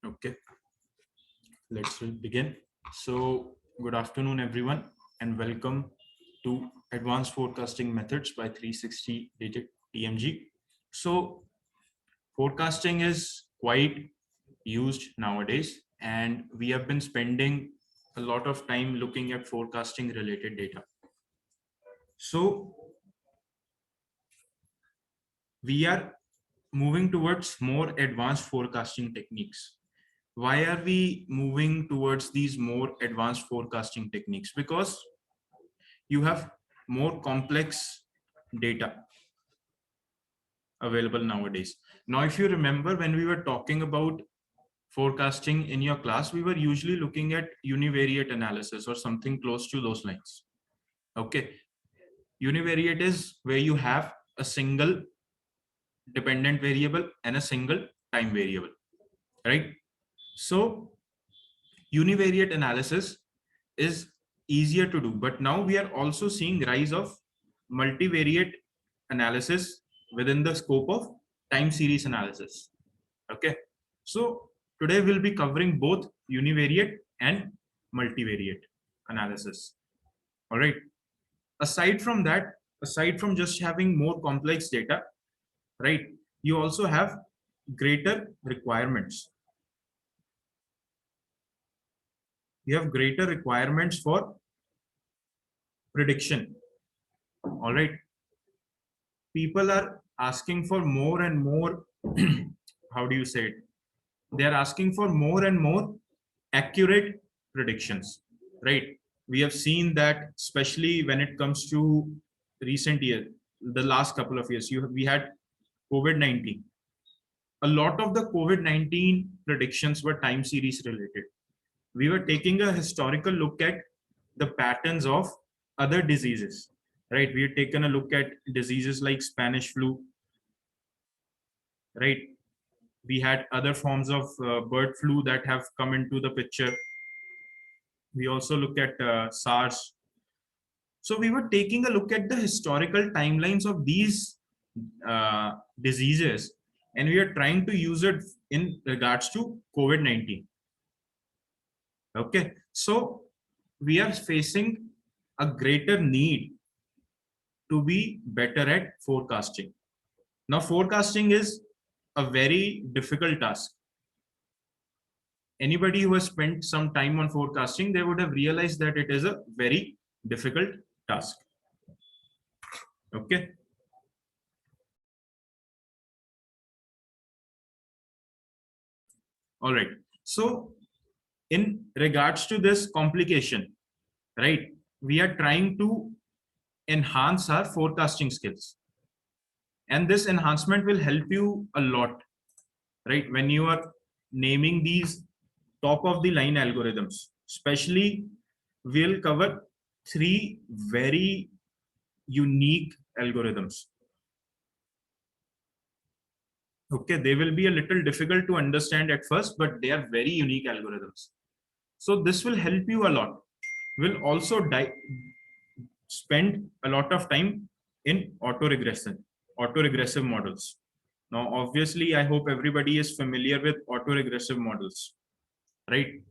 Okay, let's begin. So, good afternoon, everyone, and welcome to Advanced Forecasting Methods by 360 Digit TMG. So, forecasting is quite used nowadays, and we have been spending a lot of time looking at forecasting related data. So, we are moving towards more advanced forecasting techniques. Why are we moving towards these more advanced forecasting techniques? Because you have more complex data available nowadays. Now, if you remember, when we were talking about forecasting in your class, we were usually looking at univariate analysis or something close to those lines. Okay. Univariate is where you have a single dependent variable and a single time variable, right? So univariate analysis is easier to do, but now we are also seeing rise of multivariate analysis within the scope of time series analysis. Okay, so today we'll be covering both univariate and multivariate analysis. All right, aside from that, aside from just having more complex data, right, you also have greater requirements. You have greater requirements for prediction. All right, people are asking for more and more how do you say it, they are asking for more and more accurate predictions, right? We have seen that, especially when it comes to recent year, the last couple of years, we had COVID-19. A lot of the COVID-19 predictions were time series related. We were taking a historical look at the patterns of other diseases, right? We had taken a look at diseases like Spanish flu, right? We had other forms of bird flu that have come into the picture. We also look at SARS. So we were taking a look at the historical timelines of these diseases, and we are trying to use it in regards to COVID-19. Okay, so we are facing a greater need to be better at forecasting. Now, forecasting is a very difficult task. Anybody who has spent some time on forecasting, they would have realized that it is a very difficult task. Okay. All right. So in regards to this complication, right, we are trying to enhance our forecasting skills. And this enhancement will help you a lot, right? When you are naming these top of the line algorithms, especially we'll cover 3 very unique algorithms. Okay, they will be a little difficult to understand at first, but they are very unique algorithms. So this will help you a lot. We'll also spend a lot of time in autoregressive models. Now, obviously, I hope everybody is familiar with autoregressive models, right?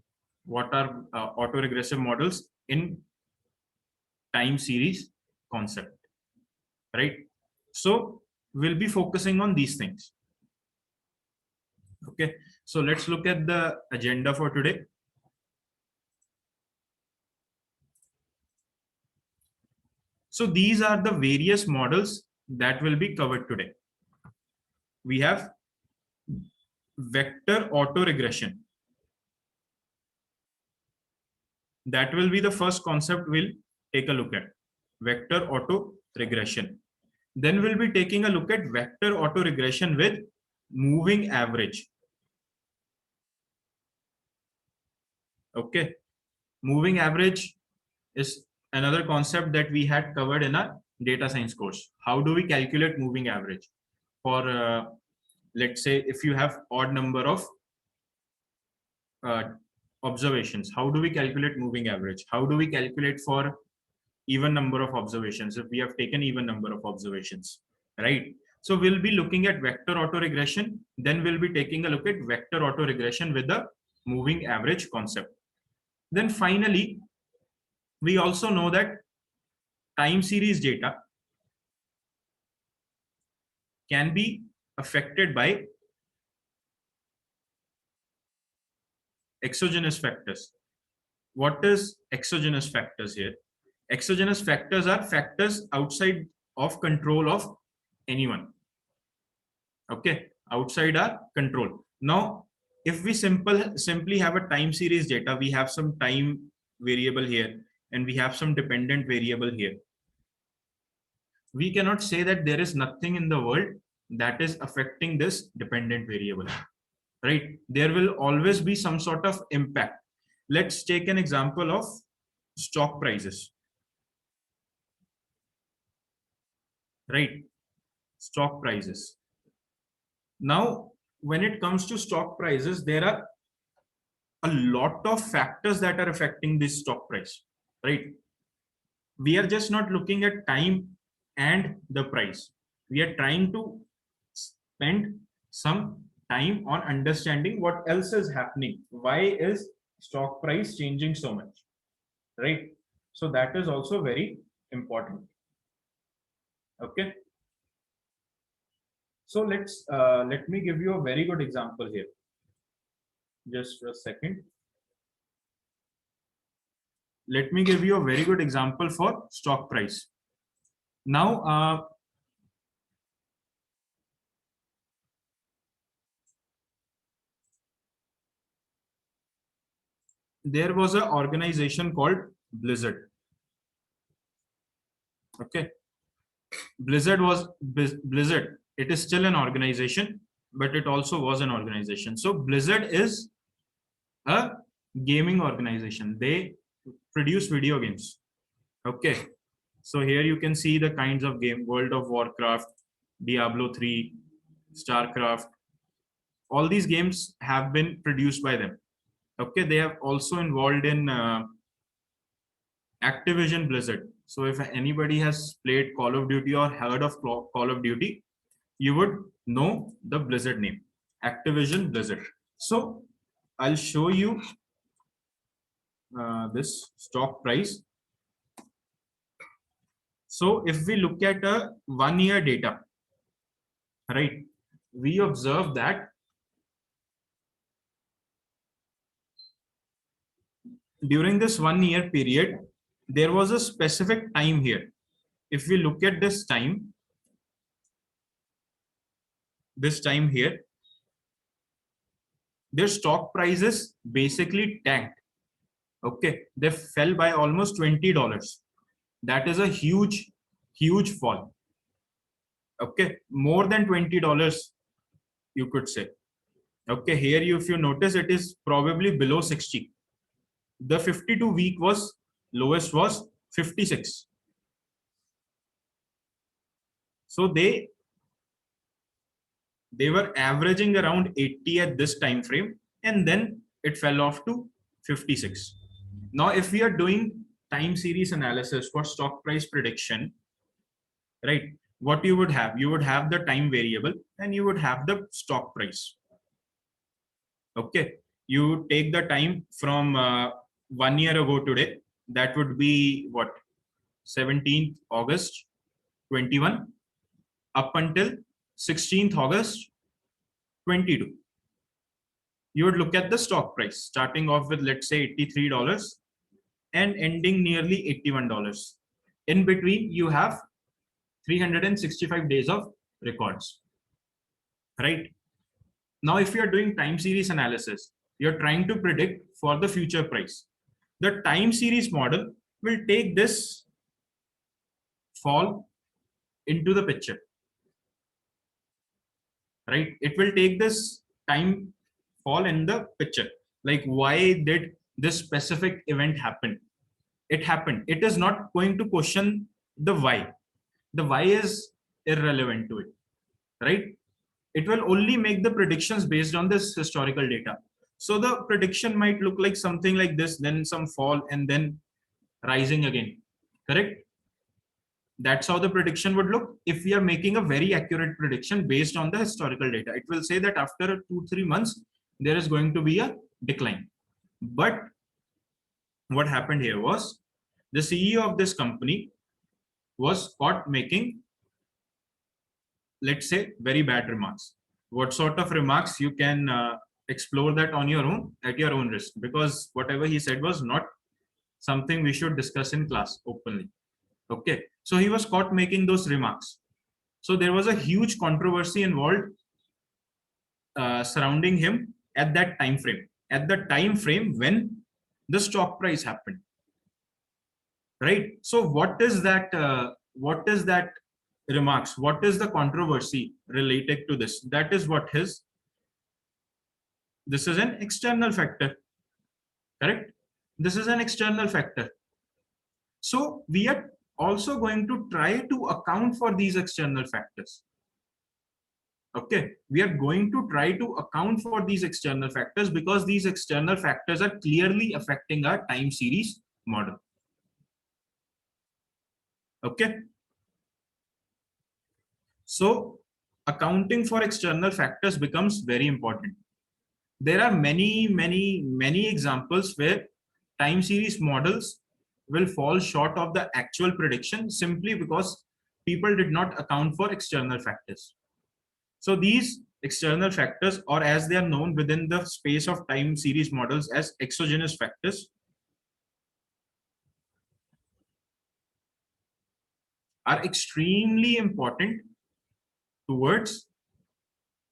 What are autoregressive models in time series concept, right? So we'll be focusing on these things. Okay, so let's look at the agenda for today. So these are the various models that will be covered today. We have vector autoregression. That will be the first concept we'll take a look at, vector autoregression. Then we'll be taking a look at vector autoregression with moving average. Okay, moving average is another concept that we had covered in our data science course. How do we calculate moving average for let's say if you have odd number of observations? How do we calculate moving average? How do we calculate for even number of observations if we have taken even number of observations, right? So we'll be looking at vector autoregression. Then we'll be taking a look at vector autoregression with the moving average concept. Then finally, we also know that time series data can be affected by exogenous factors. What is exogenous factors here? Exogenous factors are factors outside of control of anyone. Okay, outside our control. Now, if we simply have a time series data, we have some time variable here and we have some dependent variable here. We cannot say that there is nothing in the world that is affecting this dependent variable, right? There will always be some sort of impact. Let's take an example of stock prices, right? Stock prices. Now, when it comes to stock prices, there are a lot of factors that are affecting this stock price, right? We are just not looking at time and the price. We are trying to spend some time on understanding what else is happening. Why is stock price changing so much, right? So that is also very important. Okay. So let me give you a very good example here. Just a second. Let me give you a very good example for stock price. Now, there was an organization called Blizzard. Okay. Blizzard. It is still an organization, but it also was an organization. So Blizzard is a gaming organization. They produce video games. Okay. So here you can see the kinds of game: World of Warcraft, Diablo 3, StarCraft. All these games have been produced by them. Okay. They have also involved in Activision Blizzard. So if anybody has played Call of Duty or heard of Call of Duty, you would know the Blizzard name, Activision Blizzard. So I'll show you this stock price. So if we look at a 1 year data, right, we observe that during this 1 year period, there was a specific time here. If we look at this time here, their stock prices basically tanked. Okay, they fell by almost $20. That is a huge fall. Okay, more than $20, you could say. Okay, here if you notice, it is probably below 60. The 52-week lowest was 56. So they were averaging around 80 at this time frame, and then it fell off to 56. Now, if we are doing time series analysis for stock price prediction, right, what you would have the time variable and you would have the stock price. Okay, you take the time from 1 year ago today, that would be what, 17th August 21 up until 16th August 22. You would look at the stock price starting off with, let's say, $83 and ending nearly $81. In between, you have 365 days of records, right? Now, if you're doing time series analysis, you're trying to predict for the future price. The time series model will take this fall into the picture, right? It will take this time fall in the picture. Like, why did this specific event happen? It happened. It is not going to question the why. The why is irrelevant to it, right? It will only make the predictions based on this historical data. So the prediction might look like something like this, then some fall, and then rising again, correct? That's how the prediction would look. If we are making a very accurate prediction based on the historical data, it will say that after 2-3 months, there is going to be a decline. But what happened here was the CEO of this company was caught making, let's say, very bad remarks. What sort of remarks? You can explore that on your own at your own risk, because whatever he said was not something we should discuss in class openly. Okay, so he was caught making those remarks. So there was a huge controversy involved surrounding him at that time frame. At the time frame when the stock price happened, right? So what is that? What is that remarks? What is the controversy related to this? That is what his. This is an external factor, correct? This is an external factor. So we are also going to try to account for these external factors. Okay, we are going to try to account for these external factors because these external factors are clearly affecting our time series model. Okay, so accounting for external factors becomes very important. There are many examples where time series models will fall short of the actual prediction simply because people did not account for external factors. So these external factors, or as they are known within the space of time series models as exogenous factors, are extremely important towards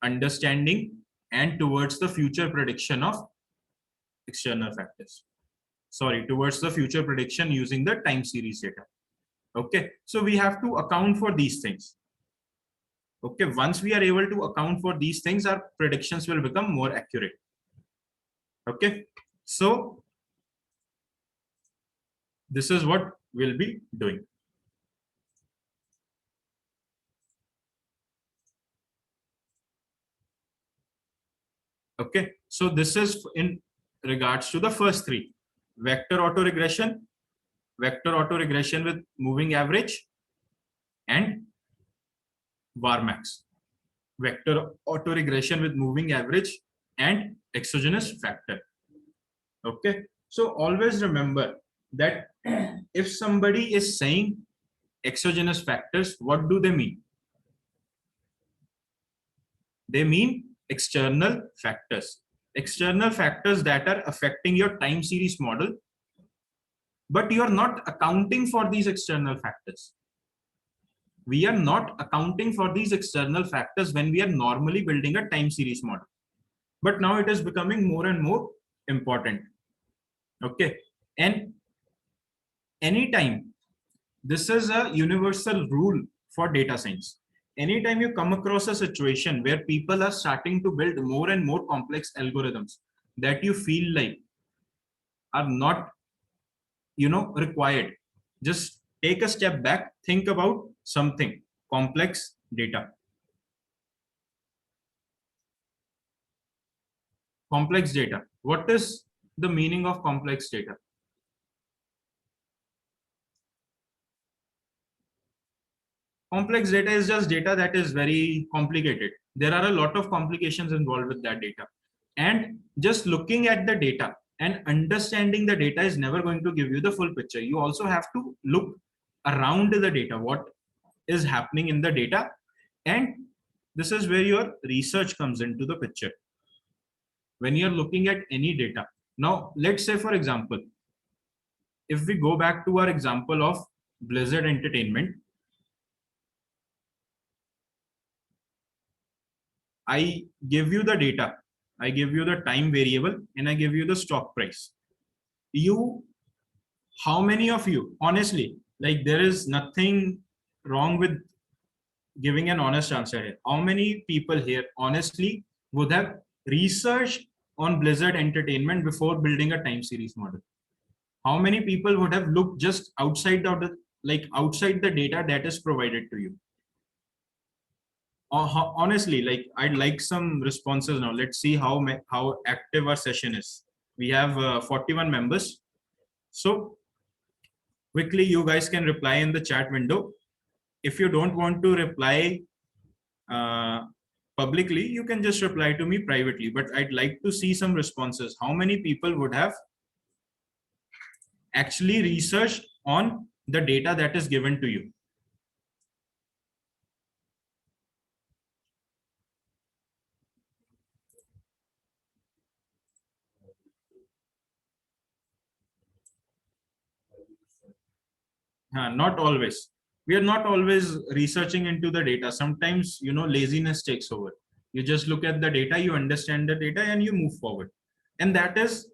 understanding and towards the future prediction of external factors. Sorry, towards the future prediction using the time series data. Okay, so we have to account for these things. Okay, once we are able to account for these things, our predictions will become more accurate. Okay, so this is what we'll be doing. Okay, so this is in regards to the first three: vector autoregression, vector autoregression with moving average, and Varmax. Vector autoregression with moving average and exogenous factor. Okay, so always remember that if somebody is saying exogenous factors, what do they mean? They mean external factors. External factors that are affecting your time series model, but you are not accounting for these external factors. We are not accounting for these external factors when we are normally building a time series model. But now it is becoming more and more important. Okay, and anytime, this is a universal rule for data science. Anytime you come across a situation where people are starting to build more and more complex algorithms that you feel like are not, required, just take a step back, think about something: complex data. Complex data. What is the meaning of complex data? Complex data is just data that is very complicated. There are a lot of complications involved with that data. And just looking at the data and understanding the data is never going to give you the full picture. You also have to look around the data, what is happening in the data. And this is where your research comes into the picture. When you're looking at any data. Now, let's say, for example, if we go back to our example of Blizzard Entertainment, I give you the data, I give you the time variable, and I give you the stock price. How many of you, honestly, like there is nothing wrong with giving an honest answer here. How many people here, honestly, would have researched on Blizzard Entertainment before building a time series model? How many people would have looked just outside the data that is provided to you? Honestly, like I'd like some responses now. Let's see how active our session is. We have 41 members. So quickly, you guys can reply in the chat window. if you don't want to reply publicly, you can just reply to me privately, but I'd like to see some responses. How many people would have actually researched on the data that is given to you? Not always. We are not always researching into the data. Sometimes, laziness takes over. You just look at the data, you understand the data, and you move forward. And that is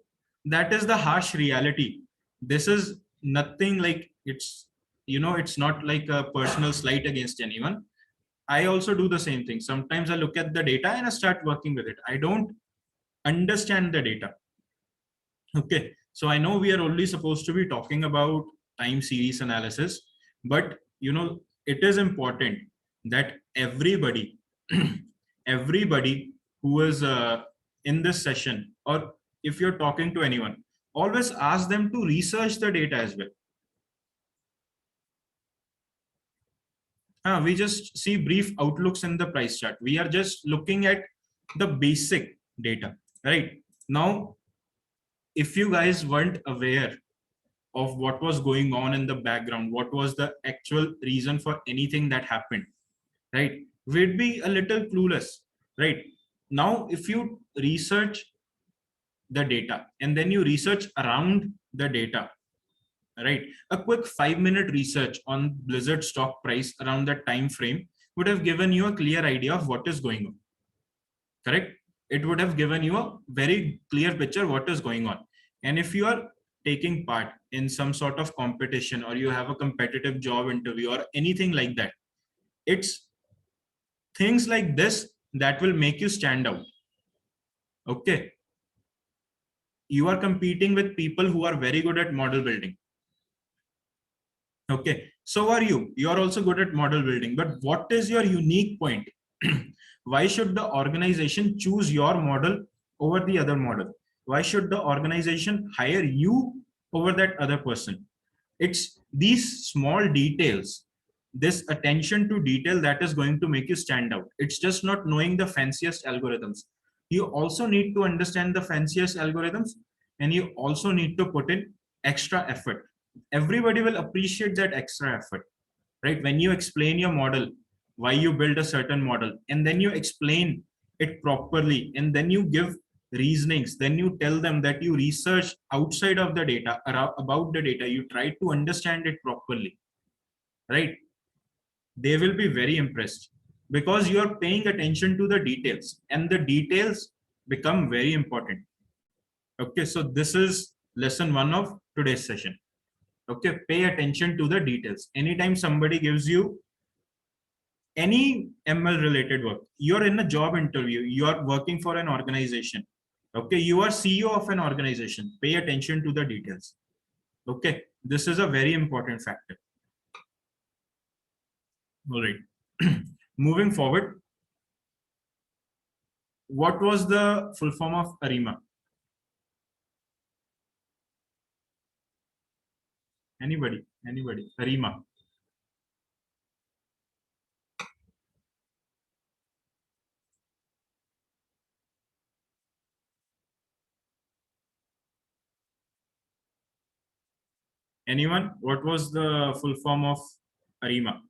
the harsh reality. This is nothing like it's not like a personal slight against anyone. I also do the same thing. Sometimes I look at the data and I start working with it. I don't understand the data. Okay, so I know we are only supposed to be talking about time series analysis, but it is important that everybody, everybody who is in this session, or if you're talking to anyone, always ask them to research the data as well. We just see brief outlooks in the price chart. We are just looking at the basic data, right? Now, if you guys weren't aware of what was going on in the background, what was the actual reason for anything that happened, right? We'd be a little clueless, right? Now, if you research the data and then you research around the data, right? A quick 5-minute research on Blizzard stock price around that time frame would have given you a clear idea of what is going on, correct? It would have given you a very clear picture what is going on. And if you are taking part in some sort of competition, or you have a competitive job interview or anything like that, it's things like this that will make you stand out. Okay, you are competing with people who are very good at model building. Okay, so are you are also good at model building, but what is your unique point? Why should the organization choose your model over the other model? Why should the organization hire you over that other person? It's these small details, this attention to detail, that is going to make you stand out. It's just not knowing the fanciest algorithms. You also need to understand the fanciest algorithms, and you also need to put in extra effort. Everybody will appreciate that extra effort, right? When you explain your model, why you build a certain model, and then you explain it properly, and then you give reasonings, then you tell them that you research outside of the data, about the data, you try to understand it properly, right? They will be very impressed, because you are paying attention to the details, and the details become very important. Okay, so this is lesson 1 of today's session. Okay, pay attention to the details. Anytime somebody gives you any ML related work, you're in a job interview, you're working for an organization, okay, you are CEO of an organization, pay attention to the details. Okay, this is a very important factor. All right. Moving forward, what was the full form of ARIMA? Anybody? ARIMA. Anyone? What was the full form of ARIMA?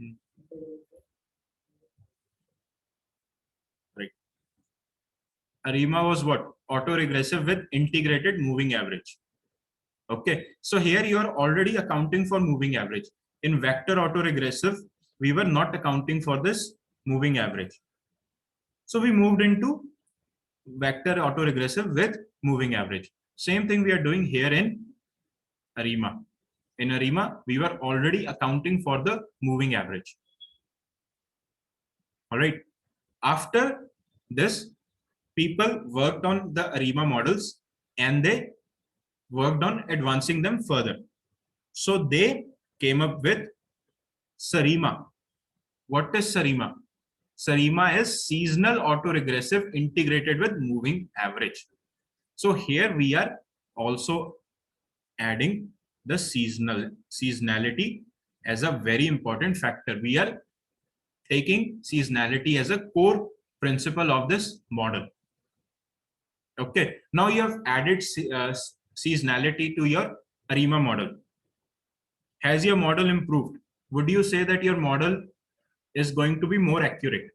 Hmm. Right. ARIMA was what? Autoregressive with integrated moving average. Okay, so here you are already accounting for moving average. In vector autoregressive, we were not accounting for this moving average. So we moved into vector autoregressive with moving average. Same thing we are doing here in ARIMA. In ARIMA, we were already accounting for the moving average. All right. After this, people worked on the ARIMA models and they worked on advancing them further. So they came up with SARIMA. What is SARIMA? SARIMA is seasonal autoregressive integrated with moving average. So here we are also adding the seasonality as a very important factor. We are taking seasonality as a core principle of this model. Okay, now you have added seasonality to your ARIMA model. Has your model improved? Would you say that your model is going to be more accurate?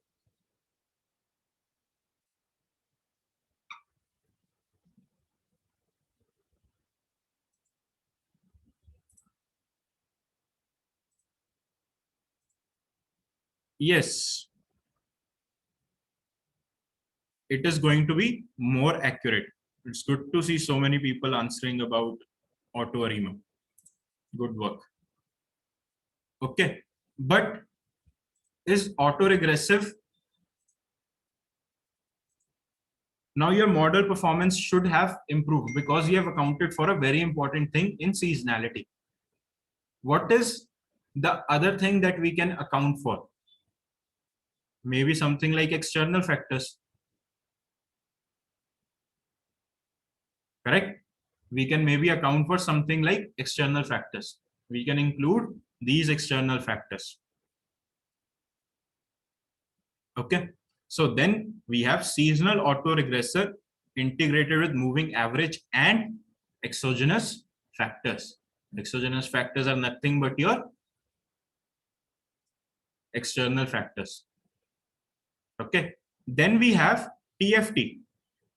Yes, it is going to be more accurate. It's good to see so many people answering about auto ARIMA. Good work. Okay, but is autoregressive? Now your model performance should have improved because you have accounted for a very important thing in seasonality. What is the other thing that we can account for? Maybe something like external factors. Correct? We can maybe account for something like external factors. We can include these external factors. Okay. So then we have seasonal autoregressor integrated with moving average and exogenous factors. Exogenous factors are nothing but your external factors. Okay. Then we have TFT.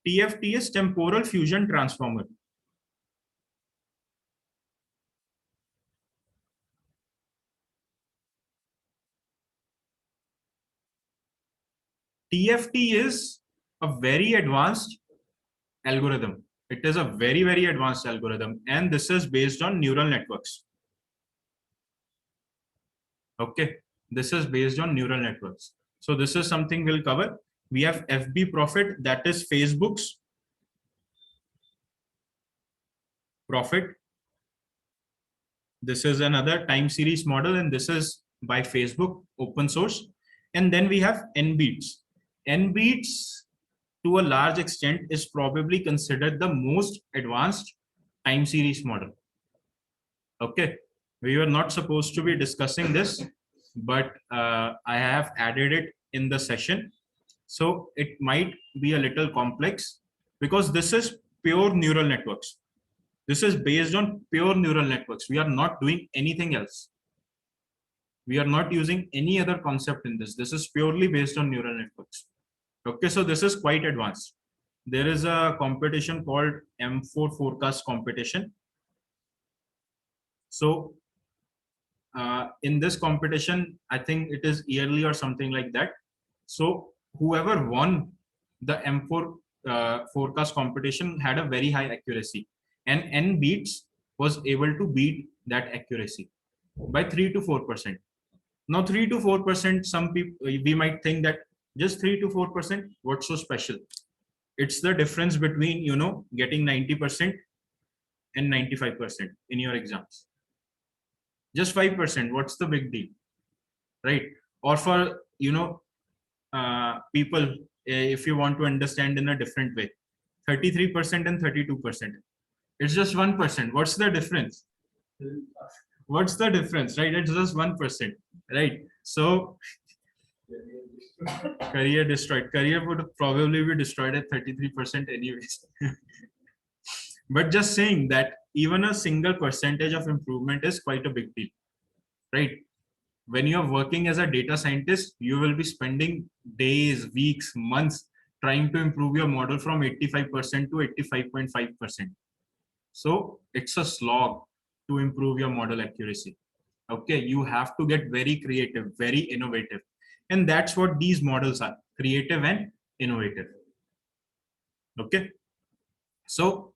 TFT is temporal fusion transformer. TFT is a very advanced algorithm. It is a very, very advanced algorithm, and this is based on neural networks. Okay, this is based on neural networks. So this is something we'll cover. We have FB profit, that is Facebook's profit. This is another time series model, and this is by Facebook, open source. And then we have NBeats. NBeats, to a large extent, is probably considered the most advanced time series model. Okay, we were not supposed to be discussing this, but I have added it in the session. So it might be a little complex because this is pure neural networks. This is based on pure neural networks. We are not doing anything else. We are not using any other concept in this. This is purely based on neural networks. Okay, so this is quite advanced. There is a competition called M4 forecast competition. So in this competition, I think it is yearly or something like that. So whoever won the M4 forecast competition had a very high accuracy, and NBeats was able to beat that accuracy by 3 to 4%. Now 3 to 4%, some people, we might think that just 3 to 4%, what's so special? It's the difference between, you know, getting 90% and 95% in your exams. Just 5%, what's the big deal, right? Or for, you know, people, if you want to understand in a different way, 33% and 32%, it's just 1%. What's the difference? What's the difference, right? It's just 1%, right? So career destroyed. Career would probably be destroyed at 33% anyways. But just saying that even a single percentage of improvement is quite a big deal, right? When you're working as a data scientist, you will be spending days, weeks, months trying to improve your model from 85% to 85.5%. So it's a slog to improve your model accuracy. Okay, you have to get very creative, very innovative. And that's what these models are, creative and innovative. Okay, so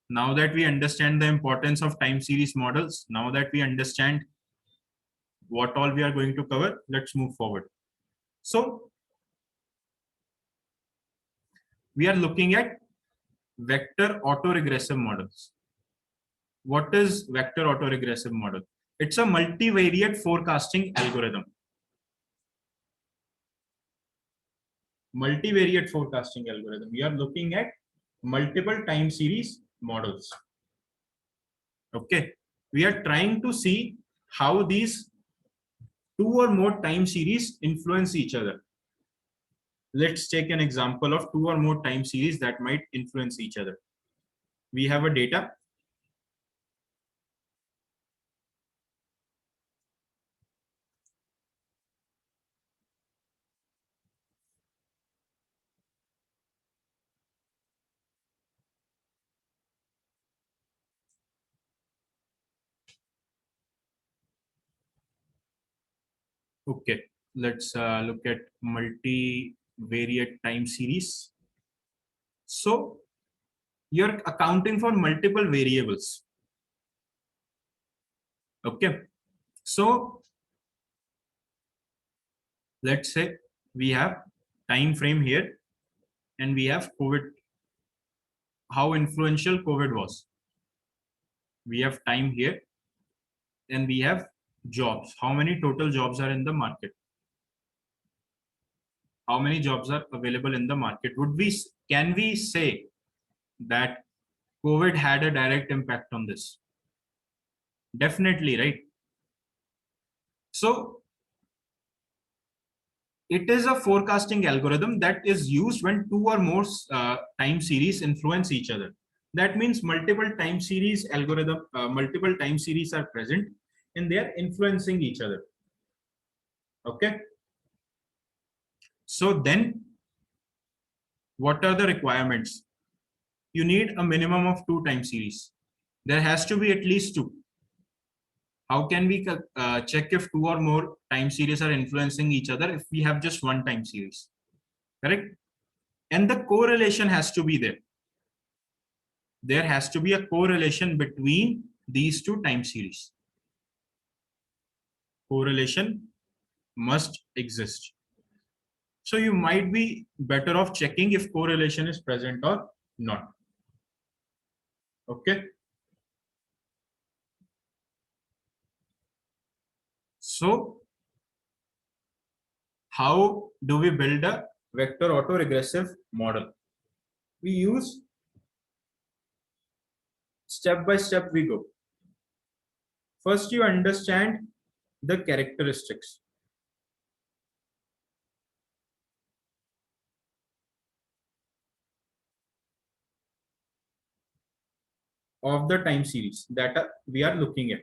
now that we understand the importance of time series models, now that we understand what all we are going to cover, let's move forward. So we are looking at vector autoregressive models. What is vector autoregressive model? It's a multivariate forecasting algorithm. Multivariate forecasting algorithm. We are looking at multiple time series models. Okay. We are trying to see how these two or more time series influence each other. Let's take an example of two or more time series that might influence each other. We have a data. Okay, let's look at multivariate time series. So you're accounting for multiple variables. Okay, so let's say we have time frame here and we have COVID, how influential COVID was. We have time here and we have jobs. How many total jobs are in the market? How many jobs are available in the market? Can we say that COVID had a direct impact on this? Definitely, right? So it is a forecasting algorithm that is used when two or more time series influence each other. That means multiple time series are present and they are influencing each other. Okay. So then what are the requirements? You need a minimum of two time series. There has to be at least two. How can we check if two or more time series are influencing each other if we have just one time series? Correct? And the correlation has to be there. There has to be a correlation between these two time series. Correlation must exist. So you might be better off checking if correlation is present or not. Okay. So how do we build a vector autoregressive model? We use step by step we go. First, you understand the characteristics of the time series that we are looking at.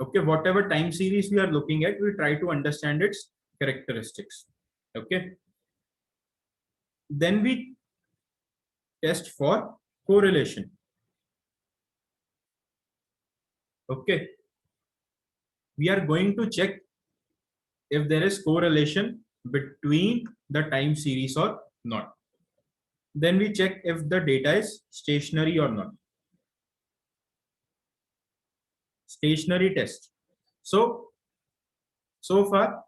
Okay, whatever time series we are looking at, we try to understand its characteristics. Okay. Then we test for correlation. Okay. We are going to check if there is correlation between the time series or not. Then we check if the data is stationary or not. Stationary test. So far,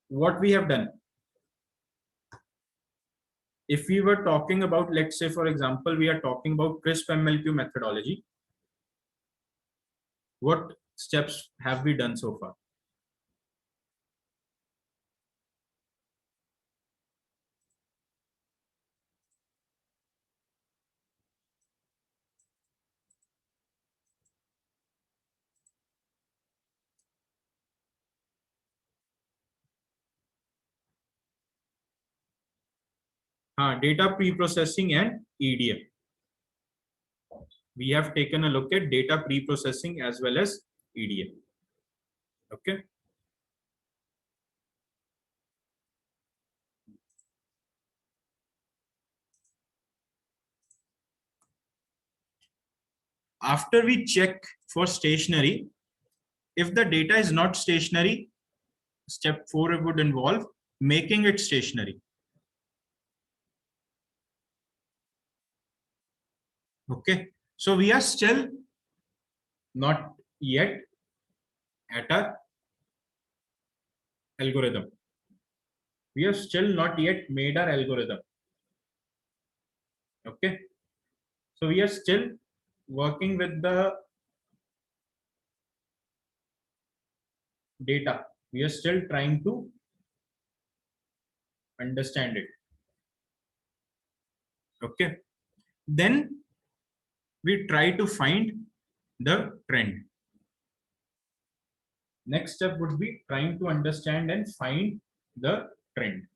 what we have done, if we were talking about, let's say, for example, we are talking about crisp MLQ methodology, what steps have we done so far? Data pre-processing and EDM. We have taken a look at data pre-processing as well as EDM. Okay. After we check for stationary, if the data is not stationary, step 4 would involve making it stationary. Okay. So we are still not yet at our algorithm. We have still not yet made our algorithm. Okay. So we are still working with the data. We are still trying to understand it. Okay. Then we try to find the trend. Next step would be trying to understand and find the trend.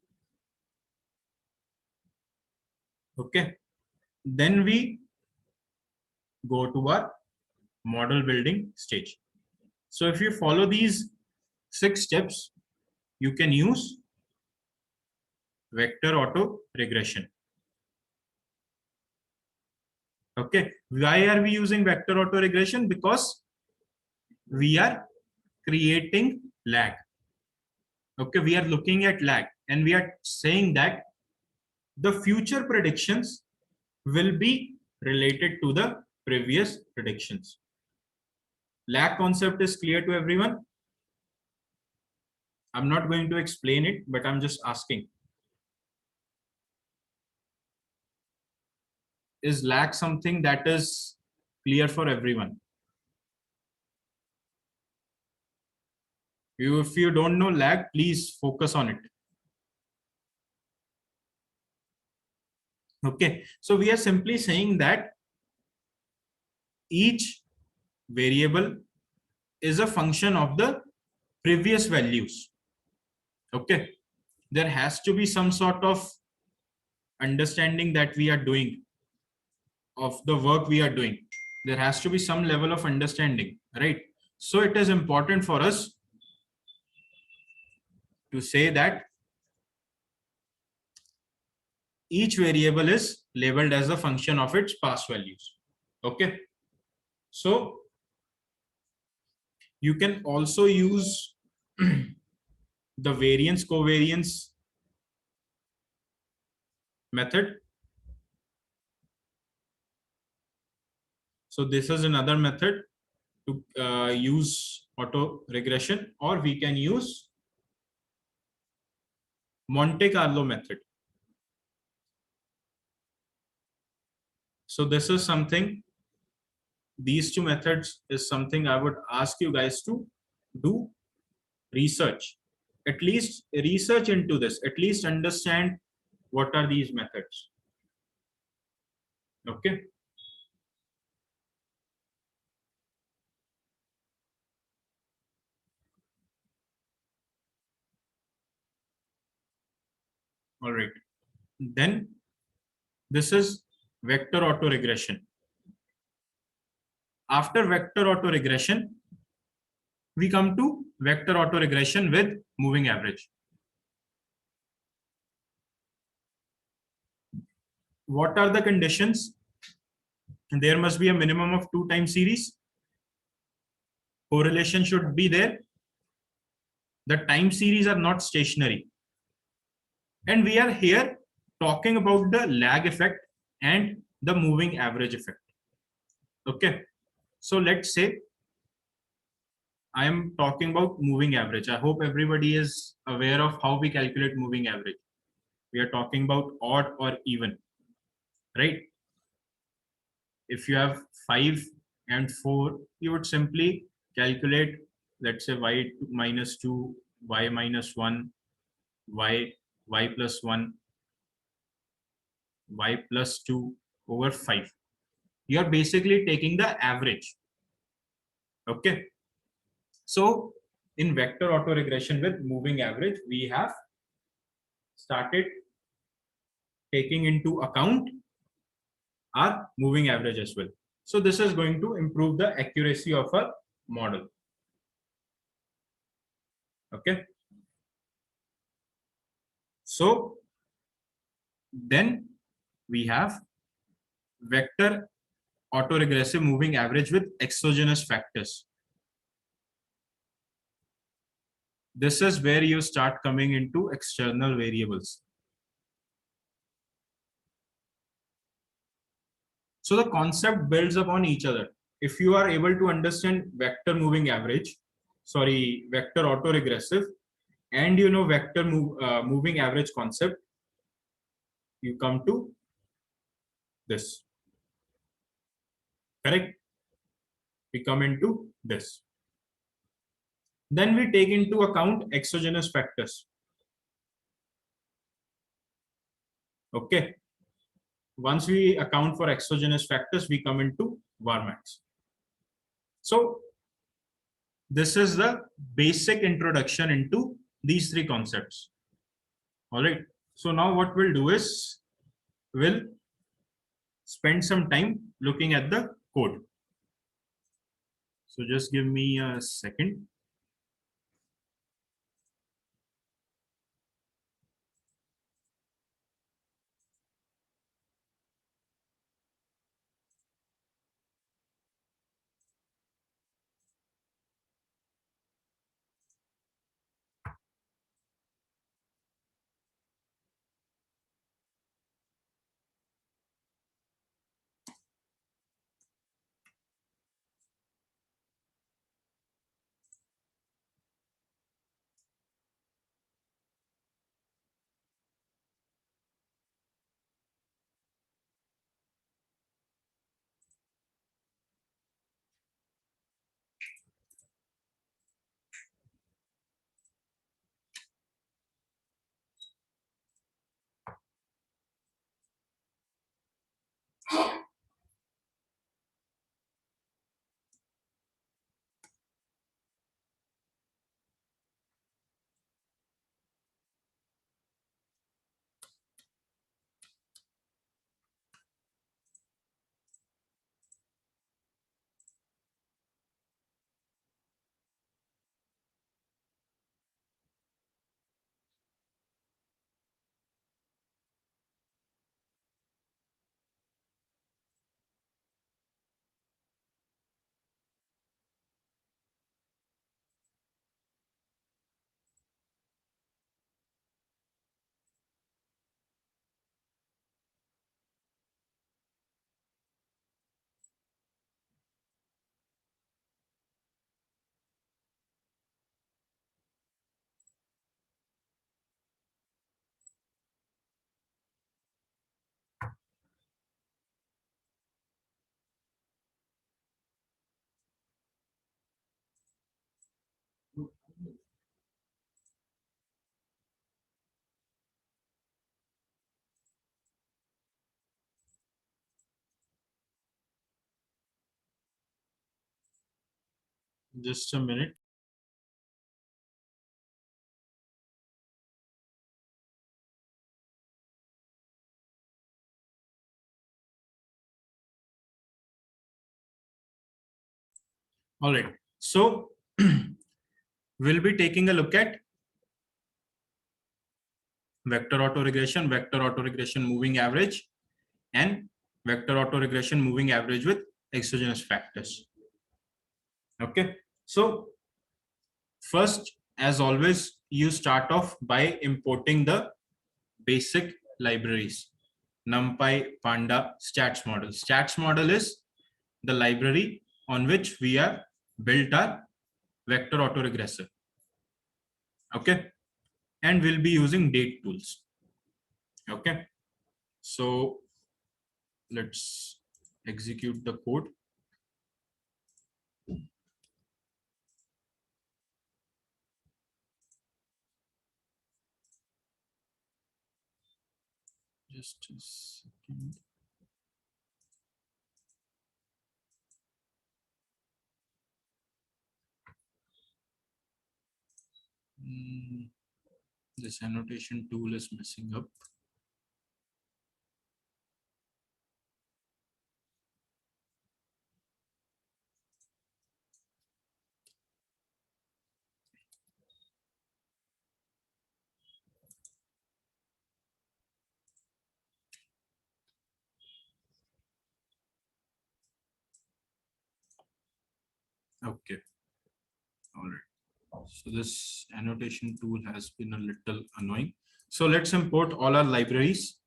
Okay. Then we go to our model building stage. So if you follow these 6 steps, you can use vector auto regression. Okay. Why are we using vector auto regression? Because we are creating lag. Okay. We are looking at lag and we are saying that the future predictions will be related to the previous predictions. Lag concept is clear to everyone. I'm not going to explain it, but I'm just asking. Is lag something that is clear for everyone? If you don't know lag, please focus on it. Okay, so we are simply saying that each variable is a function of the previous values. Okay, there has to be some sort of understanding that we are doing of the work we are doing. There has to be some level of understanding, right? So it is important for us to say that each variable is labeled as a function of its past values. Okay, so you can also use the variance covariance method. So this is another method to use auto regression, or we can use Monte Carlo method. So this is something, these two methods is something I would ask you guys to do research, at least research into this, at least understand what are these methods. Okay. All right. Then this is vector auto regression. After vector auto regression, we come to vector auto regression with moving average. What are the conditions? There must be a minimum of 2 time series. Correlation should be there. The time series are not stationary. And we are here talking about the lag effect and the moving average effect. Okay. So let's say I am talking about moving average. I hope everybody is aware of how we calculate moving average. We are talking about odd or even, right? If you have 5 and 4, you would simply calculate, let's say y minus 2, y minus 1, y plus 1, y plus 2 over 5. You are basically taking the average. Okay. So in vector auto regression with moving average, we have started taking into account our moving average as well. So this is going to improve the accuracy of a model. Okay. So then we have vector autoregressive moving average with exogenous factors. This is where you start coming into external variables. So the concept builds upon each other. If you are able to understand vector moving average, vector autoregressive, and you know vector moving average concept, you come to this. Correct? We come into this. Then we take into account exogenous factors. Okay. Once we account for exogenous factors, we come into Varmax. So this is the basic introduction into these three concepts. All right. So now what we'll do is we'll spend some time looking at the code. So just give me a second. Just a minute. All right. So we'll be taking a look at vector autoregression moving average, and vector autoregression moving average with exogenous factors. Okay. So first, as always, you start off by importing the basic libraries. NumPy, Panda, Stats model. Stats model is the library on which we have built our vector autoregressor. Okay. And we'll be using date tools. Okay. So let's execute the code. Just a second. This annotation tool is messing up. Okay. All right. So this annotation tool has been a little annoying. So let's import all our libraries.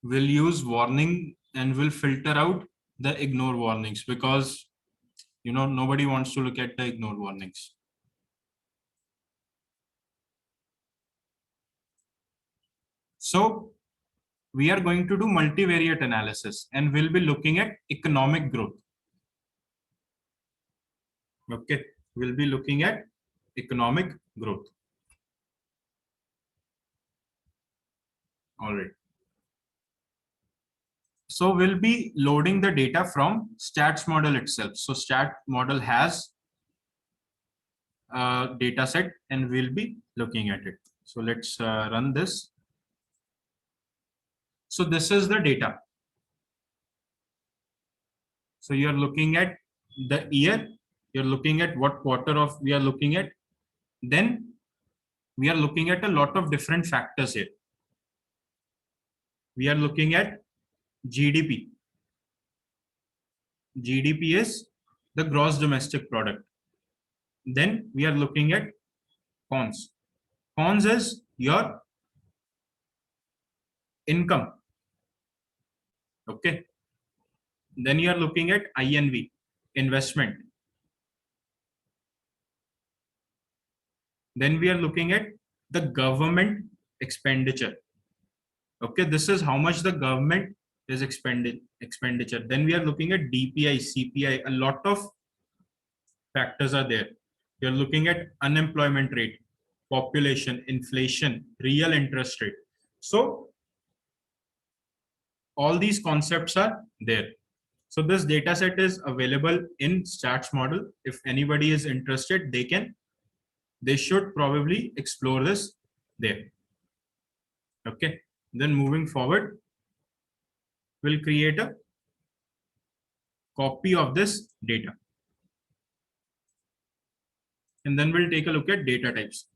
We'll use warning and we'll filter out the ignore warnings, because Nobody wants to look at the ignored warnings. So we are going to do multivariate analysis and we'll be looking at economic growth. Okay, we'll be looking at economic growth. All right. So we'll be loading the data from stats model itself. So stat model has a data set and we'll be looking at it. So let's run this. So this is the data. So you're looking at the year, you're looking at what quarter of we are looking at. Then we are looking at a lot of different factors here. We are looking at GDP. GDP is the gross domestic product. Then we are looking at cons. Cons is your income. Okay. Then you are looking at INV, investment. Then we are looking at the government expenditure. Okay, this is how much the government is expenditure. Then we are looking at DPI, CPI. A lot of factors are there. You're looking at unemployment rate, population, inflation, real interest rate. So all these concepts are there. So this data set is available in stats model. If anybody is interested, they should probably explore this there. Okay, then moving forward, we'll create a copy of this data. And then we'll take a look at data types.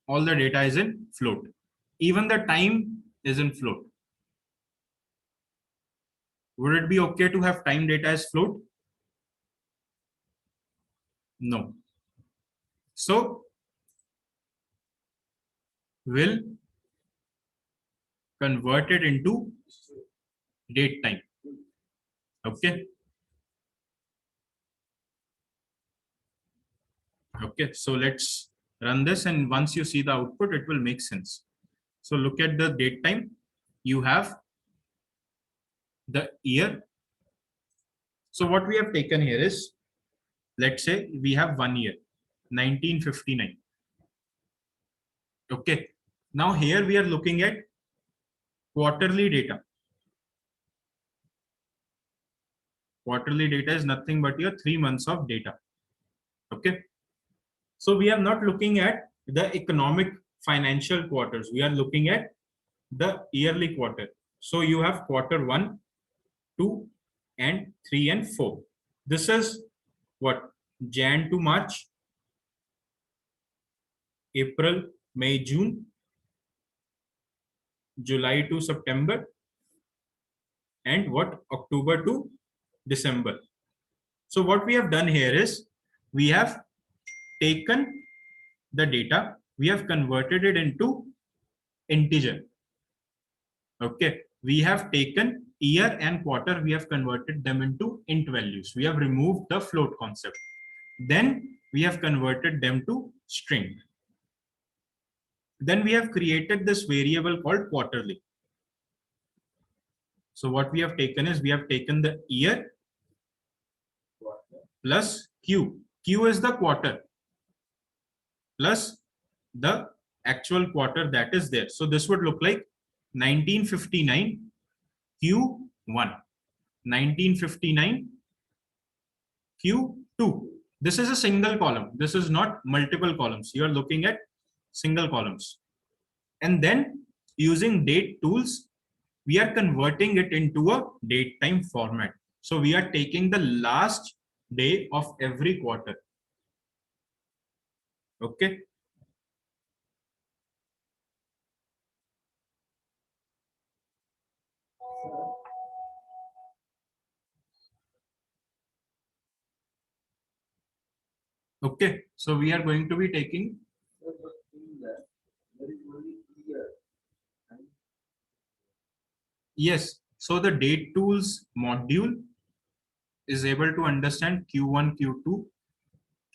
All the data is in float. Even the time is in float. Would it be okay to have time data as float? No. So we'll convert it into date time. Okay. Okay, so let's run this, and once you see the output, it will make sense. So look at the date time. You have the year. So what we have taken here is, let's say we have 1 year, 1959. Okay. Now here we are looking at quarterly data. Quarterly data is nothing but your 3 months of data. Okay. So we are not looking at the economic financial quarters. We are looking at the yearly quarter. So you have quarter 1, 2, and 3 and 4. This is what? Jan to March, April, May, June, July to September, and what? October to December. So what we have done here is we have taken the data, we have converted it into integer. Okay, we have taken year and quarter, we have converted them into int values. We have removed the float concept. Then we have converted them to string. Then we have created this variable called quarterly. So what we have taken is we have taken the year plus Q. Q is the quarter plus the actual quarter that is there. So this would look like 1959 Q1, 1959 Q2. This is a single column. This is not multiple columns. You are looking at single columns. And then using date tools, we are converting it into a date time format. So we are taking the last day of every quarter. Okay. Okay. So we are going to be taking. Yes. So the date tools module is able to understand Q1, Q2,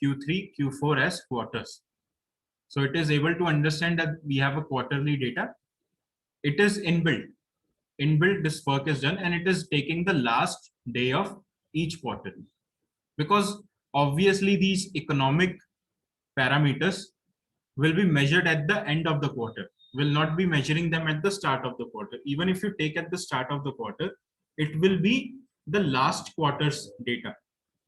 Q3, Q4 as quarters. So it is able to understand that we have a quarterly data. It is inbuilt. Inbuilt, this work is done, and it is taking the last day of each quarter. Because obviously these economic parameters will be measured at the end of the quarter, will not be measuring them at the start of the quarter. Even if you take at the start of the quarter, it will be the last quarter's data,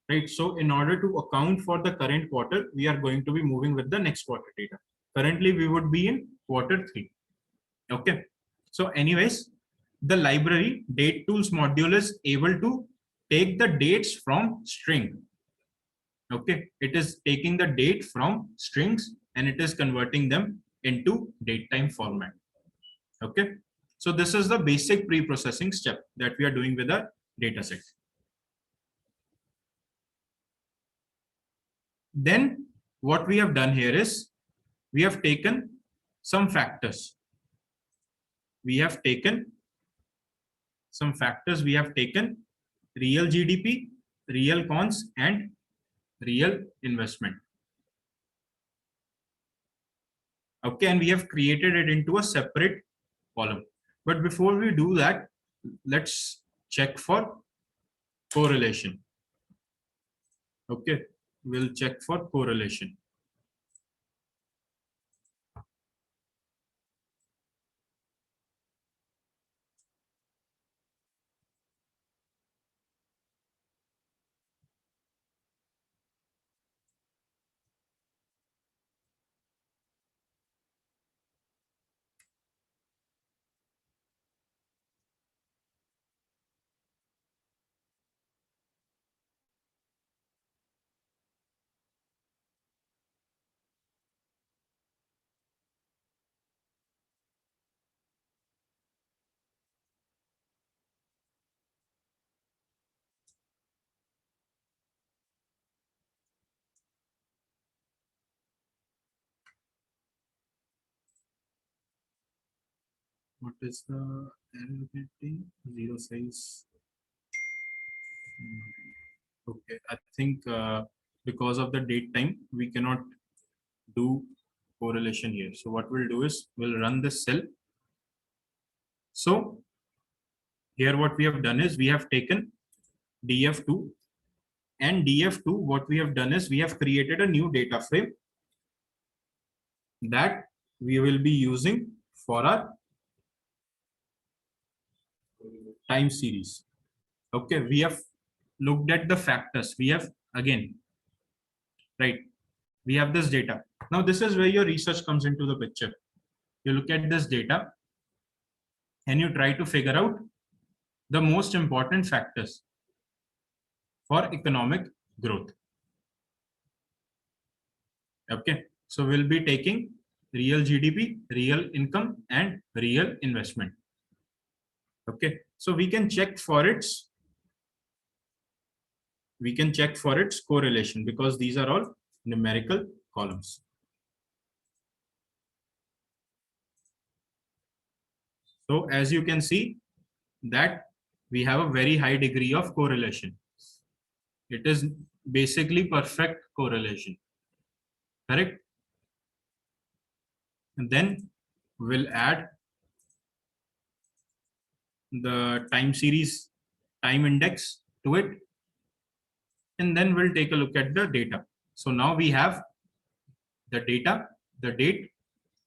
right? So in order to account for the current quarter, we are going to be moving with the next quarter data. Currently, we would be in quarter 3. Okay. So anyways, the library date tools module is able to take the dates from string. Okay. It is taking the date from strings and it is converting them into date time format. Okay. So this is the basic pre-processing step that we are doing with our data set. Then what we have done here is we have taken some factors. We have taken some factors. We have taken real GDP, real cons, and real investment. Okay, and we have created it into a separate column. But before we do that, let's check for correlation. Okay, we'll check for correlation. What is the error getting? Zero size. Okay, I think because of the date time, we cannot do correlation here. So what we'll do is we'll run this cell. So here what we have done is we have taken df2, and df2 what we have done is we have created a new data frame that we will be using for our time series. Okay, we have looked at the factors. We have again, right, we have this data. Now this is where your research comes into the picture. You look at this data and you try to figure out the most important factors for economic growth. Okay, so we'll be taking real GDP, real income, and real investment. Okay, so we can check for its correlation because these are all numerical columns. So as you can see that we have a very high degree of correlation. It is basically perfect correlation, correct? And then we'll add the time series, time index to it, and then we'll take a look at the data. So now we have the data, the date,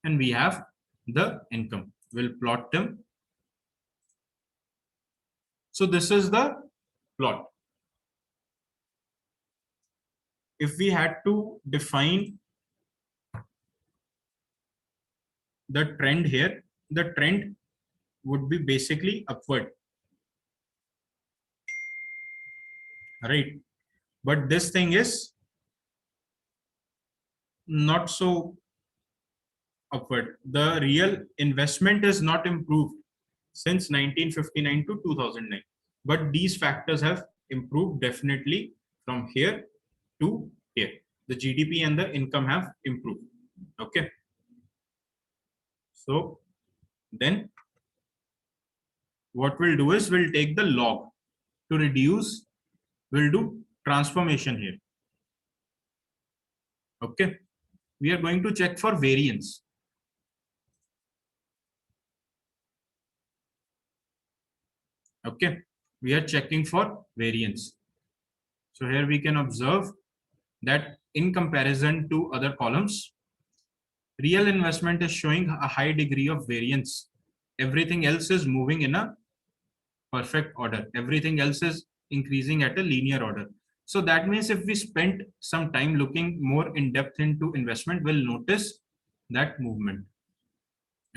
and we have the income. We'll plot them. So this is the plot. If we had to define the trend here, the trend would be basically upward, right? But this thing is not so upward. The real investment is not improved since 1959 to 2009, but these factors have improved definitely from here to here. The GDP and the income have improved. Okay, so then what we'll do is we'll take the log to reduce we'll do transformation here. Okay. We are going to check for variance. Okay. We are checking for variance. So here we can observe that in comparison to other columns, real investment is showing a high degree of variance. Everything else is moving in a perfect order. Everything else is increasing at a linear order. So that means if we spend some time looking more in depth into investment, we'll notice that movement.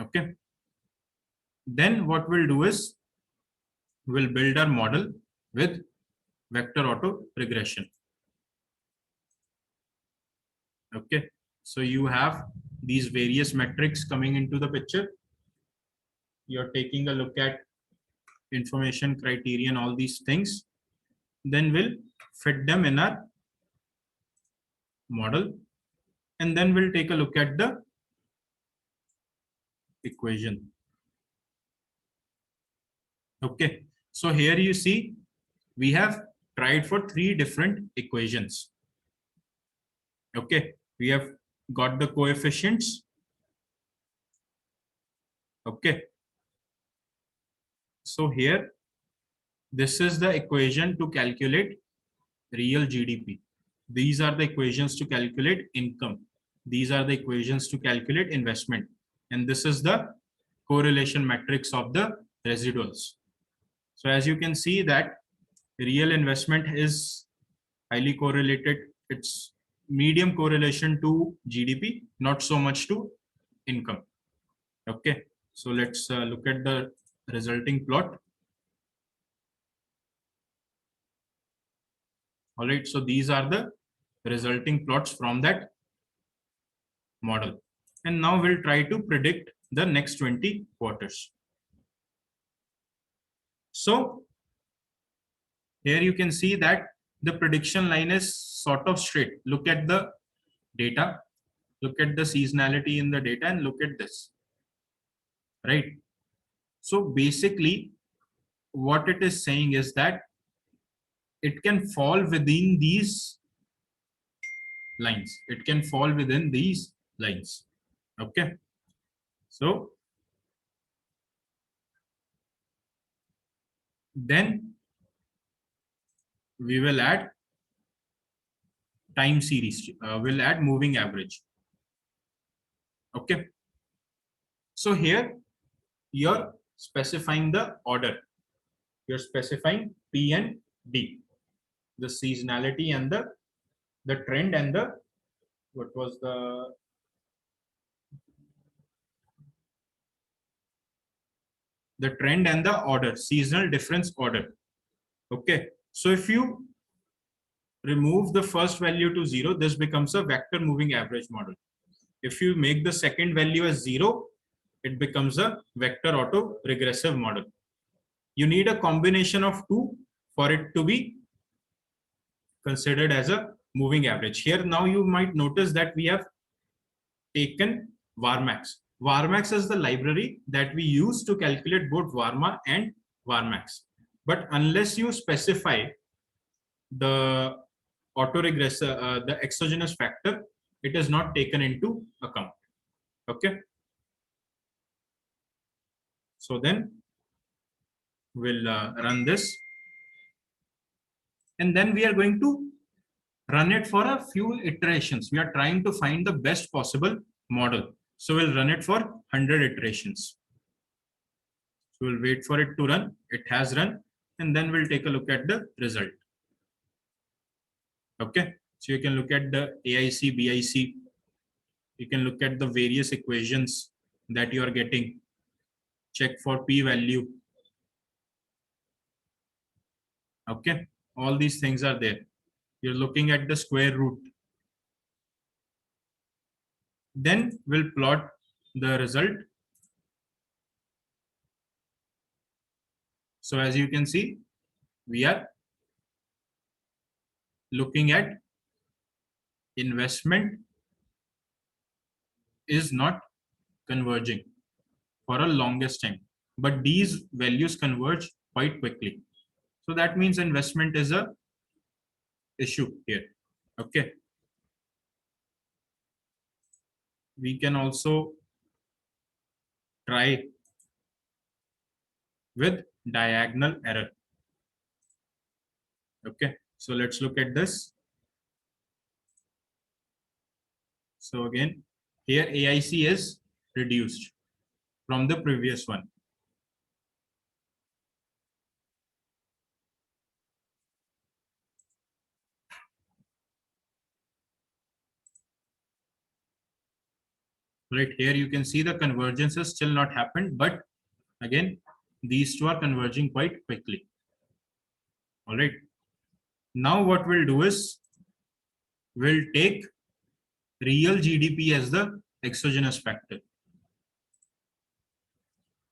Okay. Then what we'll do is we'll build our model with vector auto regression. Okay. So you have these various metrics coming into the picture. You're taking a look at information, criterion, all these things. Then we'll fit them in our model. And then we'll take a look at the equation. Okay. So here you see, we have tried for 3 different equations. Okay. We have got the coefficients. Okay. So here, this is the equation to calculate real GDP. These are the equations to calculate income. These are the equations to calculate investment. And this is the correlation matrix of the residuals. So as you can see that real investment is highly correlated. It's medium correlation to GDP, not so much to income. Okay. So let's look at the resulting plot. All right. So these are the resulting plots from that model. And now we'll try to predict the next 20 quarters. So here you can see that the prediction line is sort of straight. Look at the data, look at the seasonality in the data, and look at this, right? So basically what it is saying is that it can fall within these lines. It can fall within these lines. Okay. So then we will add time series. We'll add moving average. Okay. So here you're specifying the order. You're specifying P and D, the seasonality and the trend and the, what was the trend and the order, seasonal difference order. Okay. So if you remove the first value to 0, this becomes a vector moving average model. If you make the second value as 0, it becomes a vector auto regressive model. You need a combination of 2 for it to be considered as a moving average. Here now you might notice that we have taken Varmax. Varmax is the library that we use to calculate both Varma and Varmax. But unless you specify the autoregressor, the exogenous factor, it is not taken into account. Okay. So then we'll run this. And then we are going to run it for a few iterations. We are trying to find the best possible model. So we'll run it for 100 iterations. So we'll wait for it to run. It has run. And then we'll take a look at the result. Okay. So you can look at the AIC, BIC. You can look at the various equations that you are getting. Check for p-value. Okay. All these things are there. You're looking at the square root. Then we'll plot the result. So as you can see, we are looking at investment is not converging for a longest time, but these values converge quite quickly. So that means investment is a issue here. Okay. We can also try with diagonal error. Okay, so let's look at this. So again, here AIC is reduced from the previous one. Right here, you can see the convergence has still not happened, but again, these two are converging quite quickly. All right. Now what we'll do is we'll take real GDP as the exogenous factor.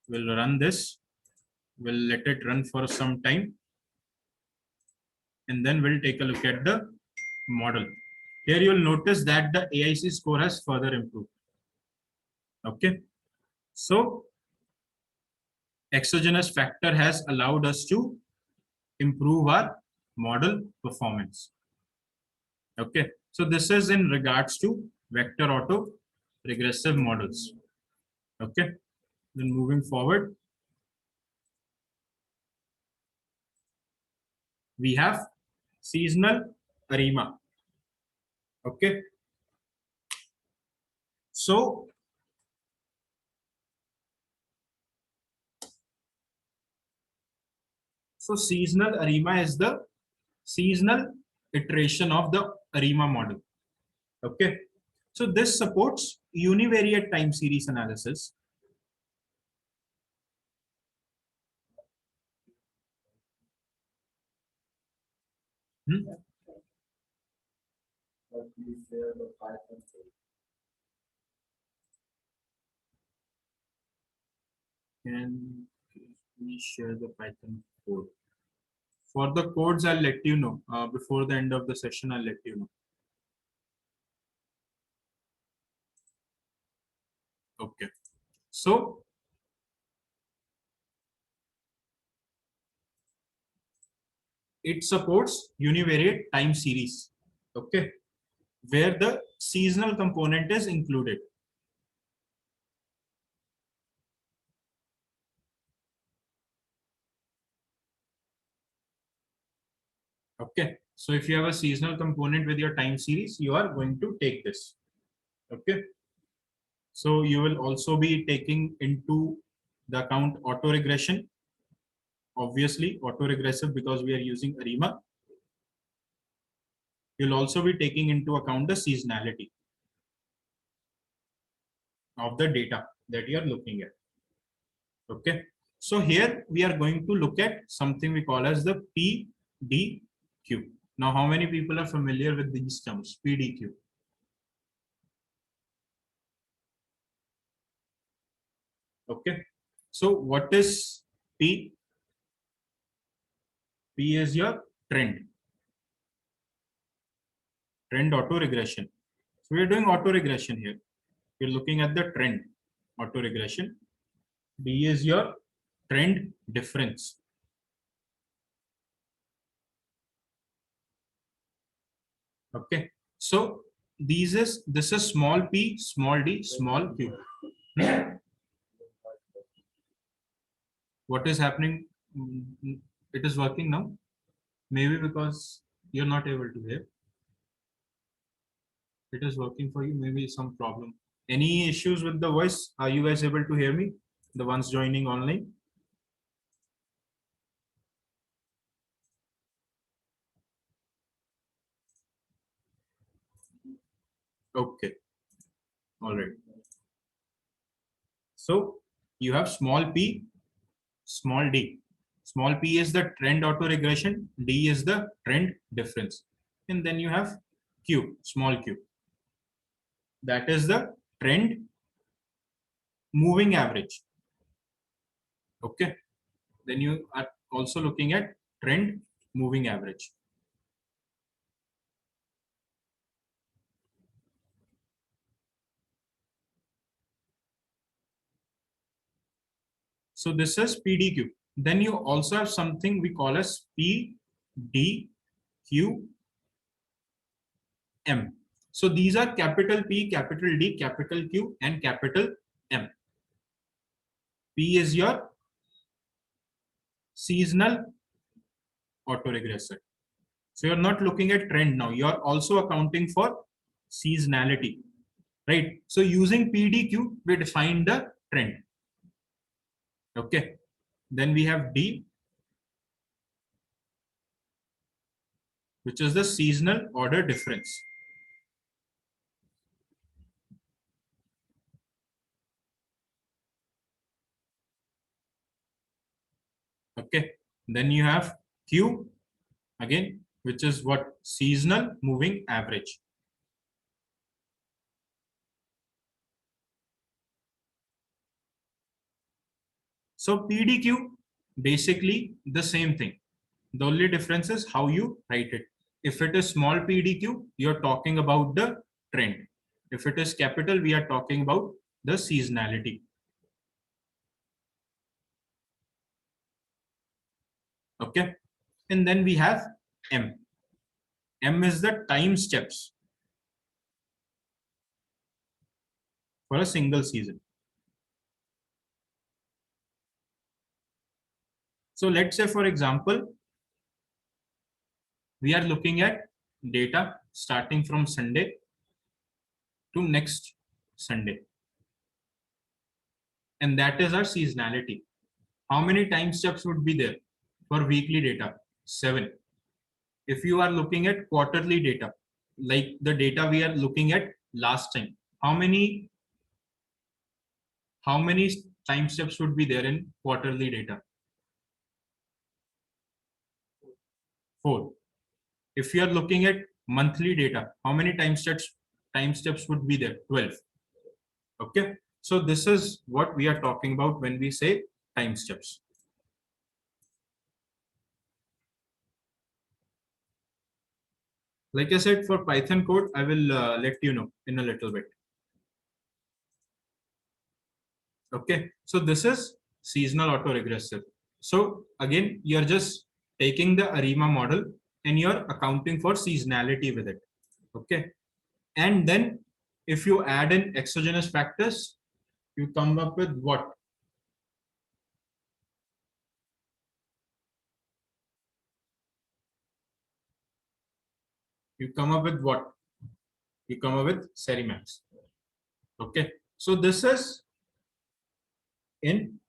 We'll run this. We'll let it run for some time. And then we'll take a look at the model. Here you'll notice that the AIC score has further improved. Okay. So exogenous factor has allowed us to improve our model performance. Okay. So this is in regards to vector auto regressive models. Okay. Then moving forward, we have seasonal ARIMA. Okay. So seasonal ARIMA is the seasonal iteration of the ARIMA model. Okay. So this supports univariate time series analysis. Can we share the Python code? For the codes, I'll let you know. Before the end of the session, I'll let you know. Okay. So it supports univariate time series. Okay. Where the seasonal component is included. Okay. So if you have a seasonal component with your time series, you are going to take this. Okay. So you will also be taking into the account auto regression. Obviously, auto regressive because we are using ARIMA. You'll also be taking into account the seasonality of the data that you are looking at. Okay. So here we are going to look at something we call as the PDQ. Now, how many people are familiar with these terms? PDQ. Okay. So what is P? P is your trend. Trend auto regression. So we are doing auto regression here. We're looking at the trend auto regression. D is your trend difference. Okay. So this is small p, small d, small q. What is happening? It is working now. Maybe because you're not able to hear. It is working for you. Maybe some problem. Any issues with the voice? Are you guys able to hear me? The ones joining online? Okay. All right. So you have small p, small d. Small p is the trend auto regression, d is the trend difference. And then you have q, small q. That is the trend moving average. Okay. Then you are also looking at trend moving average. So this is PDQ. Then you also have something we call as PDQ M. So these are capital P, capital D, capital Q, and capital M. P is your seasonal autoregressor. So you're not looking at trend now. You're also accounting for seasonality, right? So using PDQ, we define the trend. Okay. Then we have D, which is the seasonal order difference. Okay. Then you have Q again, which is what? Seasonal moving average. So PDQ, basically the same thing. The only difference is how you write it. If it is small PDQ, you're talking about the trend. If it is capital, we are talking about the seasonality. Okay. And then we have M. M is the time steps for a single season. So let's say, for example, we are looking at data starting from Sunday to next Sunday. And that is our seasonality. How many time steps would be there for weekly data? 7. If you are looking at quarterly data, like the data we are looking at last time, how many time steps would be there in quarterly data? 4. If you are looking at monthly data, how many time steps would be there? 12. Okay. So this is what we are talking about when we say time steps. Like I said, for Python code, I will let you know in a little bit. Okay. So this is seasonal autoregressive. So again, you're just taking the ARIMA model and you're accounting for seasonality with it. Okay. And then if you add in exogenous factors, you come up with what? You come up with what? You come up with Serimax. Okay. So this is in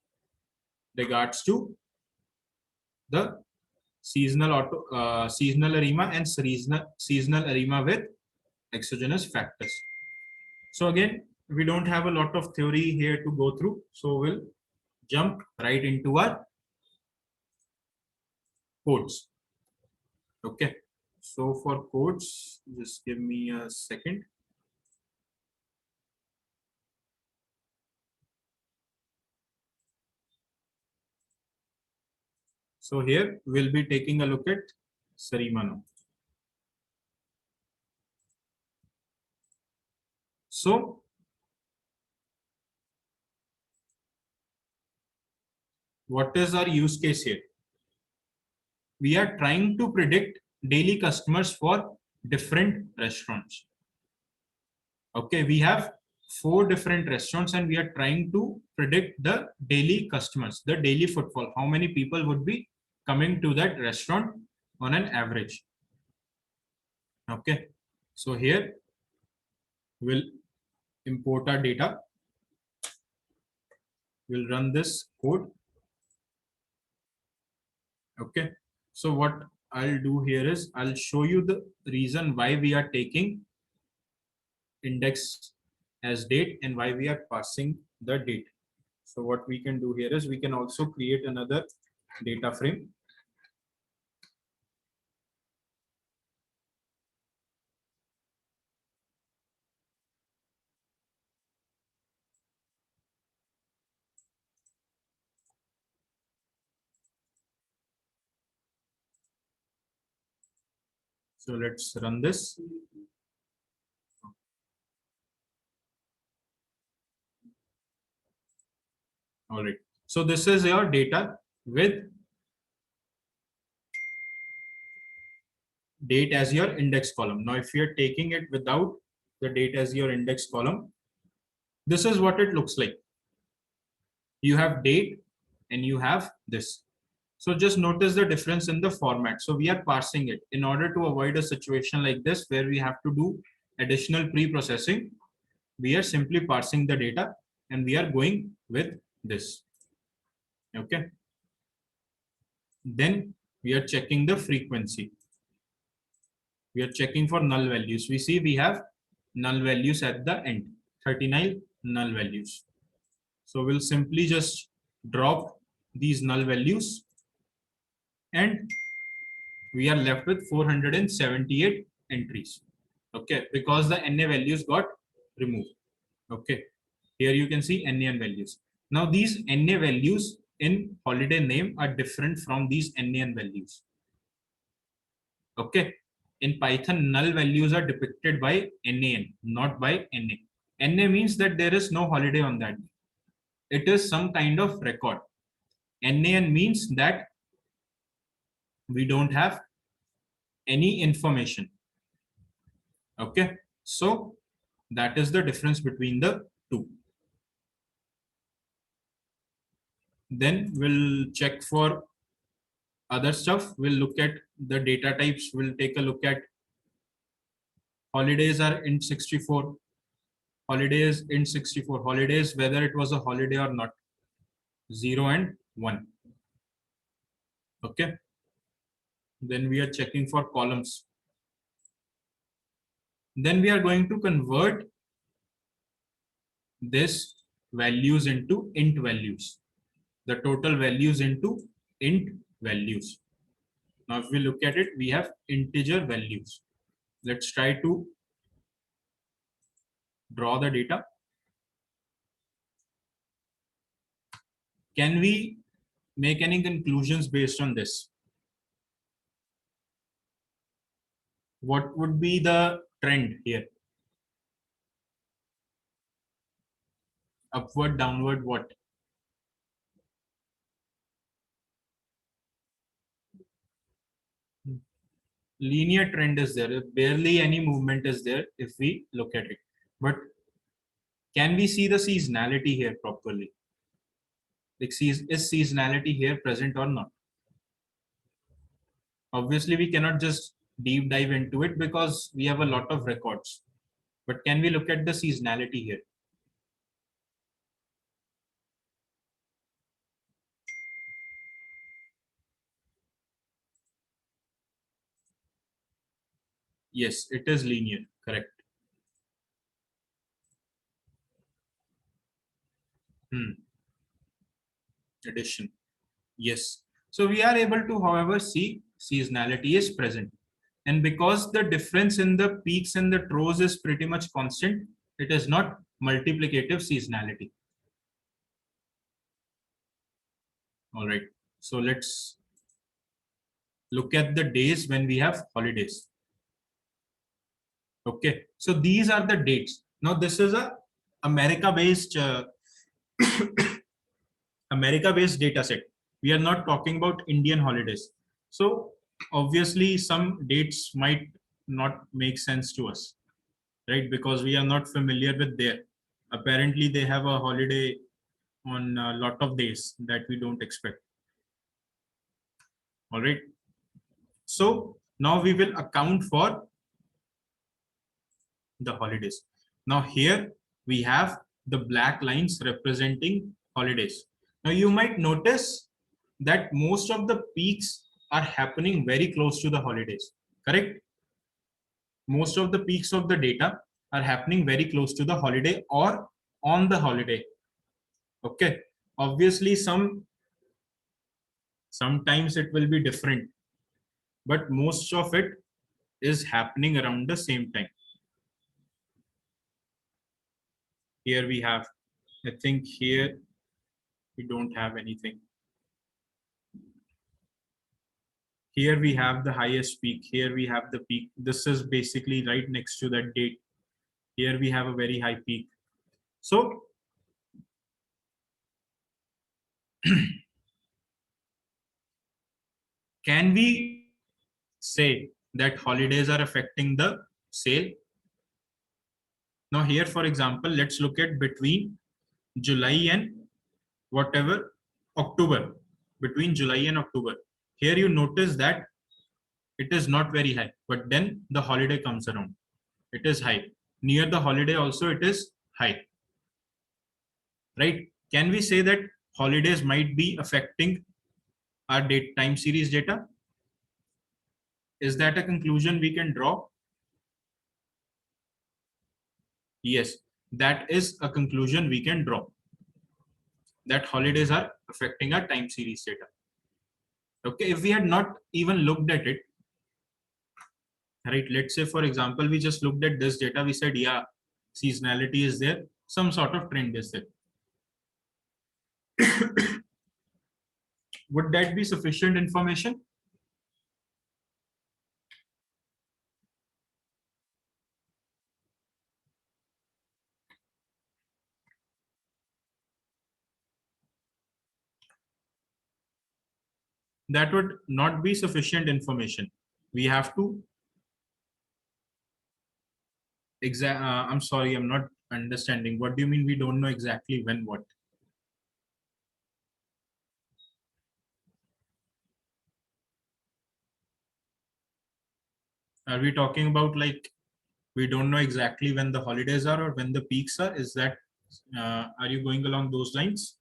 regards to the seasonal ARIMA and seasonal ARIMA with exogenous factors. So again, we don't have a lot of theory here to go through. So we'll jump right into our codes. Okay. So for codes, just give me a second. So here we'll be taking a look at Sarima now. So what is our use case here? We are trying to predict daily customers for different restaurants. Okay, we have 4 different restaurants and we are trying to predict the daily customers, the daily footfall. How many people would be coming to that restaurant on an average? Okay, so here we'll import our data. We'll run this code. Okay, so what I'll do here is I'll show you the reason why we are taking index as date and why we are passing the date. So what we can do here is we can also create another data frame. So let's run this. All right. So this is your data with date as your index column. Now, if you're taking it without the date as your index column, this is what it looks like. You have date and you have this. So just notice the difference in the format. So we are parsing it in order to avoid a situation like this where we have to do additional pre-processing. We are simply parsing the data and we are going with this. Okay. Then we are checking the frequency. We are checking for null values. We see we have null values at the end, 39 null values. So we'll simply just drop these null values and we are left with 478 entries. Okay, because the NA values got removed. Okay, here you can see NA values. Now these NA values in holiday name are different from these NaN values. Okay, in Python, null values are depicted by NaN, not by NA. NA means that there is no holiday on that day. It is some kind of record. NaN means that we don't have any information. Okay, so that is the difference between the two. Then we'll check for other stuff. We'll look at the data types. We'll take a look at holidays are int 64. Holidays int 64. Holidays, whether it was a holiday or not, 0 and 1. Okay. Then we are checking for columns. Then we are going to convert this values into int values. The total values into int values. Now, if we look at it, we have integer values. Let's try to draw the data. Can we make any conclusions based on this? What would be the trend here? Upward, downward, what? Linear trend is there. Barely any movement is there if we look at it. But can we see the seasonality here properly? Like, is seasonality here present or not? Obviously, we cannot just deep dive into it because we have a lot of records. But can we look at the seasonality here? Yes, it is linear, correct. Addition. Yes. So we are able to, however, see seasonality is present. And because the difference in the peaks and the troughs is pretty much constant, it is not multiplicative seasonality. All right. So let's look at the days when we have holidays. Okay. So these are the dates. Now this is a America-based America-based data set. We are not talking about Indian holidays. So obviously some dates might not make sense to us, right? Because we are not familiar with their. Apparently they have a holiday on a lot of days that we don't expect. All right. So now we will account for the holidays. Now here we have the black lines representing holidays. Now you might notice that most of the peaks are happening very close to the holidays, correct? Most of the peaks of the data are happening very close to the holiday or on the holiday. Okay. Obviously sometimes it will be different, but most of it is happening around the same time. Here we have, I think here we don't have anything. Here we have the highest peak. Here we have the peak. This is basically right next to that date. Here we have a very high peak. So can we say that holidays are affecting the sale. Now here, for example, let's look at between July and whatever October, between July and October. Here you notice that it is not very high, but then the holiday comes around. It is high. Near the holiday also it is high, right? Can we say that holidays might be affecting our date time series data? Is that a conclusion we can draw? Yes, that is a conclusion we can draw, that holidays are affecting our time series data. Okay, if we had not even looked at it, right? Let's say, for example, we just looked at this data. We said, yeah, seasonality is there. Some sort of trend is there. Would that be sufficient information? That would not be sufficient information. We have to I'm sorry, I'm not understanding. What do you mean we don't know exactly when what? Are we talking about like we don't know exactly when the holidays are or when the peaks are? Is that are you going along those lines?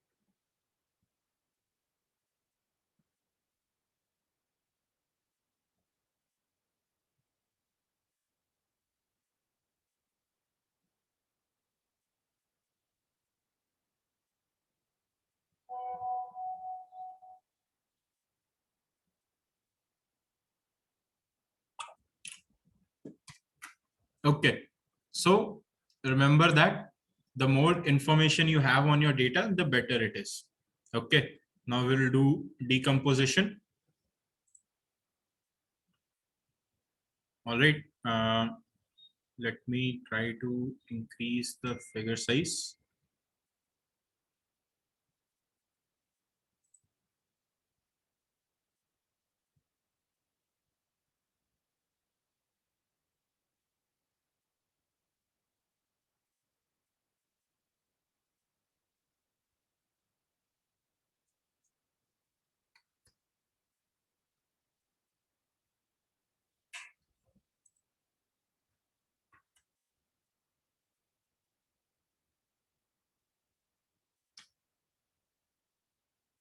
Okay, so remember that the more information you have on your data, the better it is. Okay, now we'll do decomposition. All right, let me try to increase the figure size.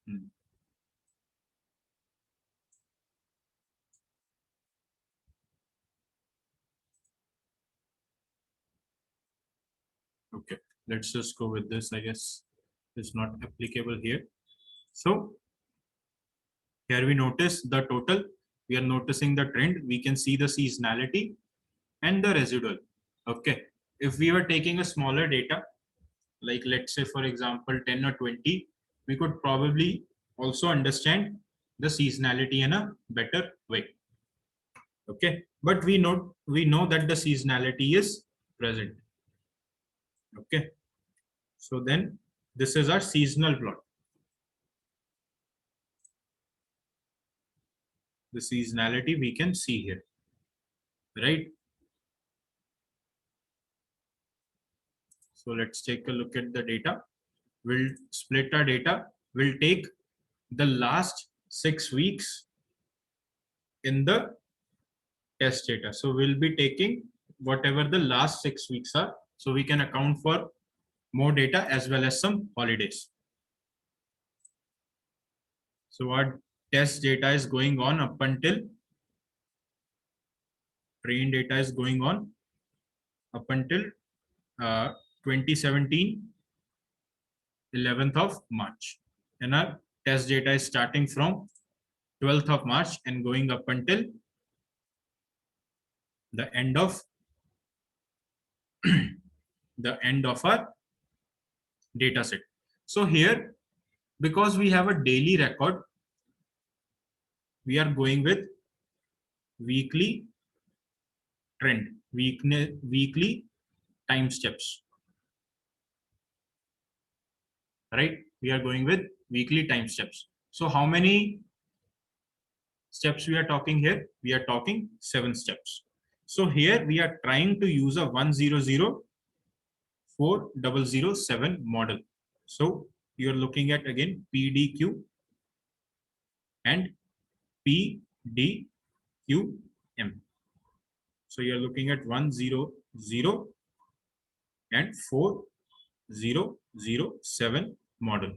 Hmm. Okay, let's just go with this. I guess it's not applicable here. So here we notice the total. We are noticing the trend. We can see the seasonality and the residual. Okay. If we were taking a smaller data, like let's say, for example, 10 or 20, we could probably also understand the seasonality in a better way. Okay. But we know that the seasonality is present. Okay. So then this is our seasonal plot. The seasonality we can see here, right? So let's take a look at the data. We'll split our data. We'll take the last 6 weeks in the test data. So we'll be taking whatever the last 6 weeks are. So we can account for more data as well as some holidays. So our test data is going on up until train data is going on up until 2017 11th of March. And our test data is starting from 12th of March and going up until the end of the end of our data set. So here, because we have a daily record, we are going with weekly trend, weekly time steps, right? We are going with weekly time steps. So how many steps we are talking here? We are talking 7 steps. So here we are trying to use a 1004007 model. So you're looking at again PDQ and PDQM. So you're looking at 100 and 4007 model.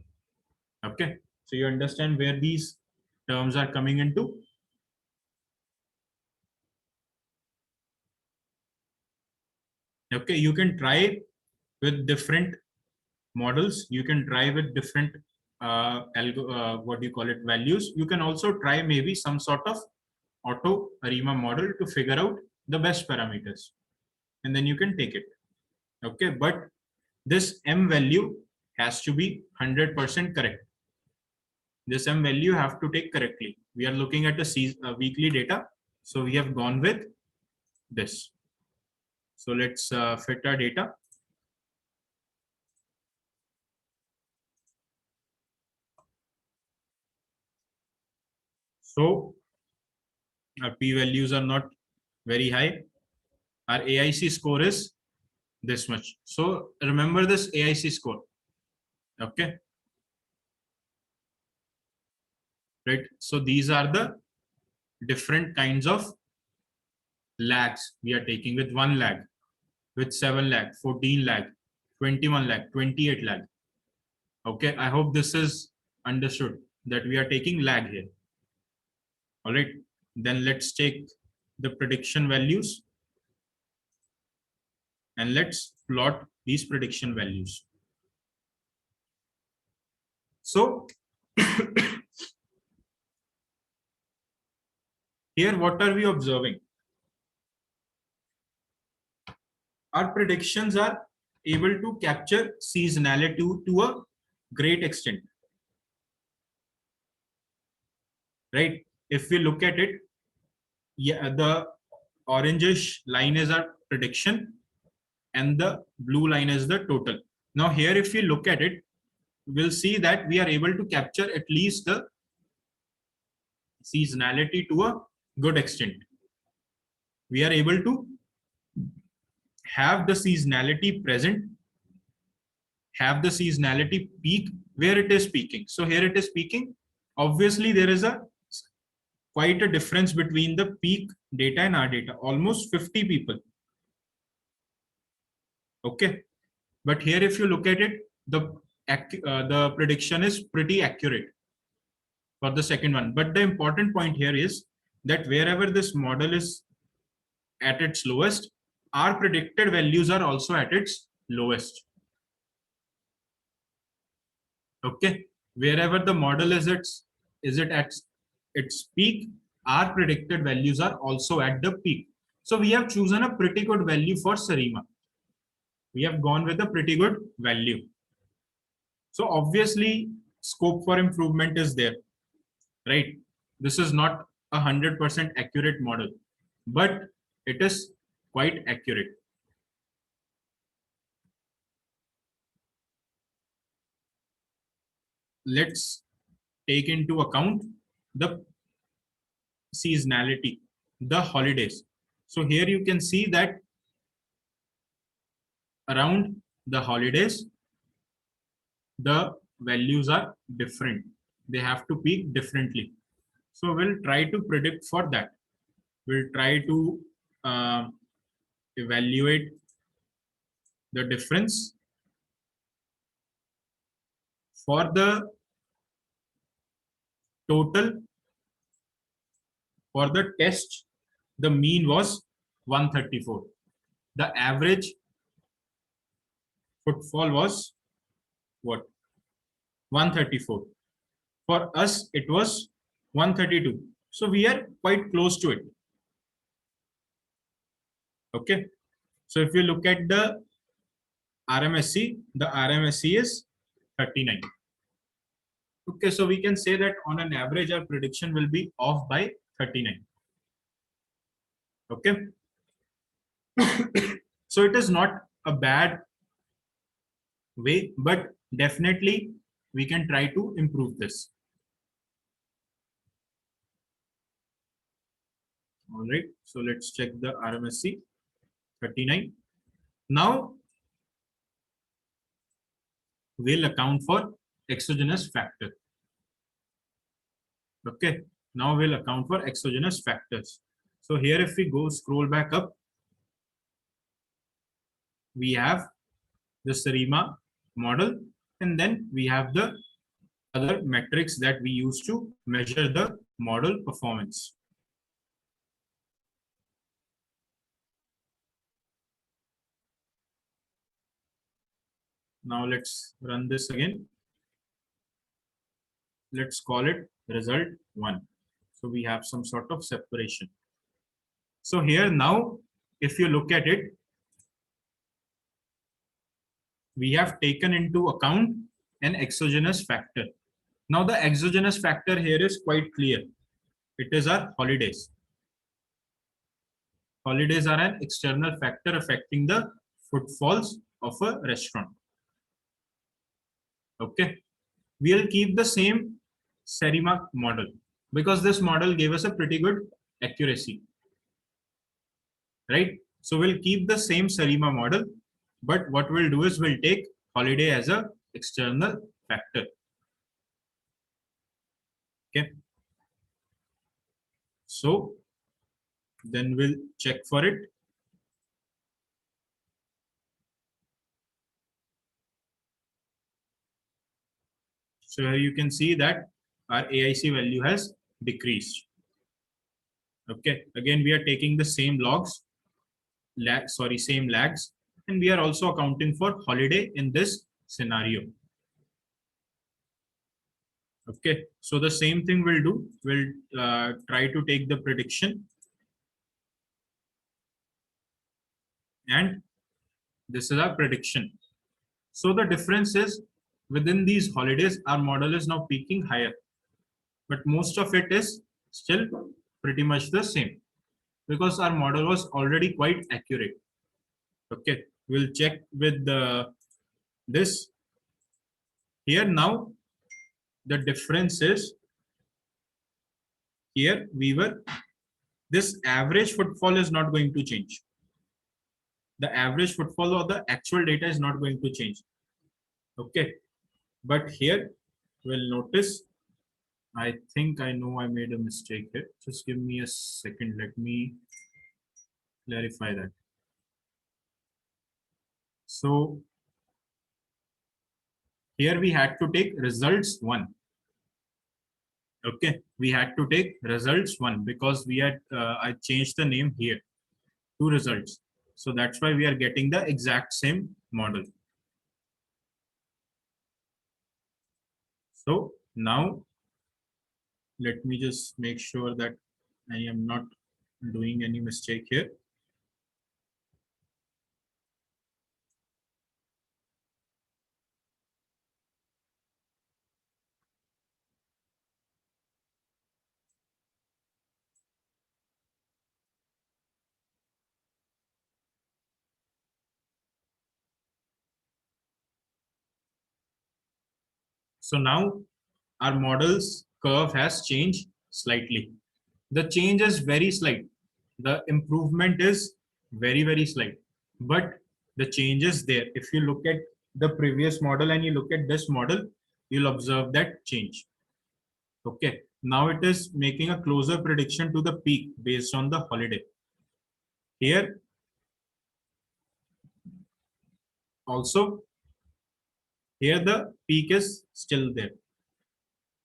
Okay. So you understand where these terms are coming into? Okay, you can try with different models. You can try with different what do you call it, values. You can also try maybe some sort of auto ARIMA model to figure out the best parameters, and then you can take it. Okay, but this M value has to be 100% correct. This M value you have to take correctly. We are looking at a weekly data, so we have gone with this. So let's fit our data. So our p values are not very high. Our AIC score is this much. So remember this AIC score. Okay. Right. So these are the different kinds of lags we are taking, with 1 lag, with 7 lag, 14 lag, 21 lag, 28 lag. Okay. I hope this is understood that we are taking lag here. All right. Then let's take the prediction values and let's plot these prediction values. So here, what are we observing? Our predictions are able to capture seasonality to a great extent. Right? If we look at it, yeah, the orangish line is our prediction and the blue line is the total. Now here, if we look at it, we'll see that we are able to capture at least the seasonality to a good extent. We are able to have the seasonality present, have the seasonality peak where it is peaking. So here it is peaking. Obviously, there is quite a difference between the peak data and our data, almost 50 people. Okay. But here, if you look at it, the prediction is pretty accurate for the second one. But the important point here is that wherever this model is at its lowest, our predicted values are also at its lowest. Okay, wherever the model is at its peak, our predicted values are also at the peak. So we have chosen a pretty good value for ARIMA. We have gone with a pretty good value. So obviously, scope for improvement is there, right? This is not 100% accurate model, but it is quite accurate. Let's take into account the seasonality, the holidays. So here you can see that around the holidays, the values are different. They have to peak differently. So we'll try to predict for that. We'll try to evaluate the difference. For the total, for the test, the mean was 134. The average footfall was what? 134. For us, it was 132. So we are quite close to it. Okay. So if you look at the RMSE, the RMSE is 39. Okay, so we can say that on an average, our prediction will be off by 39. Okay. So it is not a bad way, but definitely we can try to improve this. All right. So let's check the RMSC 39. Now we'll account for exogenous factor. Okay. Now we'll account for exogenous factors. So here, if we go scroll back up, we have the ARIMA model, and then we have the other metrics that we use to measure the model performance. Now let's run this again. Let's call it result 1. So we have some sort of separation. So here now, if you look at it, we have taken into account an exogenous factor. Now the exogenous factor here is quite clear. It is our holidays. Holidays are an external factor affecting the footfalls of a restaurant. Okay. We'll keep the same ARIMA model because this model gave us a pretty good accuracy. Right? So we'll keep the same ARIMA model, but what we'll do is we'll take holiday as a external factor. Okay. So then we'll check for it. So here you can see that our AIC value has decreased. Okay. Again, we are taking the same logs, same lags, and we are also accounting for holiday in this scenario. Okay. So the same thing we'll do. We'll try to take the prediction. And this is our prediction. So the difference is within these holidays, our model is now peaking higher, but most of it is still pretty much the same because our model was already quite accurate. Okay, we'll check with this here. Now the difference is here this average footfall is not going to change. The average footfall or the actual data is not going to change. Okay, but here we'll notice, I think I know I made a mistake here. Just give me a second. Let me clarify that. So here we had to take results 1. Okay, we had to take results 1 because we had I changed the name here to results. So that's why we are getting the exact same model. So now let me just make sure that I am not doing any mistake here. So now our model's curve has changed slightly. The change is very slight. The improvement is very, very slight, but the change is there. If you look at the previous model and you look at this model, you'll observe that change. Okay. Now it is making a closer prediction to the peak based on the holiday. Here, also, here the peak is still there.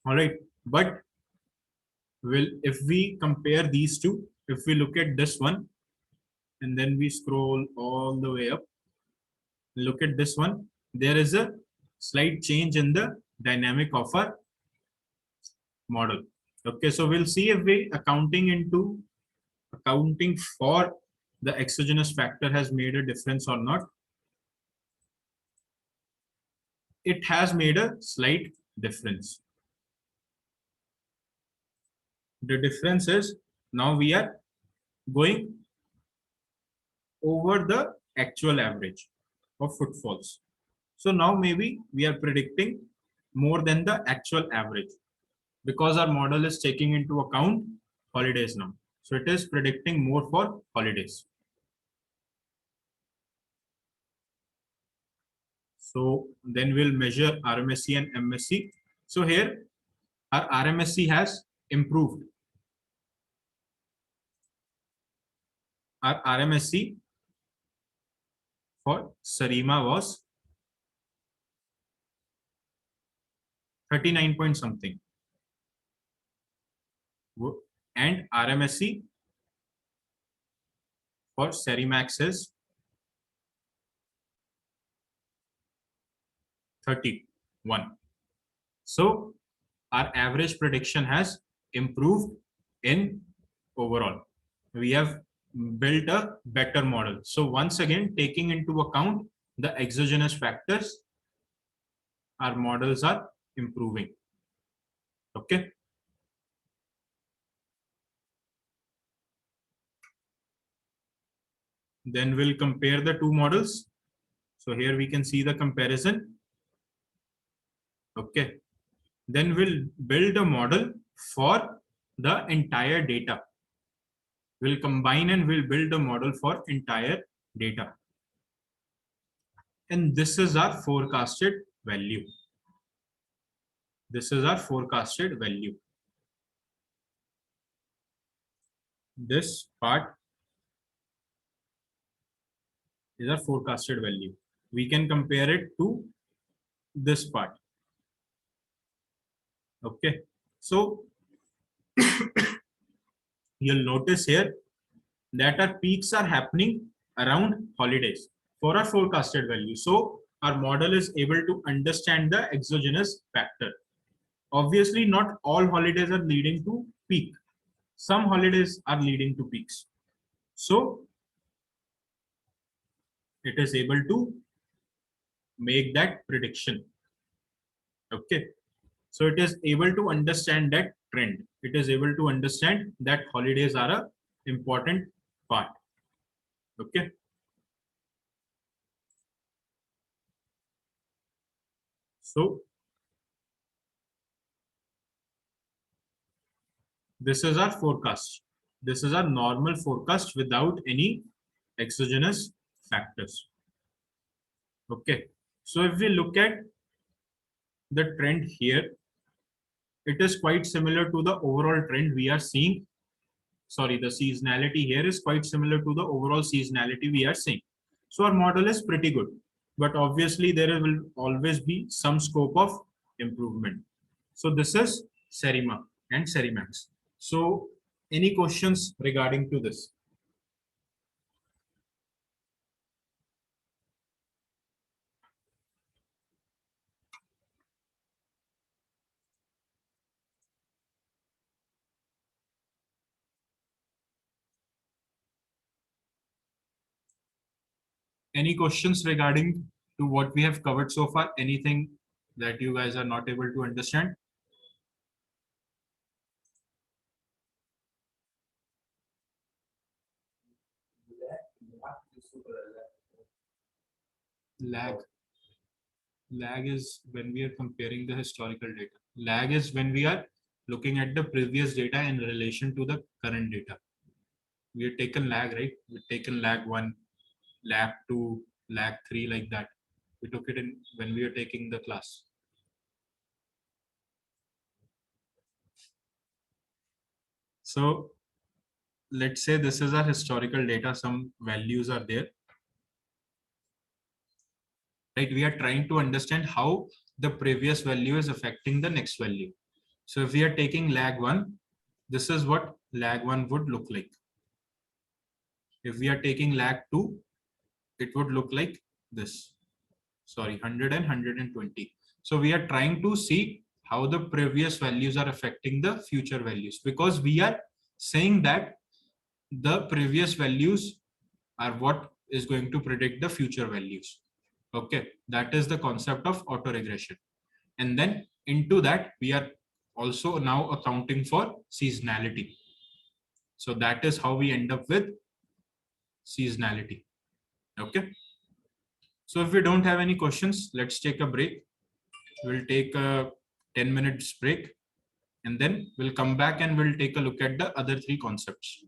All right. But if we compare these two, if we look at this one, and then we scroll all the way up, look at this one, there is a slight change in the dynamic of our model. Okay, so we'll see if we accounting for the exogenous factor has made a difference or not. It has made a slight difference. The difference is now we are going over the actual average of footfalls. So now maybe we are predicting more than the actual average because our model is taking into account holidays now. So it is predicting more for holidays. So then we'll measure RMSE and MSE. So here our RMSE has improved. Our RMSE for ARIMA was 39 point something. And RMSE for Serimax is 31. So our average prediction has improved in overall. We have built a better model. So once again, taking into account the exogenous factors, our models are improving. Okay. Then we'll compare the two models. So here we can see the comparison. Okay. Then we'll build a model for the entire data. We'll combine and we'll build a model for entire data. And this is our forecasted value. This is our forecasted value. This part is our forecasted value. We can compare it to this part. Okay. So you'll notice here that our peaks are happening around holidays for our forecasted value. So our model is able to understand the exogenous factor. Obviously, not all holidays are leading to peak. Some holidays are leading to peaks. So it is able to make that prediction. Okay. So it is able to understand that trend. It is able to understand that holidays are an important part. Okay. So this is our forecast. This is our normal forecast without any exogenous factors. Okay. So if we look at the trend here, it is quite similar to the overall trend we are seeing. Sorry, the seasonality here is quite similar to the overall seasonality we are seeing. So our model is pretty good, but obviously there will always be some scope of improvement. So this is ARIMA and Serimax. So any questions regarding to this? Any questions regarding to what we have covered so far? Anything that you guys are not able to understand? Lag is when we are comparing the historical data. Lag is when we are looking at the previous data in relation to the current data. We have taken lag, right? We've taken lag 1, lag 2, lag 3, like that. We took it in when we are taking the class. So let's say this is our historical data. Some values are there. Right? We are trying to understand how the previous value is affecting the next value. So if we are taking lag 1, this is what lag 1 would look like. If we are taking lag 2, it would look like this. Sorry, 100 and 120. So we are trying to see how the previous values are affecting the future values, because we are saying that the previous values are what is going to predict the future values. Okay, that is the concept of autoregression. And then into that, we are also now accounting for seasonality. So that is how we end up with seasonality. Okay. So if we don't have any questions, let's take a break. We'll take a 10 minutes break, and then we'll come back and we'll take a look at the other three concepts.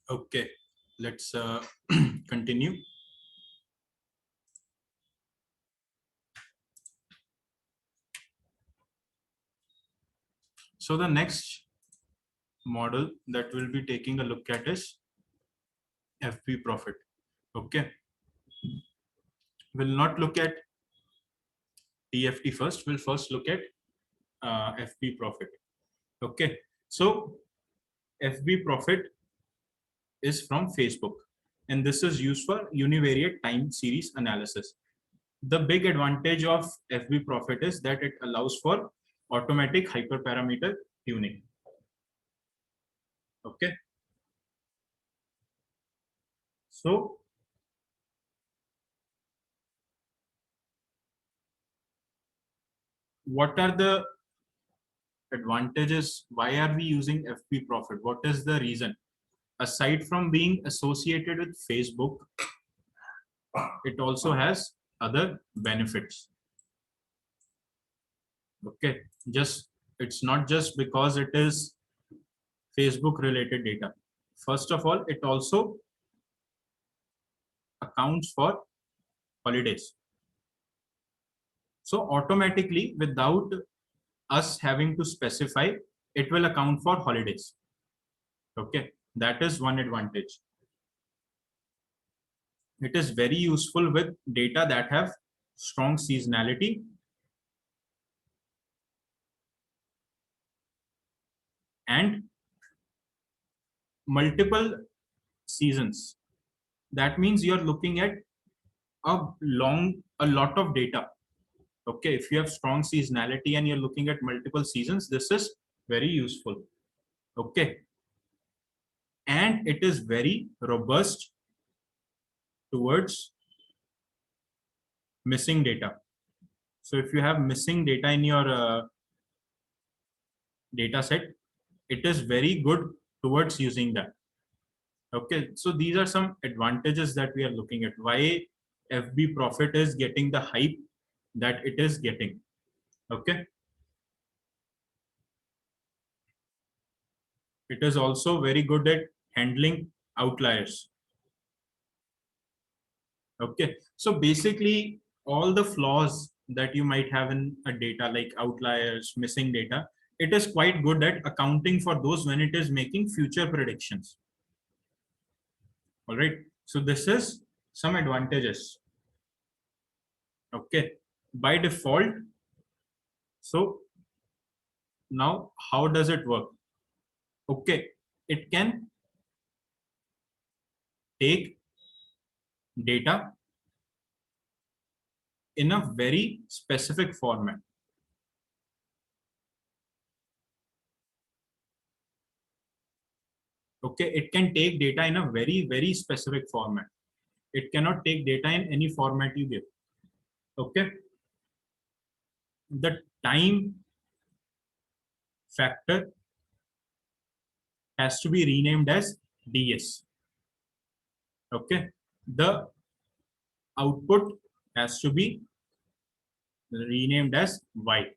Okay, let's continue. So the next model that we'll be taking a look at is FB profit. Okay, we'll not look at TFT first. We'll first look at FB profit. Okay, so FB profit is from Facebook, and this is used for univariate time series analysis. The big advantage of FB profit is that it allows for automatic hyperparameter tuning. Okay, so what are the advantages? Why are we using FB profit? What is the reason? Aside from being associated with Facebook, it also has other benefits. Okay, just it's not just because it is Facebook related data. First of all, it also accounts for holidays. So automatically, without us having to specify, it will account for holidays. Okay, that is one advantage. It is very useful with data that have strong seasonality and multiple seasons. That means you're looking at a lot of data. Okay, if you have strong seasonality and you're looking at multiple seasons, this is very useful. Okay, and it is very robust towards missing data. So if you have missing data in your data set, it is very good towards using that. Okay, so these are some advantages that we are looking at. Why FB profit is getting the hype that it is getting. Okay, it is also very good at handling outliers. Okay, so basically all the flaws that you might have in a data like outliers, missing data, it is quite good at accounting for those when it is making future predictions. All right, so this is some advantages. Okay, by default. So now how does it work? Okay, it can take data in a very specific format. Okay, it can take data in a very specific format. It cannot take data in any format you give. Okay, the time factor has to be renamed as DS. Okay, the output has to be renamed as Y.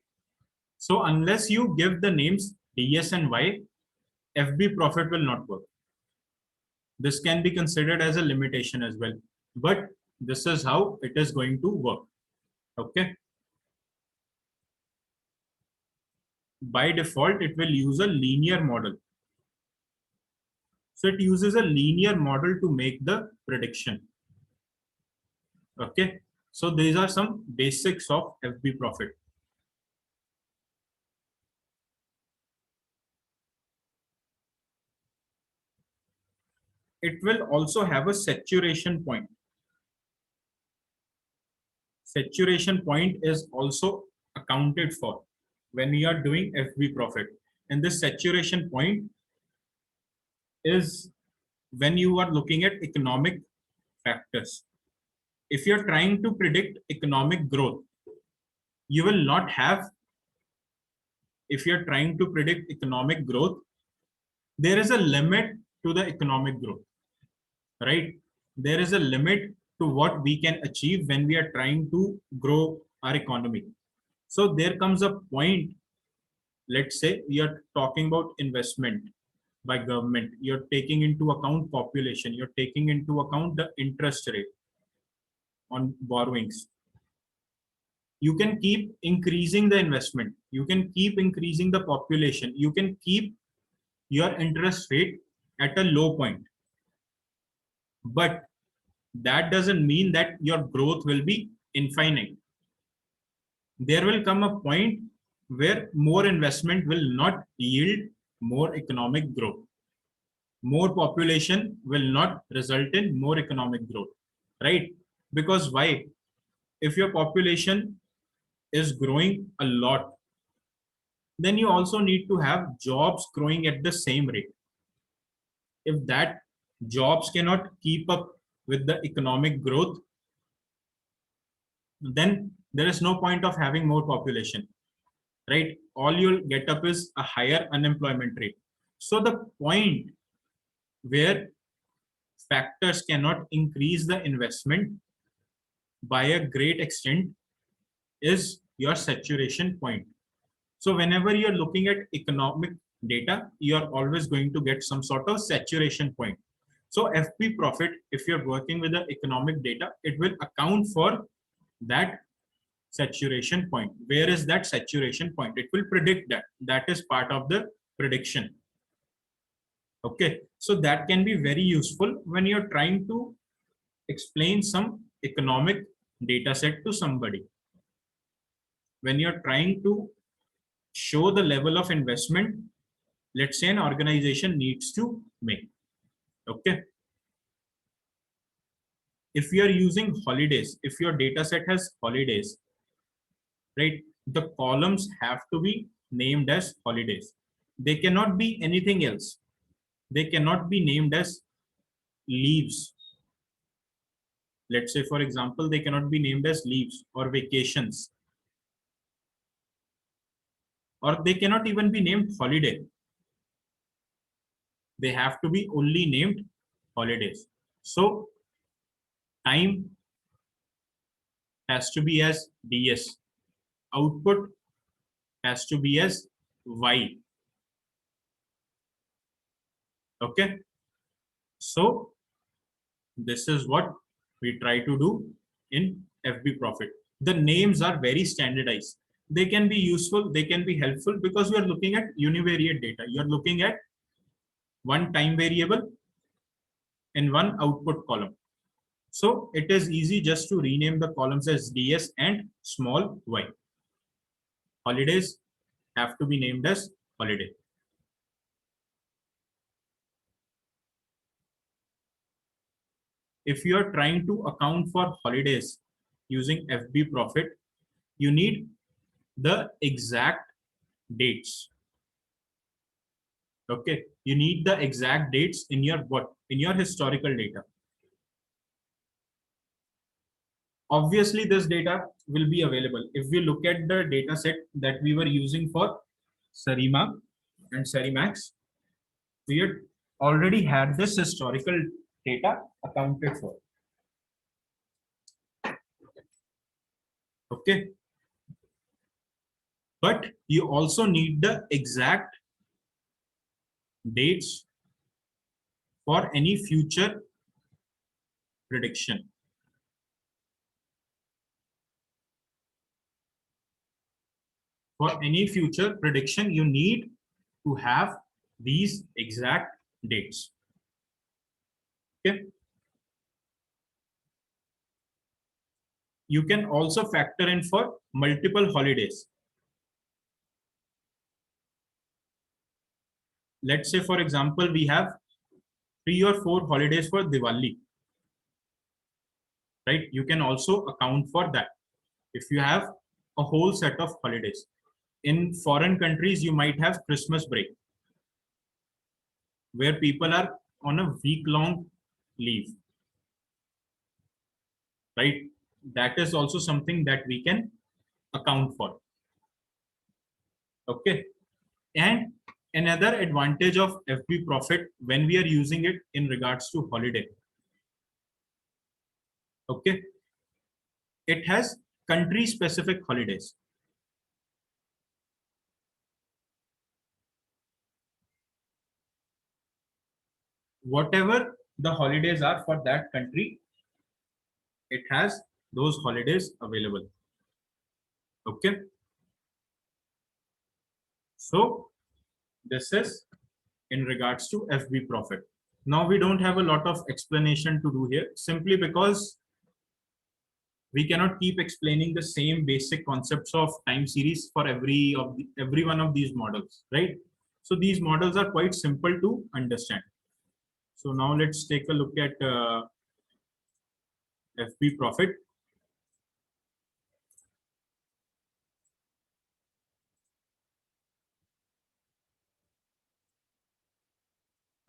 So unless you give the names DS and Y, FB profit will not work. This can be considered as a limitation as well, but this is how it is going to work. Okay, by default it will use a linear model. So it uses a linear model to make the prediction. Okay, so these are some basics of FB profit. It will also have a saturation point. Saturation point is also accounted for when we are doing FB profit. And this saturation point is when you are looking at economic factors. If you're trying to predict economic growth, you will not have, if you're trying to predict economic growth, there is a limit to the economic growth, right? There is a limit to what we can achieve when we are trying to grow our economy. So there comes a point, let's say we are talking about investment. by government. You're taking into account population. You're taking into account the interest rate on borrowings. You can keep increasing the investment. You can keep increasing the population. You can keep your interest rate at a low point. But that doesn't mean that your growth will be infinite. There will come a point where more investment will not yield more economic growth. More population will not result in more economic growth, right? Because why? If your population is growing a lot, then you also need to have jobs growing at the same rate. If that jobs cannot keep up with the economic growth, then there is no point of having more population, right? All you'll get up is a higher unemployment rate. So the point where factors cannot increase the investment by a great extent is your saturation point. So whenever you're looking at economic data, you're always going to get some sort of saturation point. So FP profit, if you're working with the economic data, it will account for that saturation point. Where is that saturation point? It will predict that. That is part of the prediction. Okay, so that can be very useful when you're trying to explain some economic data set to somebody. When you're trying to show the level of investment, let's say an organization needs to make. Okay. If you are using holidays, if your data set has holidays, right, the columns have to be named as holidays. They cannot be anything else. They cannot be named as leaves. Let's say, for example, they cannot be named as leaves or vacations, or they cannot even be named holiday. They have to be only named holidays. So time has to be as DS. Output has to be as Y. Okay. So this is what we try to do in FB profit. The names are very standardized. They can be useful, they can be helpful because you are looking at univariate data. You are looking at one time variable and one output column. So it is easy just to rename the columns as DS and small y. Holidays have to be named as holiday. If you are trying to account for holidays using FB profit, you need the exact dates. Okay, you need the exact dates in your what? In your historical data. Obviously, this data will be available. If we look at the data set that we were using for ARIMA and Serimax, we had already had this historical data accounted for. Okay. But you also need the exact dates for any future prediction. For any future prediction, you need to have these exact dates. Okay. You can also factor in for multiple holidays. Let's say, for example, we have 3 or 4 holidays for Diwali. Right? You can also account for that. If you have a whole set of holidays. In foreign countries, you might have Christmas break, where people are on a week-long leave. Right? That is also something that we can account for. Okay. And another advantage of FB profit when we are using it in regards to holiday. Okay. It has country specific holidays. whatever the holidays are for that country, it has those holidays available. Okay. So this is in regards to FB profit. Now we don't have a lot of explanation to do here, simply because we cannot keep explaining the same basic concepts of time series for every one of these models, right? So these models are quite simple to understand. So now let's take a look at FB profit.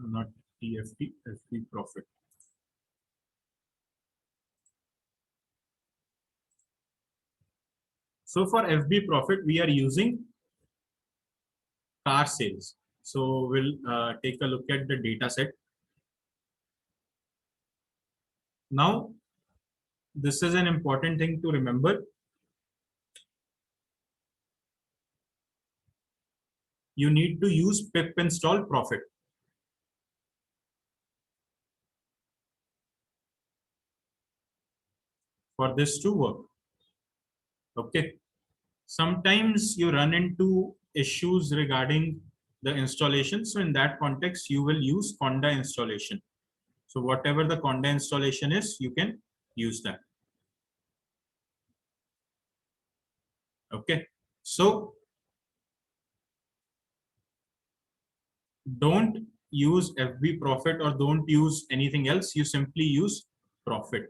Not TFT, FB profit. So for FB profit, we are using car sales. So we'll take a look at the data set. Now, this is an important thing to remember. You need to use pip install profit for this to work. Okay. Sometimes you run into issues regarding the installation. So in that context, you will use Conda installation. So whatever the Conda installation is, you can use that. Okay. So don't use FB profit or don't use anything else. You simply use profit.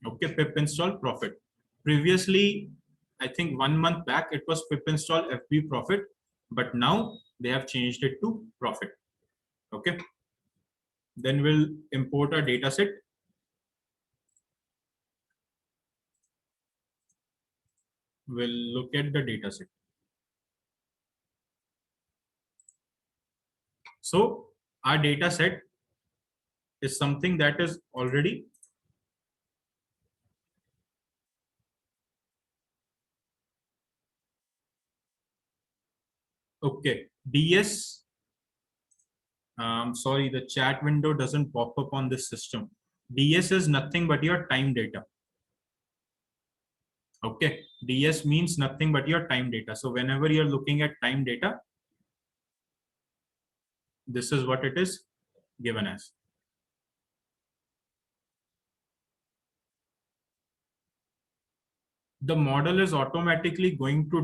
Okay, pip install profit. Previously, I think 1 month back, it was pip install FB profit, but now they have changed it to profit. Okay. Then we'll import a data set. We'll look at the data set. So our data set is something that is already okay. DS. Sorry, the chat window doesn't pop up on this system. DS is nothing but your time data. Okay, DS means nothing but your time data. So whenever you're looking at time data, this is what it is given as. The model is automatically going to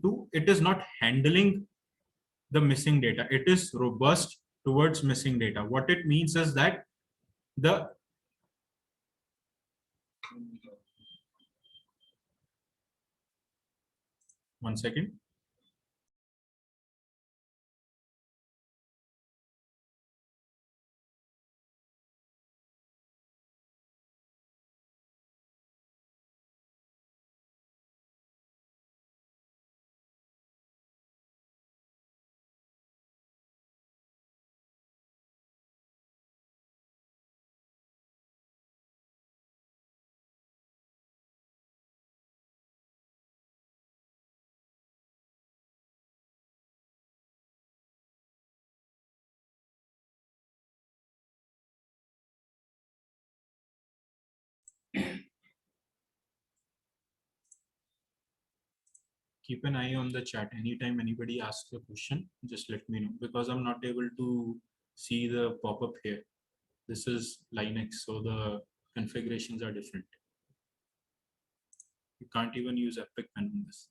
do, it is not handling the missing data. It is robust towards missing data. What it means is that the one second. Keep an eye on the chat. Anytime anybody asks a question, just let me know, because I'm not able to see the pop-up here. This is Linux, so the configurations are different. You can't even use Epic Pen on this.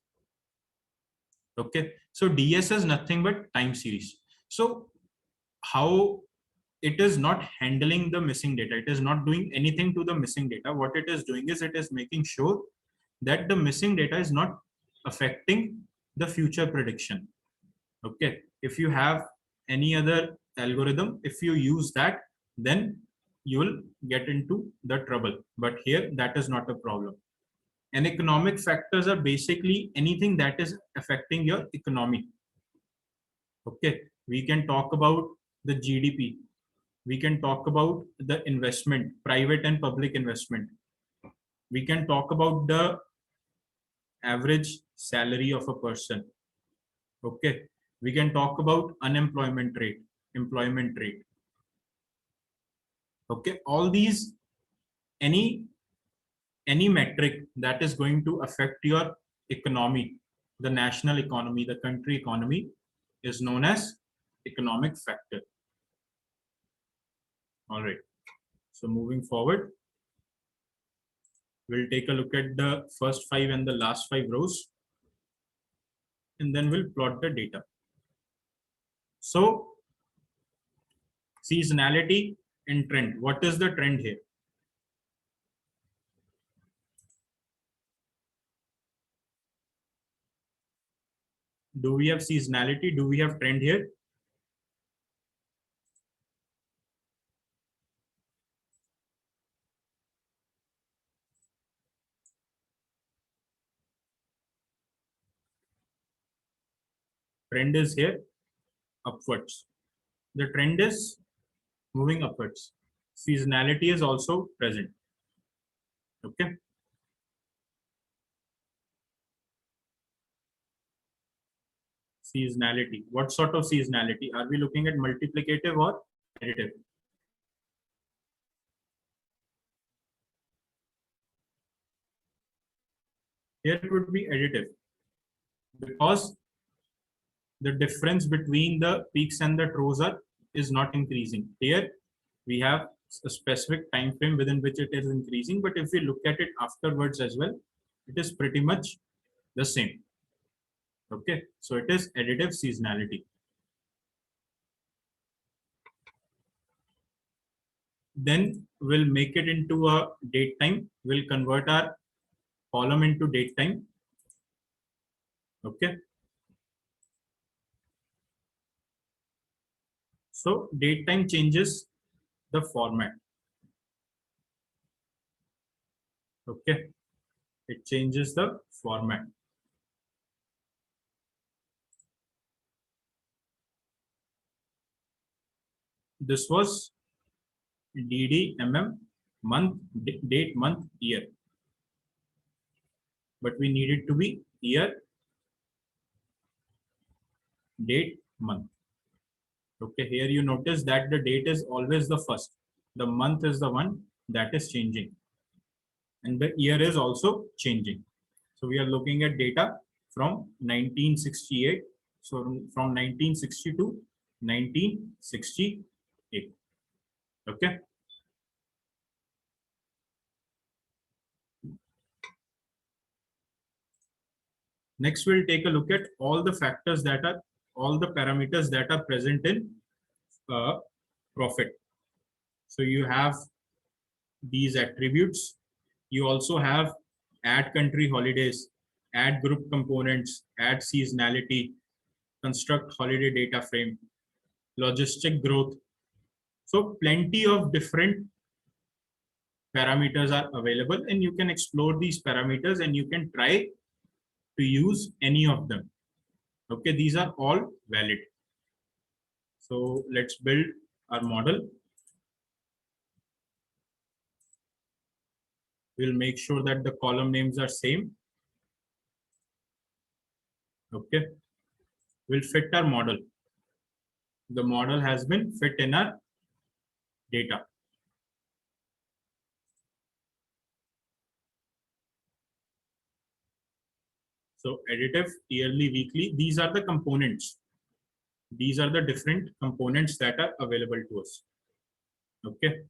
Okay, so DS is nothing but time series. So how it is not handling the missing data, it is not doing anything to the missing data. What it is doing is it is making sure that the missing data is not affecting the future prediction. Okay, if you have any other algorithm, if you use that, then you will get into the trouble. But here, that is not a problem. And economic factors are basically anything that is affecting your economy. Okay, we can talk about the GDP. We can talk about the investment, private and public investment. We can talk about the average salary of a person. Okay, We can talk about unemployment rate, employment rate. Okay, all these, any metric that is going to affect your economy, the national economy, the country economy, is known as economic factor. All right. So moving forward, we'll take a look at the first 5 and the last 5 rows, and then we'll plot the data. So seasonality and trend. What is the trend here? Do we have seasonality? Do we have trend here? Trend is here, upwards. The trend is moving upwards. Seasonality is also present. Okay. Seasonality. What sort of seasonality? Are we looking at multiplicative or additive? Here it would be additive, because the difference between the peaks and the troughs is not increasing. Here we have a specific time frame within which it is increasing, but if we look at it afterwards as well, it is pretty much the same. Okay, so it is additive seasonality. Then we'll make it into a date time. We'll convert our column into date time. Okay. So date time changes the format. Okay. It changes the format. This was DD month, date, month, year. But we need it to be year, date, month. Okay, here you notice that the date is always the first. The month is the one that is changing. And the year is also changing. So we are looking at data from 1968. So from 1960 to 1968. Okay. Next, we'll take a look at all the factors that are, all the parameters that are present in profit. So you have these attributes. You also have add country holidays, add group components, add seasonality, construct holiday data frame, logistic growth. So plenty of different parameters are available, and you can explore these parameters and you can try to use any of them. Okay, these are all valid. So let's build our model. We'll make sure that the column names are same. Okay, we'll fit our model. The model has been fit in our data. So additive, yearly, weekly, these are the components. These are the different components that are available to us. Okay.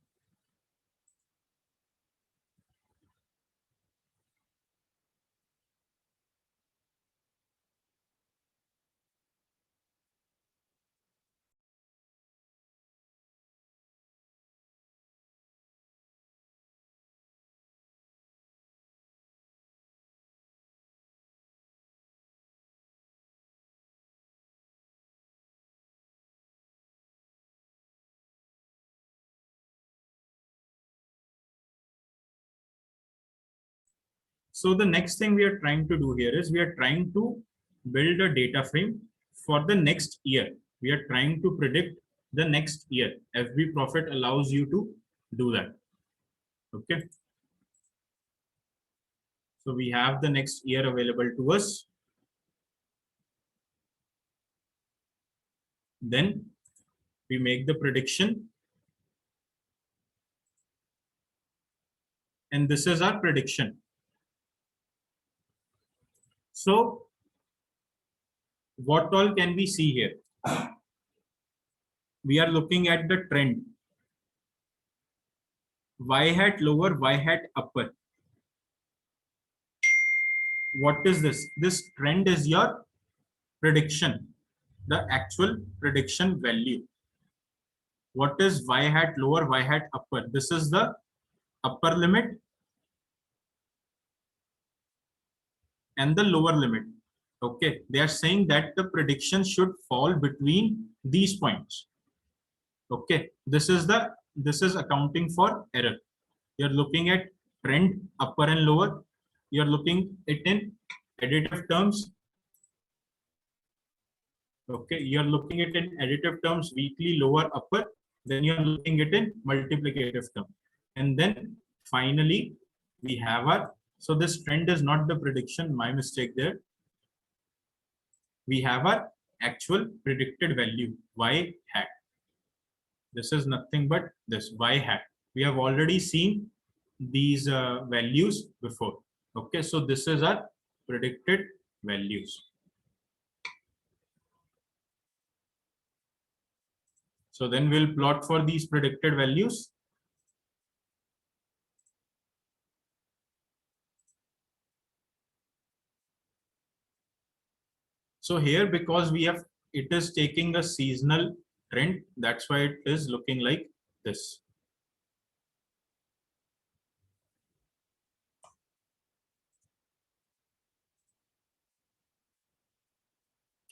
So the next thing we are trying to do here is we are trying to build a data frame for the next year. We are trying to predict the next year. FB Profit allows you to do that. Okay. So we have the next year available to us. Then we make the prediction, and this is our prediction. So what all can we see here? We are looking at the trend. Y hat lower, Y hat upper. What is this? This trend is your prediction, the actual prediction value. What is Y hat lower, Y hat upper? This is the upper limit and the lower limit. Okay, they are saying that the prediction should fall between these points. Okay, this is accounting for error. You're looking at trend upper and lower. You're looking it in additive terms. Okay, you're looking at in additive terms, weekly lower upper. Then you're looking at in multiplicative term, and then finally we have our. So this trend is not the prediction. My mistake there. We have our actual predicted value Y hat. This is nothing but this Y hat. We have already seen these values before. Okay, so this is our predicted values. So then we'll plot for these predicted values. So here, because we have, it is taking a seasonal trend, that's why it is looking like this.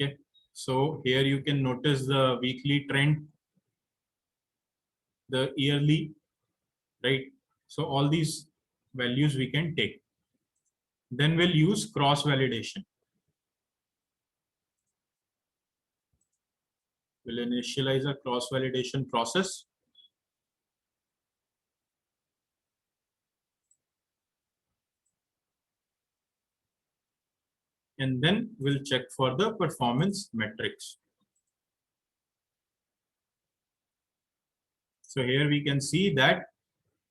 Okay, so here you can notice the weekly trend, the yearly, right? So all these values we can take. Then we'll use cross validation. We'll initialize a cross validation process. And then we'll check for the performance metrics. So here we can see that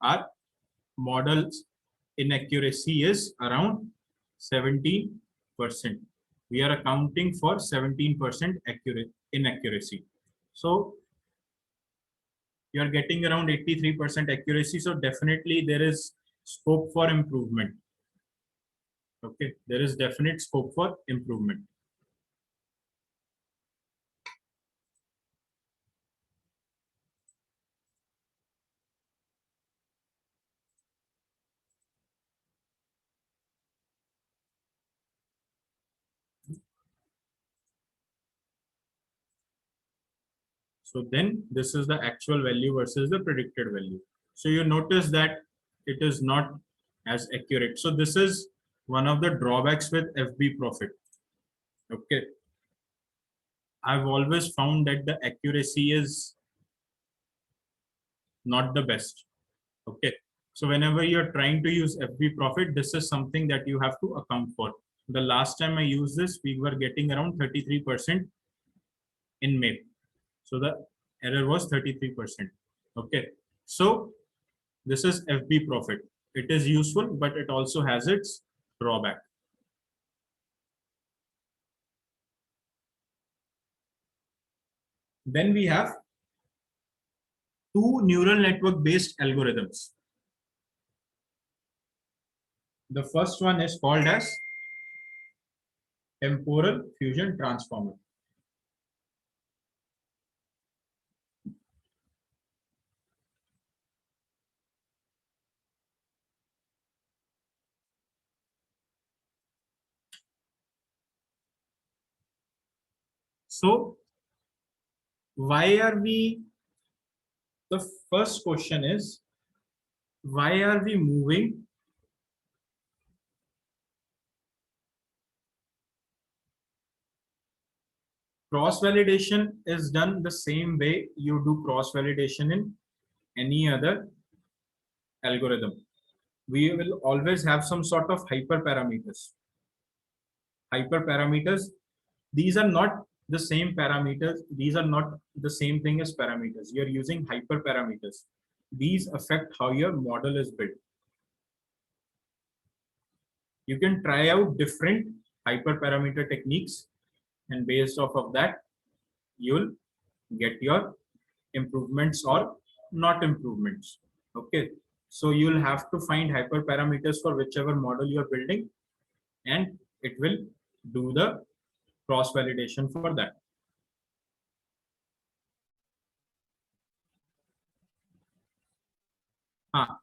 our model's inaccuracy is around 17%. We are accounting for 17% inaccuracy. So you are getting around 83% accuracy. So definitely there is scope for improvement. Okay, there is definite scope for improvement. So then this is the actual value versus the predicted value. So you notice that it is not as accurate. So this is one of the drawbacks with FB profit. Okay. I've always found that the accuracy is not the best. Okay. So whenever you're trying to use FB profit, this is something that you have to account for. The last time I used this, we were getting around 33% in May. So the error was 33%. Okay. So this is FB profit. It is useful, but it also has its drawback. Then we have two neural network based algorithms. The first one is called as temporal fusion transformer. So why are we, the first question is, why are we moving cross validation is done the same way you do cross validation in any other algorithm. We will always have some sort of hyperparameters. Hyperparameters, these are not the same parameters. These are not the same thing as parameters. You're using hyperparameters. These affect how your model is built. You can try out different hyperparameter techniques, and based off of that, you'll get your improvements or not improvements. Okay. So you'll have to find hyperparameters for whichever model you're building, and it will do the cross validation for that.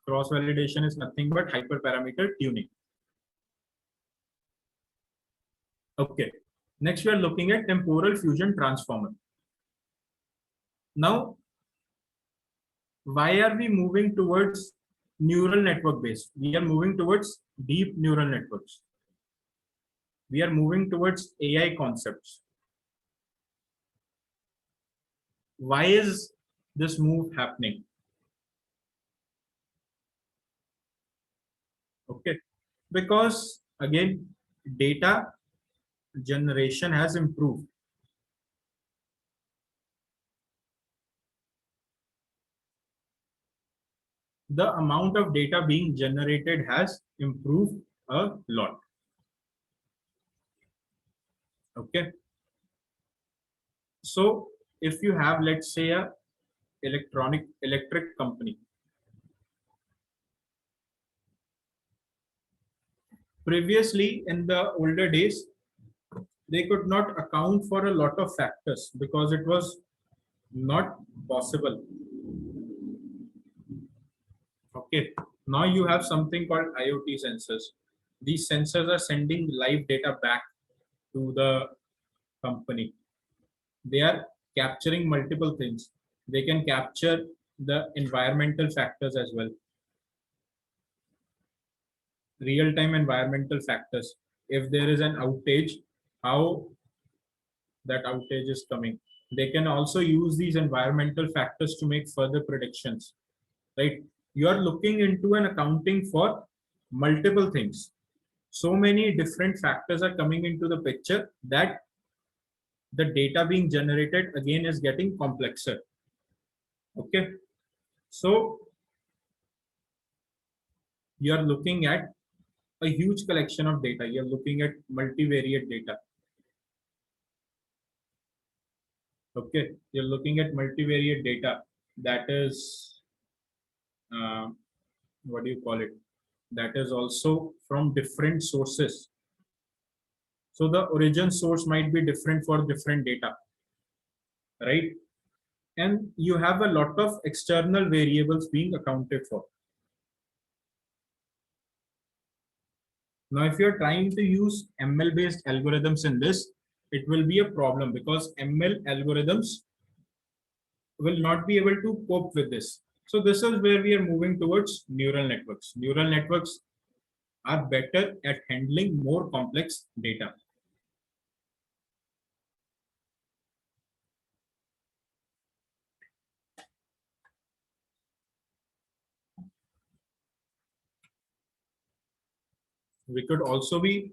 Cross validation is nothing but hyperparameter tuning. Okay. Next, we are looking at temporal fusion transformer. Now, why are we moving towards neural network based? We are moving towards deep neural networks. We are moving towards AI concepts. Why is this move happening? Okay, because again, data generation has improved. The amount of data being generated has improved a lot. Okay. So if you have, let's say, a electric company, previously in the older days, they could not account for a lot of factors because it was not possible. Okay, now you have something called IoT sensors. These sensors are sending live data back to the company. They are capturing multiple things. They can capture the environmental factors as well. Real-time environmental factors. If there is an outage, how that outage is coming. They can also use these environmental factors to make further predictions, right? You are looking into an accounting for multiple things. So many different factors are coming into the picture that the data being generated again is getting complexer. Okay. So you are looking at a huge collection of data. You're looking at multivariate data. Okay, you're looking at multivariate data that is, what do you call it? That is also from different sources. So the origin source might be different for different data, right? And you have a lot of external variables being accounted for. Now, if you're trying to use ML-based algorithms in this, it will be a problem because ML algorithms will not be able to cope with this. So this is where we are moving towards neural networks. Neural networks are better at handling more complex data. We could also be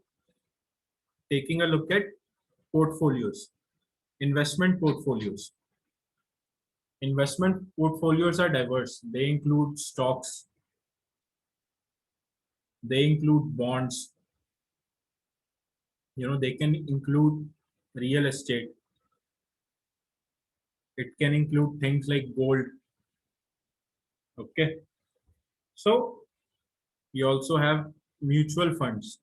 taking a look at portfolios, investment portfolios. Investment portfolios are diverse. They include stocks, they include bonds, they can include real estate. It can include things like gold. Okay. So you also have mutual funds.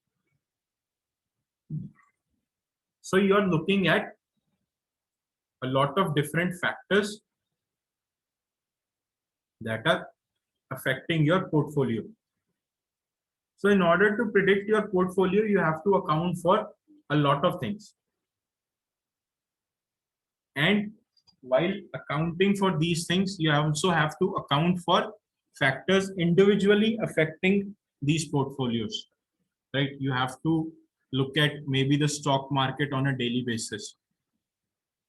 So you are looking at a lot of different factors that are affecting your portfolio. So in order to predict your portfolio, you have to account for a lot of things. And while accounting for these things, you also have to account for factors individually affecting these portfolios, right? You have to look at maybe the stock market on a daily basis,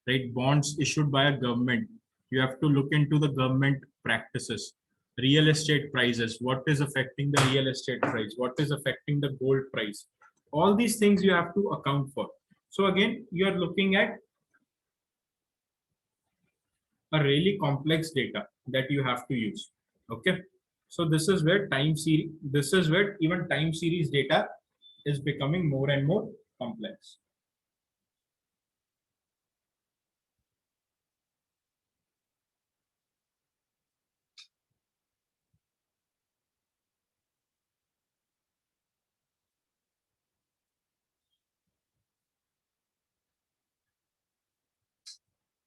right? Bonds issued by a government. You have to look into the government practices. Real estate prices, what is affecting the real estate price? What is affecting the gold price? All these things you have to account for. So again, you are looking at a really complex data that you have to use. Okay. So this is where even time series data is becoming more and more complex.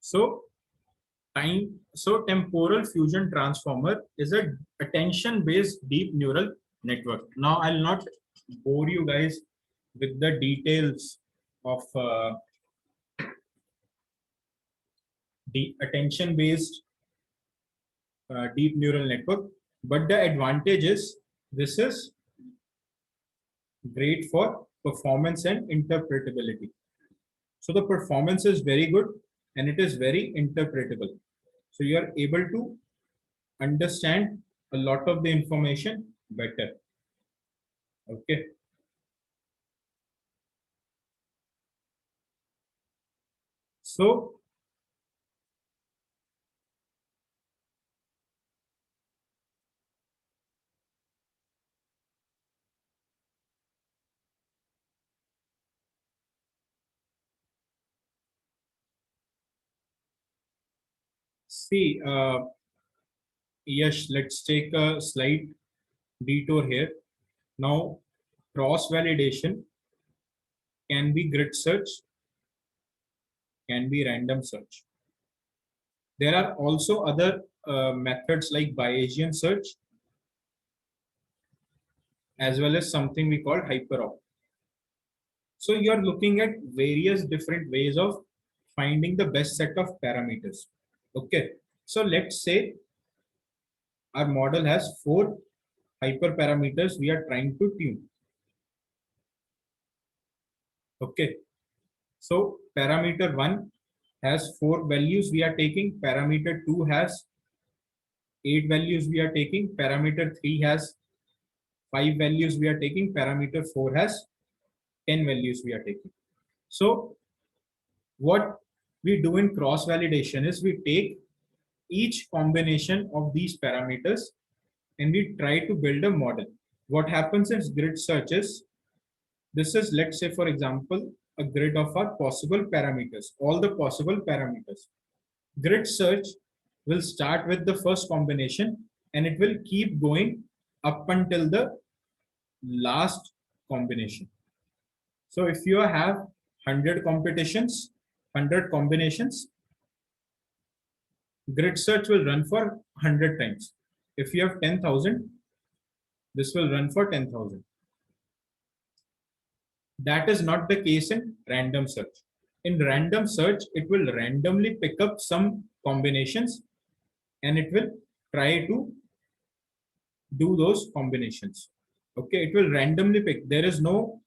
So temporal fusion transformer is a attention based deep neural network. Now I'll not bore you guys with the details of the attention based deep neural network, but the advantage is this is great for performance and interpretability. So the performance is very good and it is very interpretable. So you are able to understand a lot of the information better. Okay. So see, yes, let's take a slight detour here. Now, cross validation can be grid search, can be random search. There are also other methods like Bayesian search, as well as something we call hyperopt. So you're looking at various different ways of finding the best set of parameters. Okay. So let's say our model has 4 hyperparameters we are trying to tune. Okay. So parameter 1 has 4 values we are taking. Parameter 2 has 8 values we are taking. Parameter 3 has 5 values we are taking. Parameter 4 has 10 values we are taking. So what we do in cross validation is we take each combination of these parameters and we try to build a model. What happens is grid searches. This is, let's say, for example, a grid of our possible parameters, all the possible parameters. Grid search will start with the first combination and it will keep going up until the last combination. So if you have 100 competitions, 100 combinations, grid search will run for 100 times. If you have 10,000, this will run for 10,000. That is not the case in random search. In random search, it will randomly pick up some combinations and it will try to do those combinations. Okay, it will randomly pick. There is no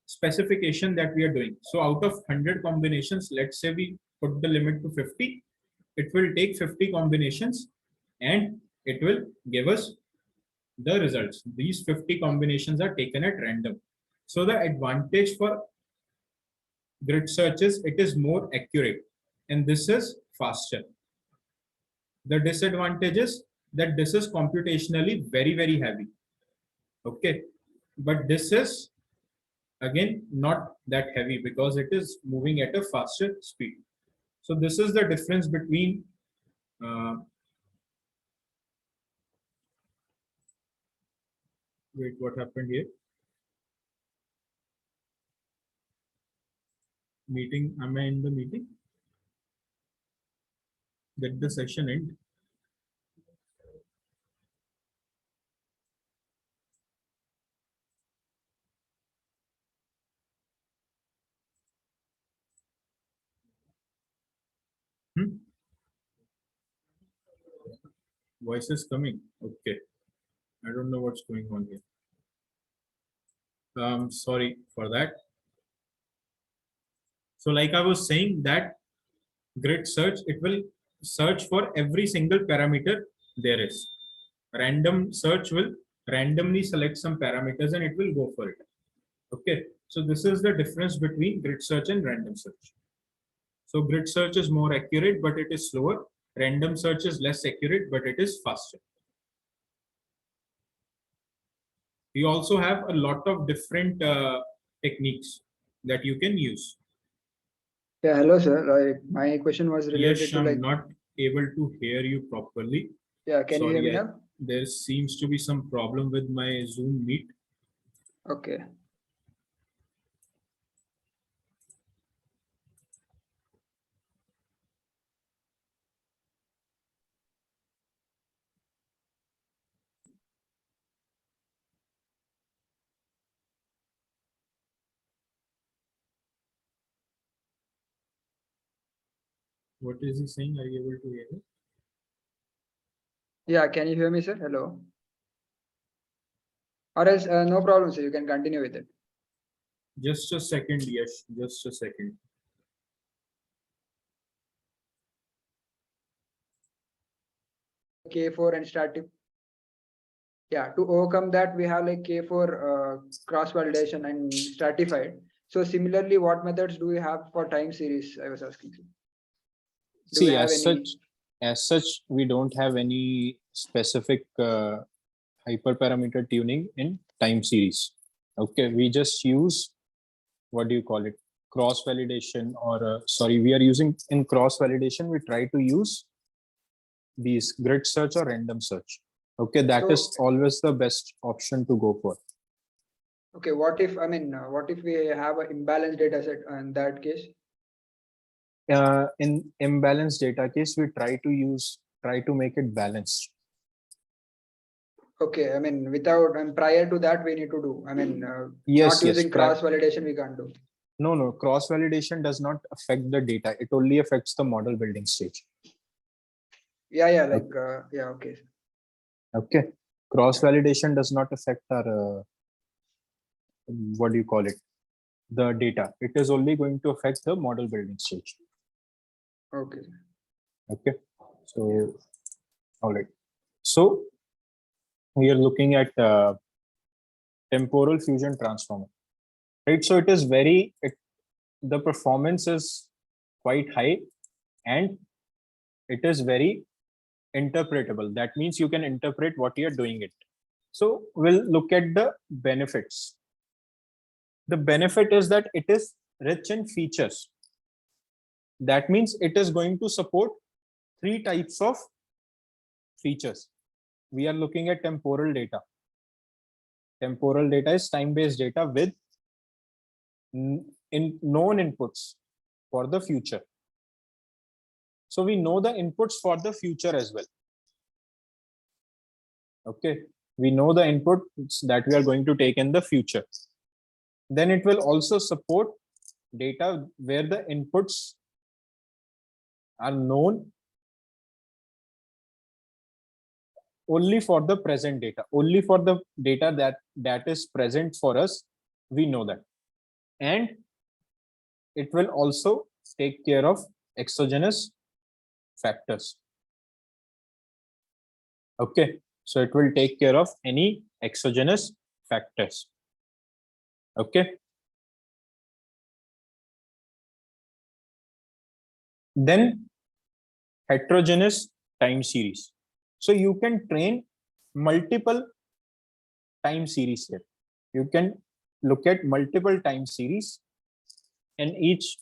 specification that we are doing. So out of 100 combinations, let's say we put the limit to 50, it will take 50 combinations and it will give us the results. These 50 combinations are taken at random. So the advantage for grid search is it is more accurate and this is faster. The disadvantage is that this is computationally very, very heavy. Okay, but this is again not that heavy because it is moving at a faster speed. So this is the difference between wait, what happened here? Meeting, am I in the meeting? Did the session end? Hmm? Voice is coming. Okay. I don't know what's going on here. Sorry for that. So like I was saying that grid search, it will search for every single parameter there is. Random search will randomly select some parameters and it will go for it. Okay. So this is the difference between grid search and random search. So grid search is more accurate, but it is slower. Random search is less accurate, but it is faster. We also have a lot of different techniques that you can use. Yeah, hello sir. My question was related Yes, to I'm not able to hear you properly. Yeah, can you hear me now? There seems to be some problem with my Zoom meet. Okay. What is he saying? Are you able to hear me? Yeah, can you hear me, sir? Hello. Or else, no problem, sir. You can continue with it. Just a second, yes, just a second. K4 and static. Yeah, to overcome that, we have like K4 cross validation and stratified. So similarly, what methods do we have for time series? I was asking. Do we have as such, we don't have any specific hyperparameter tuning in time series. Okay, we just use, what do you call it, cross validation, or sorry, we are using in cross validation, we try to use these grid search or random search. Okay, that is always the best option to go for. Okay, what if we have an imbalanced data set in that case? In imbalanced data case, we try to make it balanced. Okay, without prior to that, we need to do. Yes, not using cross validation, we can't do. No, cross validation does not affect the data. It only affects the model building stage. Yeah, okay. Okay, cross validation does not affect our what do you call it, the data. It is only going to affect the model building stage. Okay. Okay, so all right, so we are looking at temporal fusion transformer, right? So it is the performance is quite high and it is very interpretable. That means you can interpret what you are doing it. So we'll look at the benefits. The benefit is that it is rich in features. That means it is going to support 3 types of features. We are looking at temporal data. Temporal data is time-based data with known inputs for the future. So we know the inputs for the future as well. Okay, we know the inputs that we are going to take in the future. Then it will also support data where the inputs are known only for the present data, only for the data that is present for us, we know that. And it will also take care of exogenous factors. Okay, so it will take care of any exogenous factors. Okay. Then heterogeneous time series. So you can train multiple time series here. You can look at multiple time series, and each,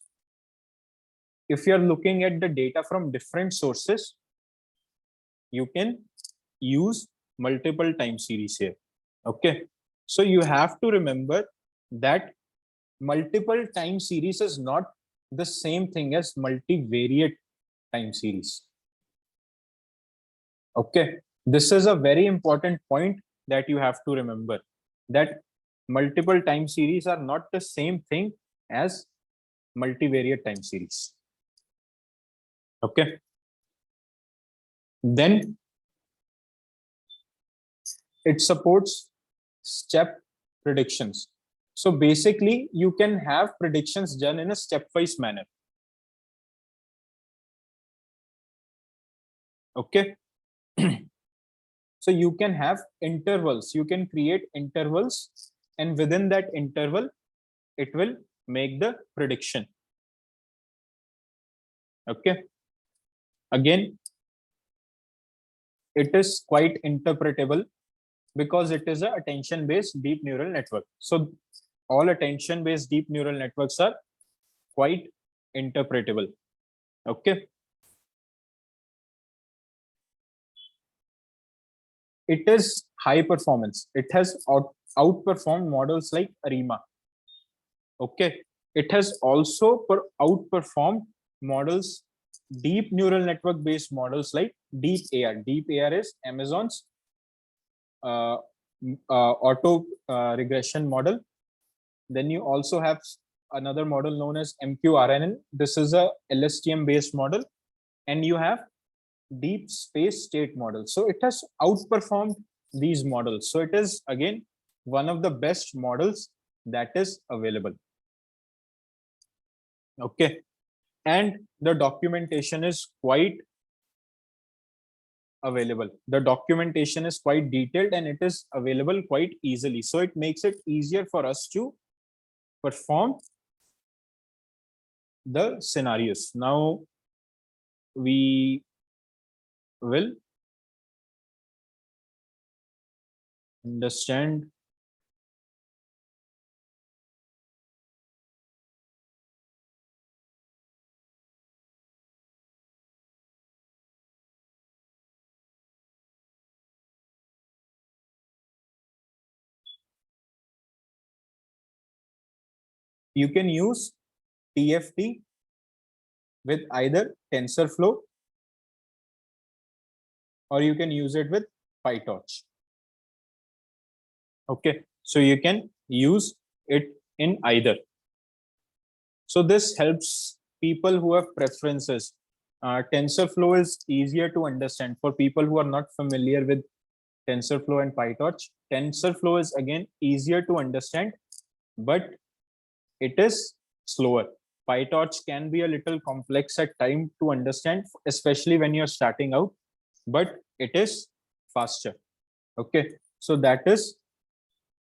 if you're looking at the data from different sources, you can use multiple time series here. Okay, so you have to remember that multiple time series is not the same thing as multivariate time series. Okay, this is a very important point that you have to remember, that multiple time series are not the same thing as multivariate time series. Okay, then it supports step predictions. So basically you can have predictions done in a stepwise manner. Okay. So you can have intervals, you can create intervals, and within that interval it will make the prediction. Okay, again, it is quite interpretable because it is a attention-based deep neural network. So all attention-based deep neural networks are quite interpretable. Okay. It is high performance. It has outperformed models like ARIMA. Okay. It has also outperformed models, deep neural network based models like Deep AR. Deep AR is Amazon's auto regression model. Then you also have another model known as MQRNN. This is a LSTM based model. And you have deep space state model. So it has outperformed these models. So it is again one of the best models that is available. Okay. And the documentation is quite available. The documentation is quite detailed and it is available quite easily. So it makes it easier for us to perform the scenarios. Now we will understand you can use TFT with either TensorFlow or you can use it with PyTorch. Okay, so you can use it in either. So this helps people who have preferences. TensorFlow is easier to understand for people who are not familiar with TensorFlow and PyTorch. TensorFlow is again easier to understand, but it is slower. PyTorch can be a little complex at time to understand, especially when you're starting out, but it is faster. Okay, so that is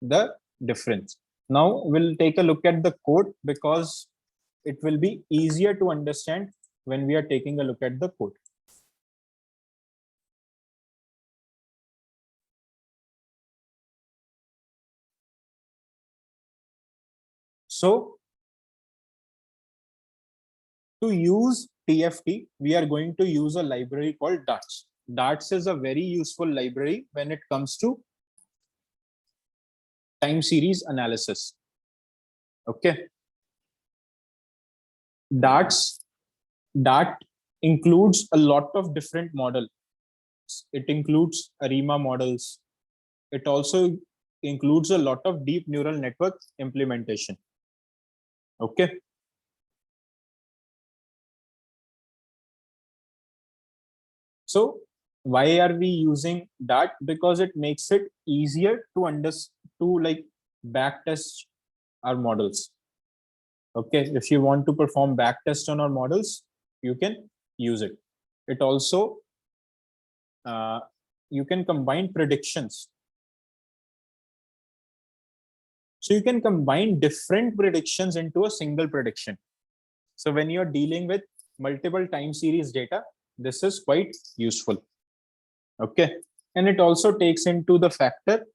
the difference. Now we'll take a look at the code because it will be easier to understand when we are taking a look at the code. So to use TFT, we are going to use a library called Darts. Darts is a very useful library when it comes to time series analysis. Okay. Dart includes a lot of different models. It includes ARIMA models. It also includes a lot of deep neural network implementation. Okay. So why are we using Dart? Because it makes it easier to understand, to like backtest our models. Okay, if you want to perform backtest on our models, you can use it. It also you can combine predictions. So you can combine different predictions into a single prediction. So when you're dealing with multiple time series data, this is quite useful. Okay, and it also takes into the factor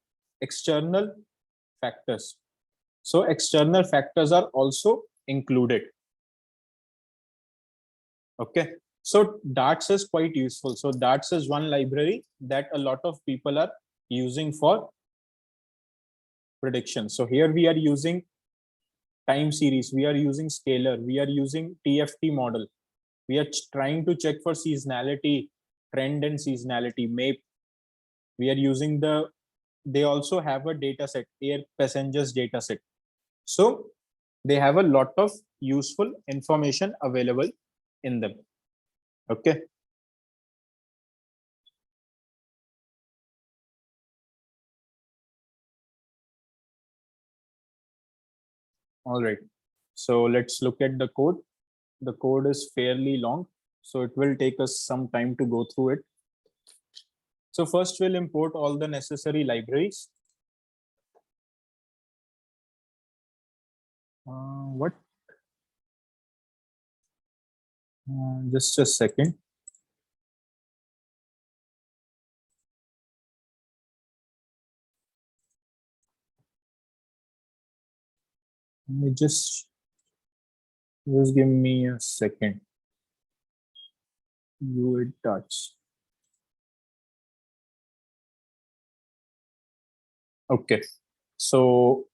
external factors. So external factors are also included. Okay, so Darts is quite useful. So Darts is one library that a lot of people are using for prediction. So here we are using time series, we are using scalar, we are using TFT model. We are trying to check for seasonality, trend and seasonality, MAPE. We are using they also have a data set, air passengers data set. So they have a lot of useful information available in them. Okay. All right. So let's look at the code. The code is fairly long, so it will take us some time to go through it. So first we'll import all the necessary libraries. What? Just a second. Just give me a second. You touch. Okay, so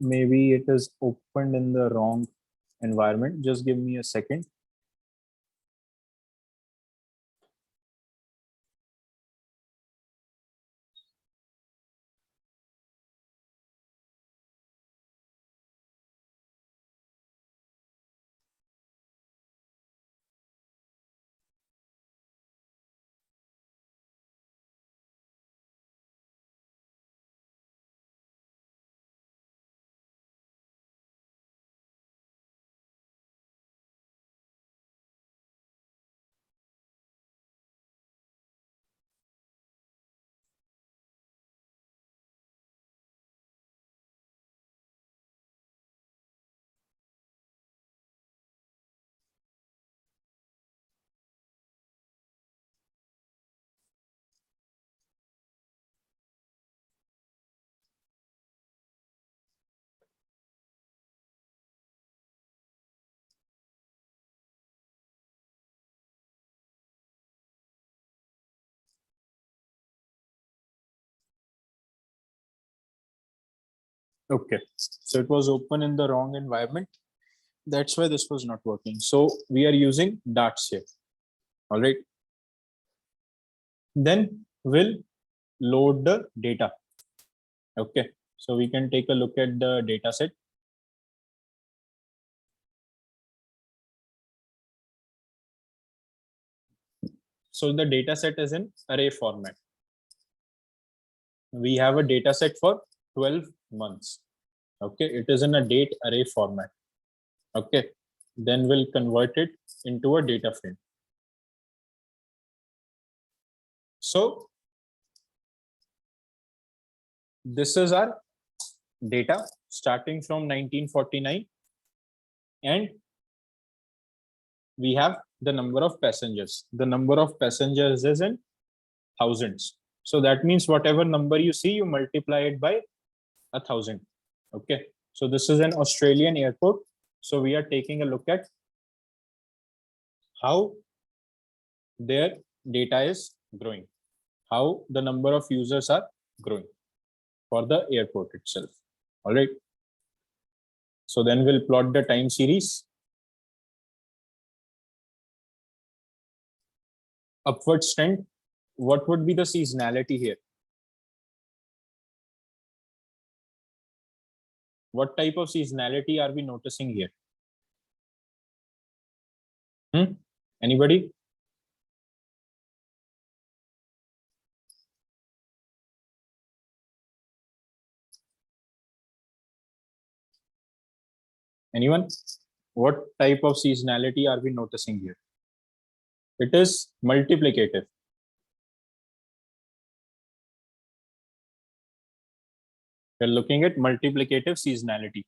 maybe it is opened in the wrong environment. Just give me a second. Okay, so it was open in the wrong environment. That's why this was not working. So we are using darts here. All right. Then we'll load the data. Okay, so we can take a look at the data set. So the data set is in array format. We have a data set for 12 months. Okay, it is in a date array format. Okay, then we'll convert it into a data frame. So this is our data starting from 1949, and we have the number of passengers. The number of passengers is in thousands. So that means whatever number you see, you multiply it by 1,000. Okay, so this is an Australian airport. So we are taking a look at how their data is growing, how the number of users are growing for the airport itself. All right. So then we'll plot the time series. Upwards trend. What would be the seasonality here? What type of seasonality are we noticing here? Anybody? Anyone? What type of seasonality are we noticing here? It is multiplicative. We're looking at multiplicative seasonality.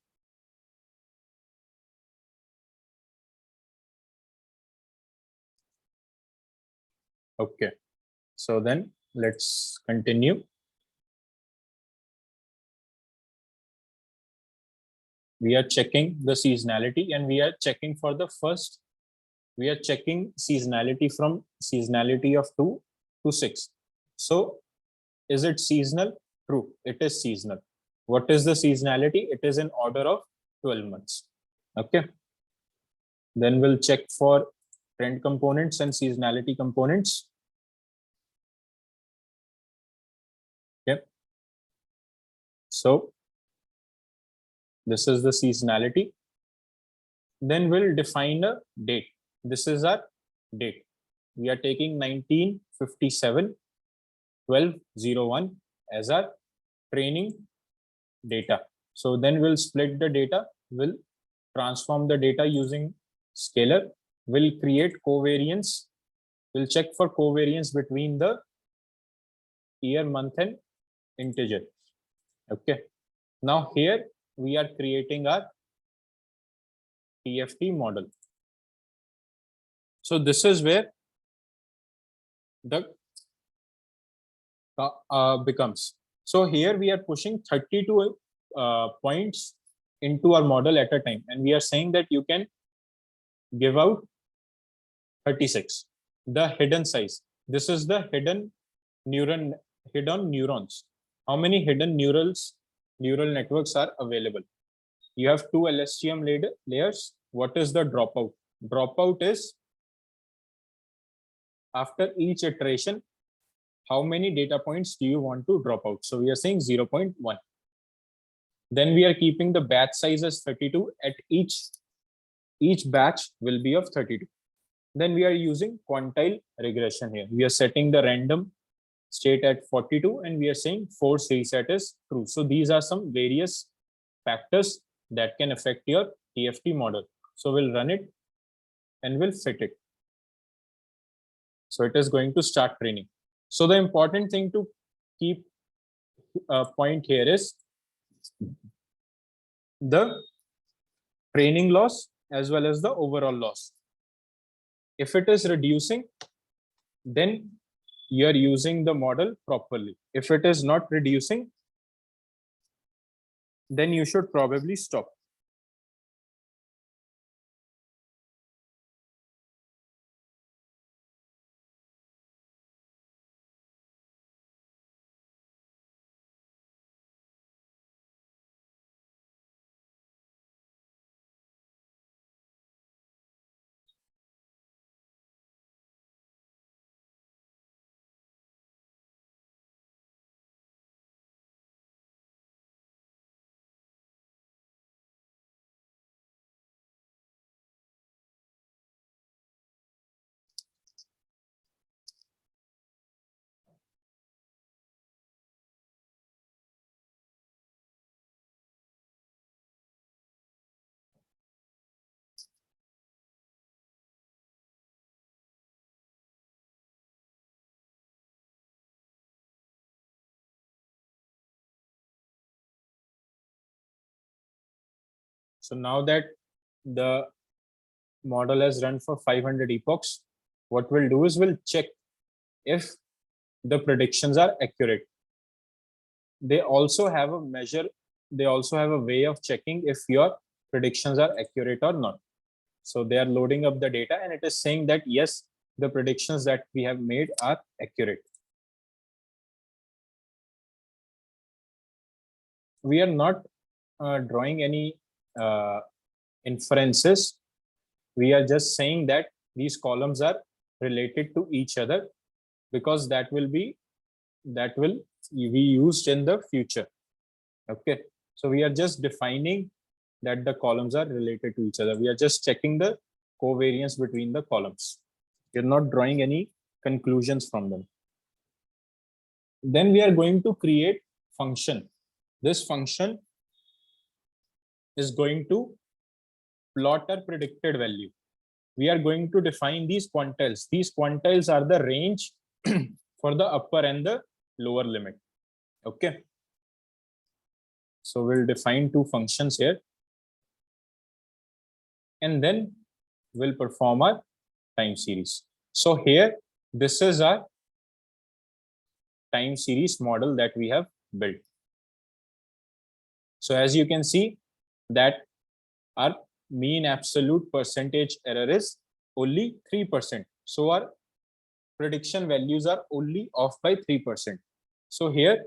Okay, so then let's continue. We are checking the seasonality, and we are checking for the first. We are checking seasonality from seasonality of 2 to 6. So is it seasonal? True, it is seasonal. What is the seasonality? It is in order of 12 months. Okay. Then we'll check for trend components and seasonality components. Okay. So this is the seasonality. Then we'll define a date. This is our date. We are taking 1957 12/01 as our training data. So then we'll split the data, we'll transform the data using scalar, we'll create covariance, we'll check for covariance between the year, month, and integer. Okay. Now here we are creating our TFT model. So this is where the becomes. So here we are pushing 32 points into our model at a time, and we are saying that you can give out 36. The hidden size. This is the hidden neurons. How many hidden neural networks are available? You have two LSTM layers. What is the dropout? Dropout is after each iteration, how many data points do you want to drop out? So we are saying 0.1. Then we are keeping the batch size as 32. At each batch will be of 32. Then we are using quantile regression here. We are setting the random state at 42 and we are saying force reset is true. So these are some various factors that can affect your TFT model. So we'll run it and we'll fit it. So it is going to start training. So the important thing to keep a point here is the training loss as well as the overall loss. If it is reducing, then you are using the model properly. If it is not reducing, then you should probably stop. So now that the model has run for 500 epochs, what we'll do is we'll check if the predictions are accurate. They also have a measure, they also have a way of checking if your predictions are accurate or not. So they are loading up the data and it is saying that yes, the predictions that we have made are accurate. We are not drawing any inferences. We are just saying that these columns are related to each other because that will be used in the future. Okay, so we are just defining that the columns are related to each other. We are just checking the covariance between the columns. We're not drawing any conclusions from them. Then we are going to create function. This function is going to plot our predicted value. We are going to define these quantiles. These quantiles are the range for the upper and the lower limit. Okay. So we'll define two functions here. And then we'll perform our time series. So here, this is our time series model that we have built. So as you can see that our mean absolute percentage error is only 3%. So our prediction values are only off by 3%. So here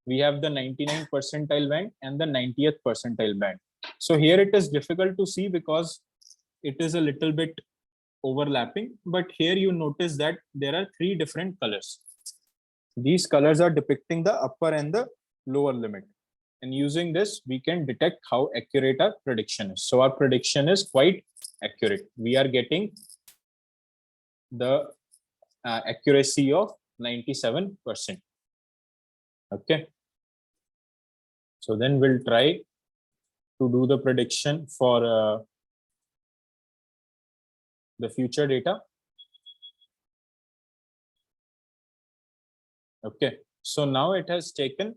we have the 99th percentile band and the 90th percentile band. So here it is difficult to see because it is a little bit overlapping, but here you notice that there are three different colors. These colors are depicting the upper and the lower limit. And using this, we can detect how accurate our prediction is. So our prediction is quite accurate. We are getting the accuracy of 97%. Okay. So then we'll try to do the prediction for the future data. Okay. So now it has taken.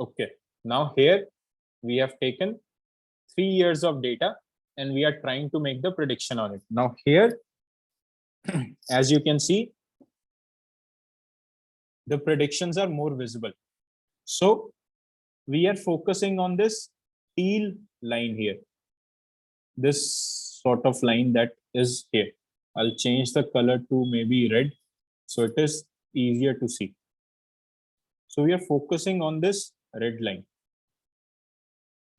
Okay. Now here we have taken 3 years of data and we are trying to make the prediction on it. Now here, as you can see, the predictions are more visible. So we are focusing on this teal line here, this sort of line that is here. I'll change the color to maybe red, so it is easier to see. So we are focusing on this red line.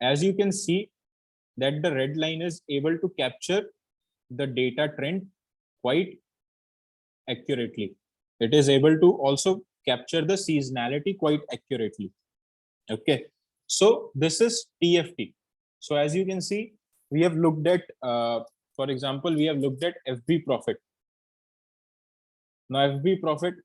As you can see that the red line is able to capture the data trend quite accurately. It is able to also capture the seasonality quite accurately. Okay, so this is TFT. So as you can see, we have looked at, for example, we have looked at FB profit. Now FB profit,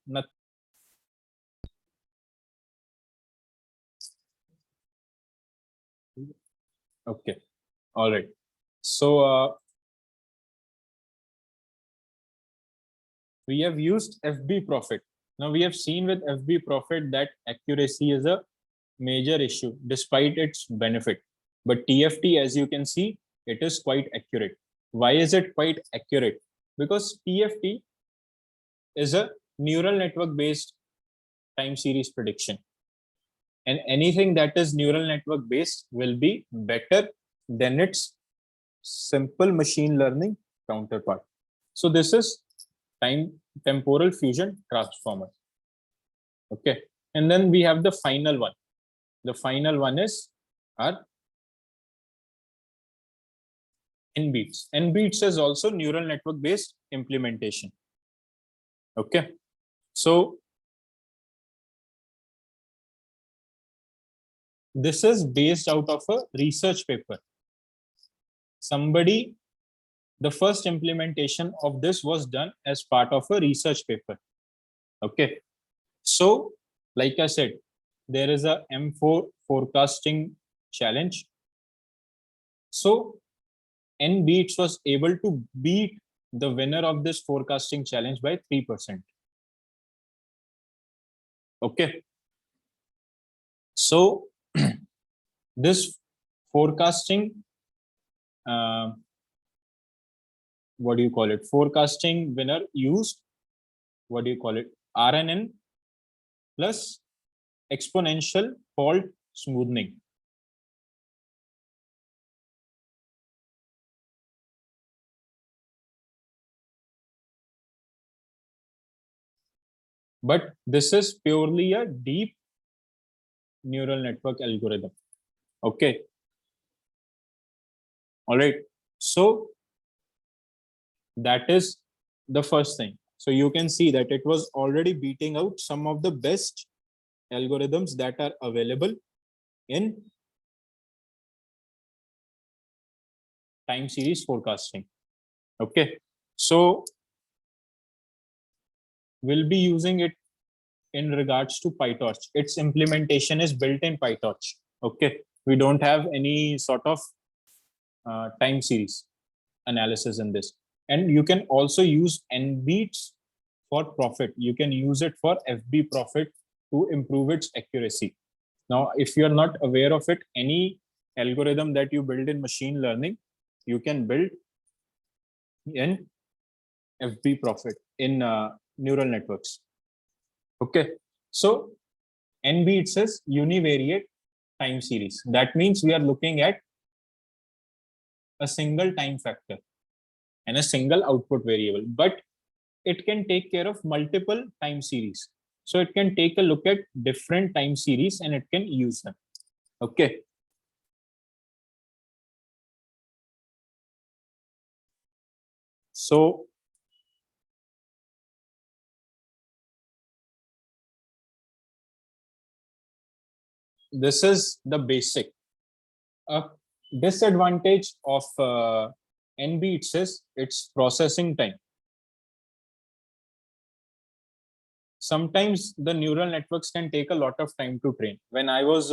okay, all right. So we have used FB profit. Now we have seen with FB profit that accuracy is a major issue despite its benefit. But TFT, as you can see, it is quite accurate. Why is it quite accurate? Because TFT is a neural network based time series prediction. And anything that is neural network based will be better than its simple machine learning counterpart. So this is temporal fusion transformer. Okay, and then we have the final one. The final one is our NBeats. NBeats is also neural network based implementation. Okay, so this is based out of a research paper. The first implementation of this was done as part of a research paper. Okay, so like I said, there is a M4 forecasting challenge. So NBeats was able to beat the winner of this forecasting challenge by 3%. Okay, so this forecasting, what do you call it? Forecasting winner used, what do you call it? RNN plus exponential fault smoothing. But this is purely a deep neural network algorithm. Okay. All right. So that is the first thing. So you can see that it was already beating out some of the best algorithms that are available in time series forecasting. Okay. So we'll be using it in regards to PyTorch. Its implementation is built in PyTorch. Okay. We don't have any sort of time series analysis in this. And you can also use NBeats for profit. You can use it for FB profit to improve its accuracy. Now, if you're not aware of it, any algorithm that you build in machine learning, you can build in FB profit in neural networks. Okay, so NBeats is univariate time series. That means we are looking at a single time factor and a single output variable, but it can take care of multiple time series. So it can take a look at different time series and it can use them. Okay. So this is the basic. A disadvantage of NBeats is its processing time. Sometimes the neural networks can take a lot of time to train. When I was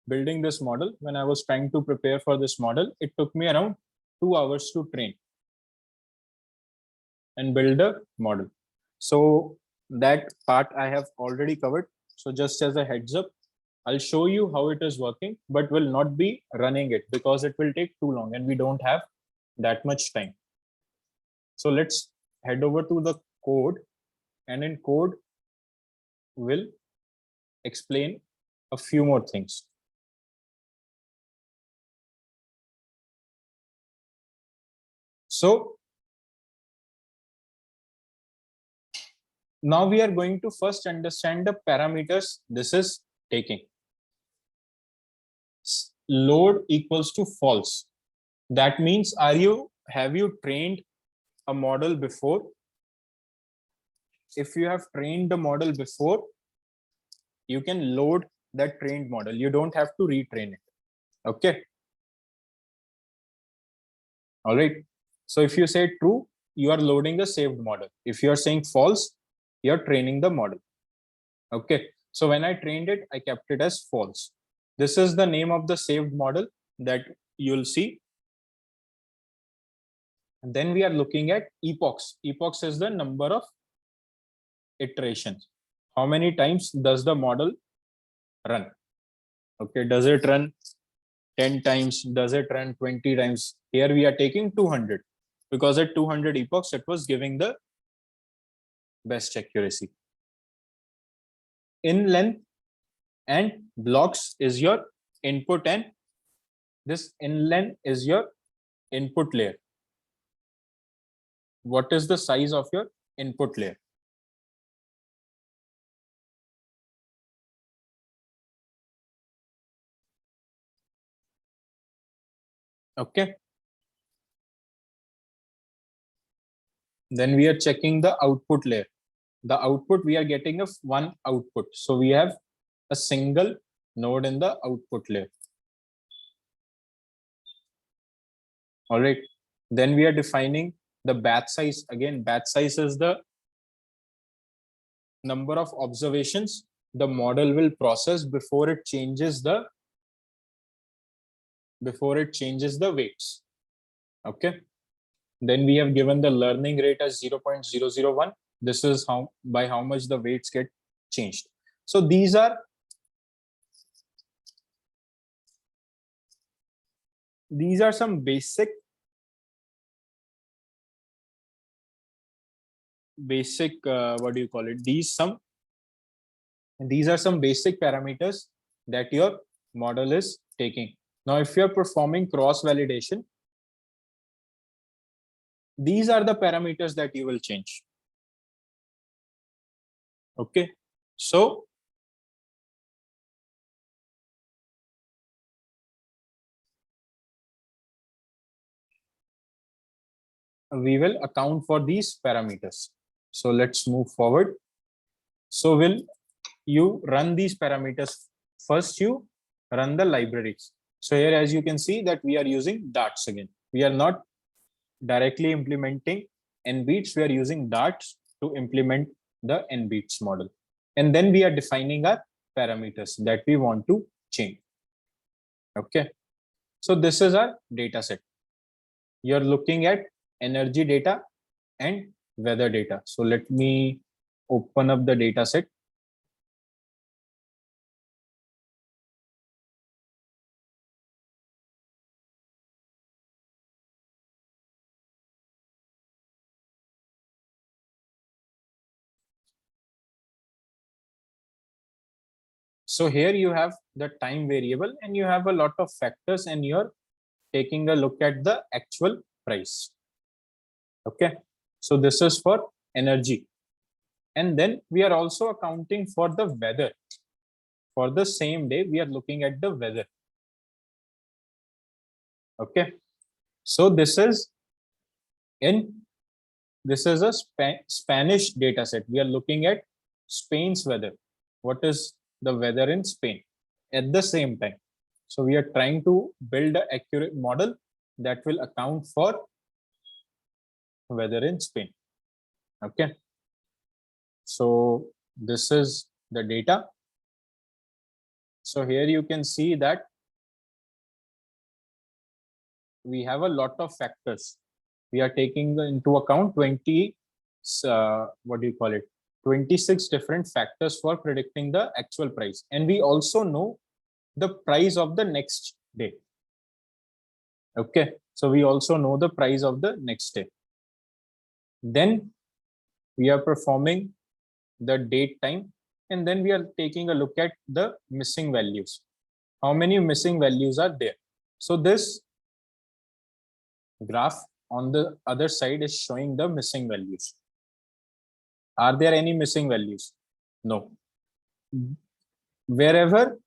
building this model, when I was trying to prepare for this model, it took me around 2 hours to train and build a model. So that part I have already covered. So just as a heads up, I'll show you how it is working, but will not be running it because it will take too long and we don't have that much time. So let's head over to the code. And in code, will explain a few more things. So now we are going to first understand the parameters this is taking. Load equals to false. That means have you trained a model before? If you have trained the model before, you can load that trained model. You don't have to retrain it. Okay. All right. So if you say true, you are loading a saved model. If you are saying false, you're training the model. Okay. So when I trained it, I kept it as false. This is the name of the saved model that you'll see. And then we are looking at epochs. Epochs is the number of iterations. How many times does the model run? Okay, does it run 10 times? Does it run 20 times? Here we are taking 200 because at 200 epochs, it was giving the best accuracy. In length and blocks is your input, and this in length is your input layer. What is the size of your input layer? Okay. Then we are checking the output layer. The output, we are getting one output. So we have a single node in the output layer. All right. Then we are defining the batch size. Again, batch size is the number of observations the model will process before it changes the weights. Okay. Then we have given the learning rate as 0.001. This is by how much the weights get changed. So these are some basic what do you call it? These are some basic parameters that your model is taking. Now, if you're performing cross validation, these are the parameters that you will change. Okay, so we will account for these parameters. So let's move forward. So will you run these parameters? First, you run the libraries. So here, as you can see, that we are using darts again. We are not directly implementing NBeats. We are using darts to implement the NBeats model. And then we are defining our parameters that we want to change. Okay. So this is our data set. You're looking at energy data and weather data. So let me open up the data set. So here you have the time variable and you have a lot of factors and you're taking a look at the actual price. Okay, so this is for energy. And then we are also accounting for the weather. For the same day, we are looking at the weather. Okay, so this is a Spanish data set. We are looking at Spain's weather. What is the weather in Spain at the same time? So we are trying to build an accurate model that will account for weather in Spain. Okay. So this is the data. So here you can see that we have a lot of factors. We are taking into account 26 different factors for predicting the actual price. And we also know the price of the next day. Okay, so we also know the price of the next day. Then we are performing the date time, and then we are taking a look at the missing values. How many missing values are there? So this graph on the other side is showing the missing values. Are there any missing values? No. Wherever,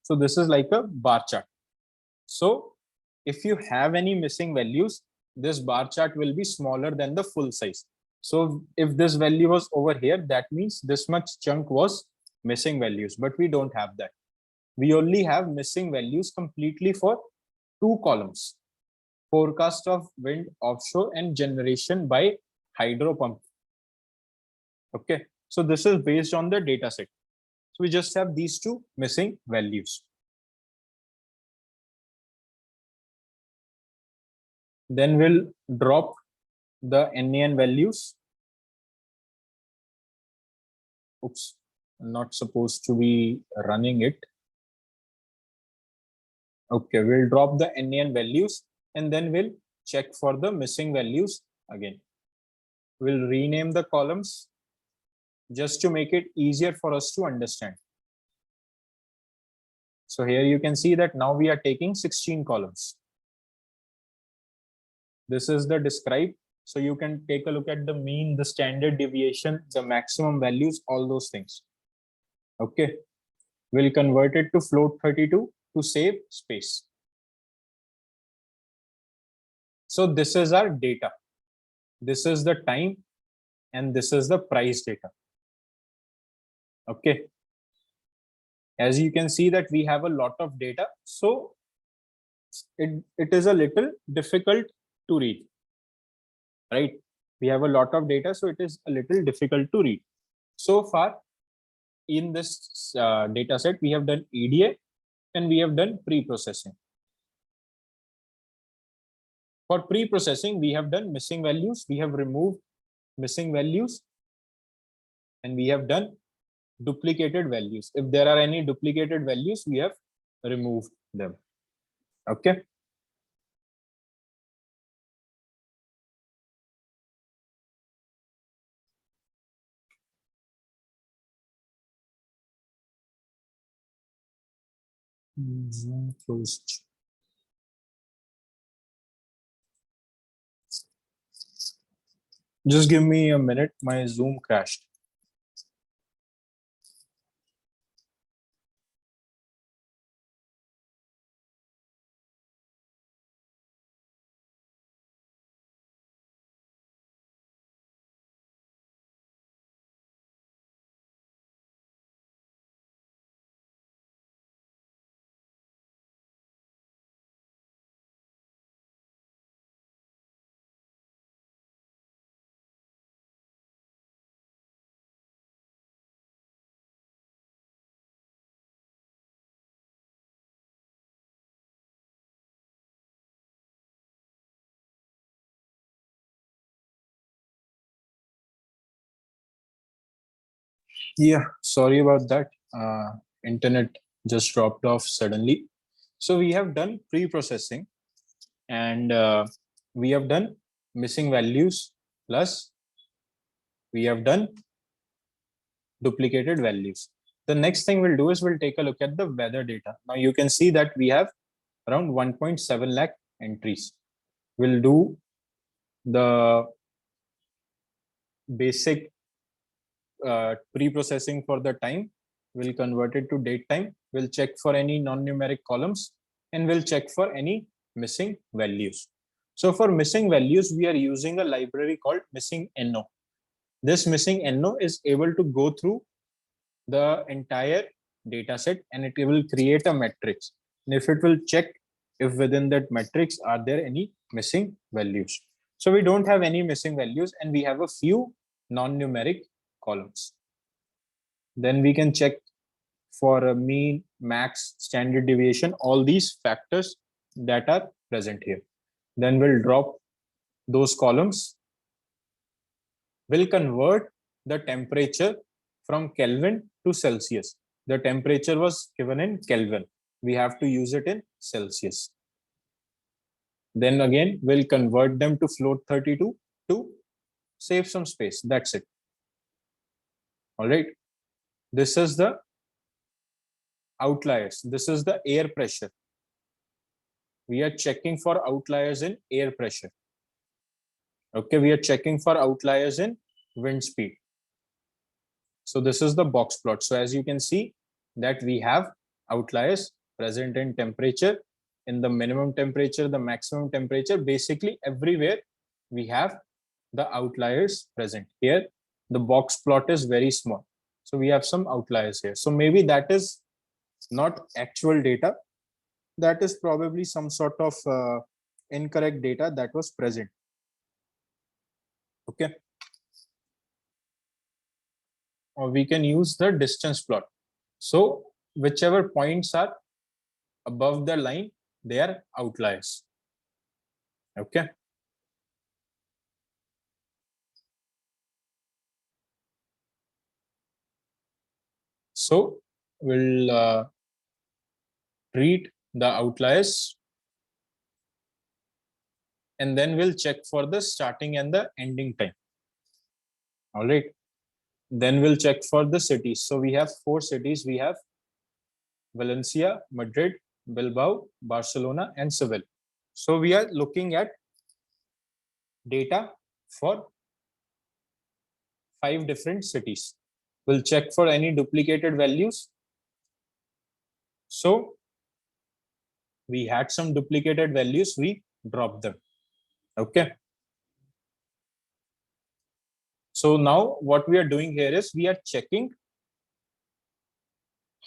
so this is like a bar chart. So if you have any missing values, this bar chart will be smaller than the full size. So if this value was over here, that means this much chunk was missing values, but we don't have that. We only have missing values completely for 2 columns: forecast of wind offshore and generation by hydro pump. Okay, so this is based on the data set. So we just have these 2 missing values. Then we'll drop the NaN values. Oops, I'm not supposed to be running it. Okay, we'll drop the NaN values and then we'll check for the missing values again. We'll rename the columns just to make it easier for us to understand. So here you can see that now we are taking 16 columns. This is the describe. So you can take a look at the mean, the standard deviation, the maximum values, all those things. Okay, we'll convert it to float 32 to save space. So this is our data. This is the time and this is the price data. Okay. As you can see that we have a lot of data. So it is a little difficult to read, right? We have a lot of data, so it is a little difficult to read. So far in this data set, we have done EDA and we have done pre-processing. For pre-processing, we have done missing values, we have removed missing values, and we have done duplicated values. If there are any duplicated values, we have removed them. Okay. Zoom closed. Just give me a minute, my Zoom crashed. Yeah, sorry about that. Internet just dropped off suddenly. So we have done pre-processing and we have done missing values plus we have done duplicated values. The next thing we'll do is we'll take a look at the weather data. Now you can see that we have around 1.7 lakh entries. We'll do the basic pre-processing for the time. We'll convert it to date time. We'll check for any non-numeric columns and we'll check for any missing values. So for missing values, we are using a library called missing NO. This missing NO is able to go through the entire data set and it will create a matrix. And if it will check if within that matrix are there any missing values. So we don't have any missing values and we have a few non-numeric columns. Then we can check for a mean, max, standard deviation, all these factors that are present here. Then we'll drop those columns. We'll convert the temperature from Kelvin to Celsius. The temperature was given in Kelvin. We have to use it in Celsius. Then again, we'll convert them to float 32 to save some space. That's it. All right. This is the outliers. This is the air pressure. We are checking for outliers in air pressure. Okay, we are checking for outliers in wind speed. So this is the box plot. So as you can see that we have outliers present in temperature, in the minimum temperature, the maximum temperature, basically everywhere we have the outliers present. Here, the box plot is very small. So we have some outliers here. So maybe that is not actual data. That is probably some sort of incorrect data that was present. Okay. Or we can use the distance plot. So whichever points are above the line, they are outliers. Okay. So we'll treat the outliers and then we'll check for the starting and the ending time. All right. Then we'll check for the cities. So we have 4 cities. We have Valencia, Madrid, Bilbao, Barcelona, and Seville. So we are looking at data for 5 different cities. We'll check for any duplicated values. So we had some duplicated values, we dropped them. Okay. So now what we are doing here is we are checking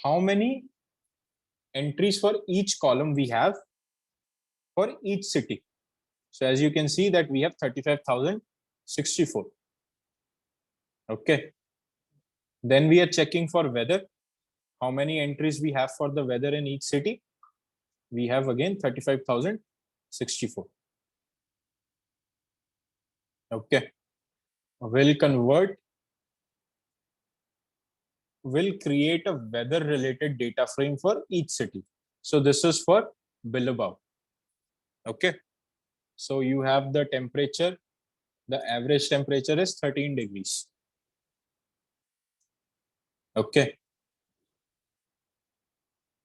how many entries for each column we have for each city. So as you can see that we have 35,064. Okay. Then we are checking for weather. How many entries we have for the weather in each city? We have again 35,064. Okay. We'll create a weather related data frame for each city. So this is for Bilbao. Okay. So you have the temperature, the average temperature is 13 degrees. Okay.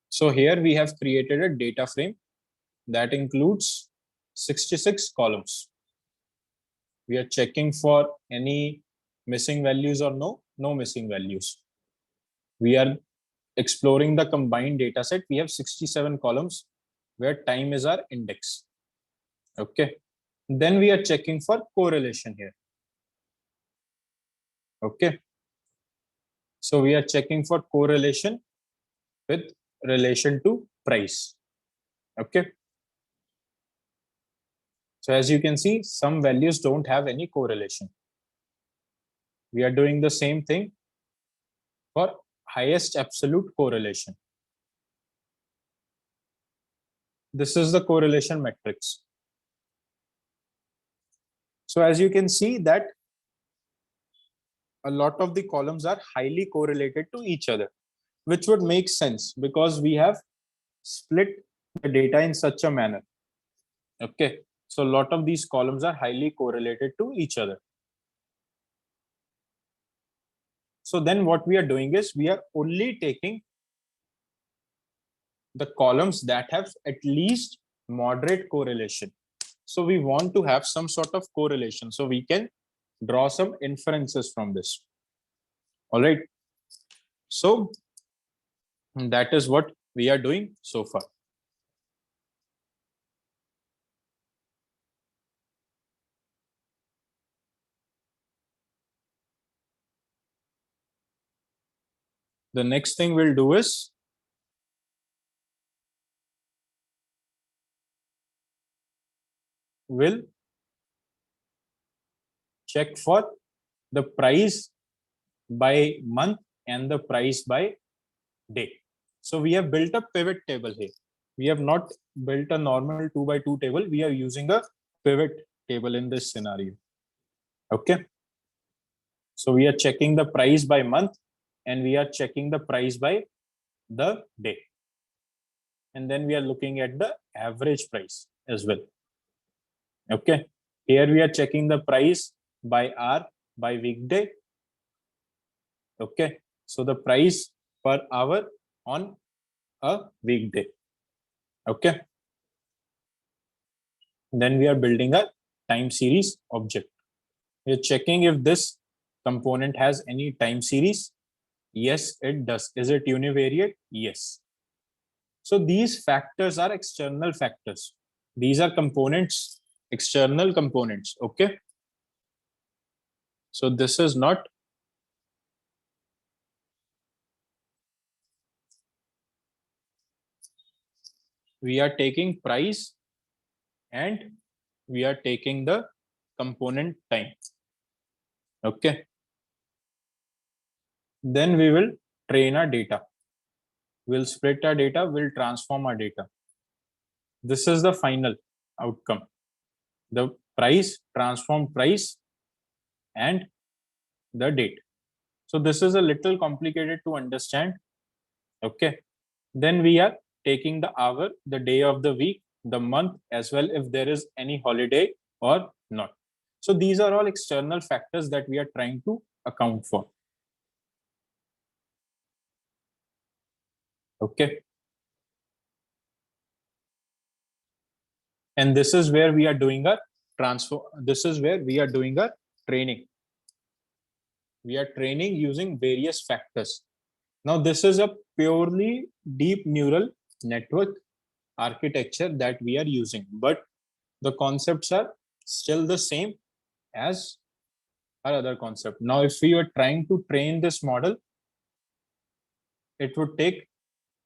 So here we have created a data frame that includes 66 columns. We are checking for any missing values or no missing values. We are exploring the combined data set. We have 67 columns where time is our index. Okay. Then we are checking for correlation here. Okay. So we are checking for correlation with relation to price. Okay. So as you can see, some values don't have any correlation. We are doing the same thing for highest absolute correlation. This is the correlation matrix. So as you can see that a lot of the columns are highly correlated to each other, which would make sense because we have split the data in such a manner. Okay. So a lot of these columns are highly correlated to each other. So then what we are doing is we are only taking the columns that have at least moderate correlation. So we want to have some sort of correlation so we can draw some inferences from this. All right. So that is what we are doing so far. The next thing we'll do is we'll check for the price by month and the price by day. So we have built a pivot table here. We have not built a normal 2x2 table. We are using a pivot table in this scenario. Okay. So we are checking the price by month and we are checking the price by the day. And then we are looking at the average price as well. Okay. Here we are checking the price by hour by weekday. Okay, so the price per hour on a weekday. Okay, then we are building a time series object. We're checking if this component has any time series. Yes, it does. Is it univariate? Yes. So these factors are external factors. These are components, external components. Okay. So this is not we are taking price and we are taking the component time. Okay. Then we will train our data. We'll split our data, we'll transform our data. This is the final outcome. The price, transform price, and the date. So this is a little complicated to understand. Okay. Then we are taking the hour, the day of the week, the month, as well if there is any holiday or not. So these are all external factors that we are trying to account for. Okay. And this is where we are doing a transfer. This is where we are doing a training. We are training using various factors. Now, this is a purely deep neural network architecture that we are using, but the concepts are still the same as our other concept. Now, if we are trying to train this model, it would take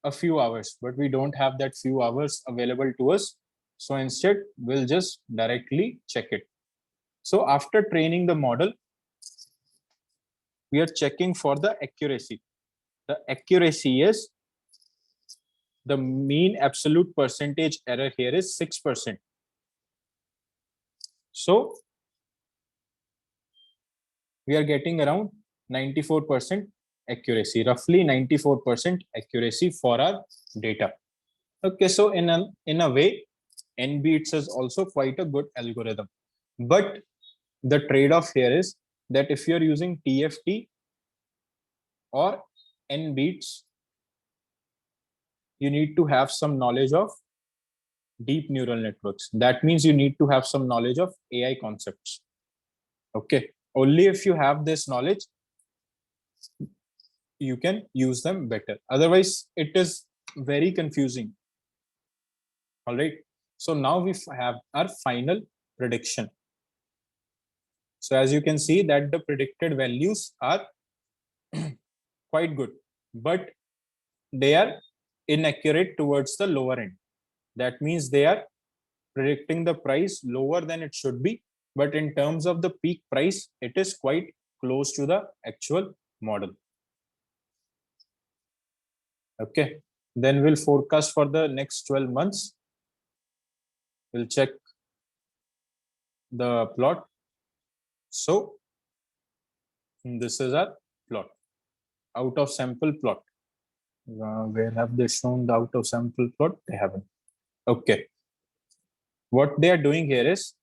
a few hours, but we don't have that few hours available to us. So instead, we'll just directly check it. So after training the model, we are checking for the accuracy. The accuracy is the mean absolute percentage error here is 6%. So we are getting around 94% accuracy, roughly 94% accuracy for our data. Okay, so in a way, NBeats is also quite a good algorithm. But the trade-off here is that if you're using TFT or NBeats, you need to have some knowledge of deep neural networks. That means you need to have some knowledge of AI concepts. Okay, only if you have this knowledge, you can use them better. Otherwise, it is very confusing. All right. So now we have our final prediction. So as you can see that the predicted values are quite good, but they are inaccurate towards the lower end. That means they are predicting the price lower than it should be, but in terms of the peak price, it is quite close to the actual model. Okay, then we'll forecast for the next 12 months. We'll check the plot. So this is our plot, out of sample plot. Where have they shown the out of sample plot? They haven't. Okay. What they are doing here is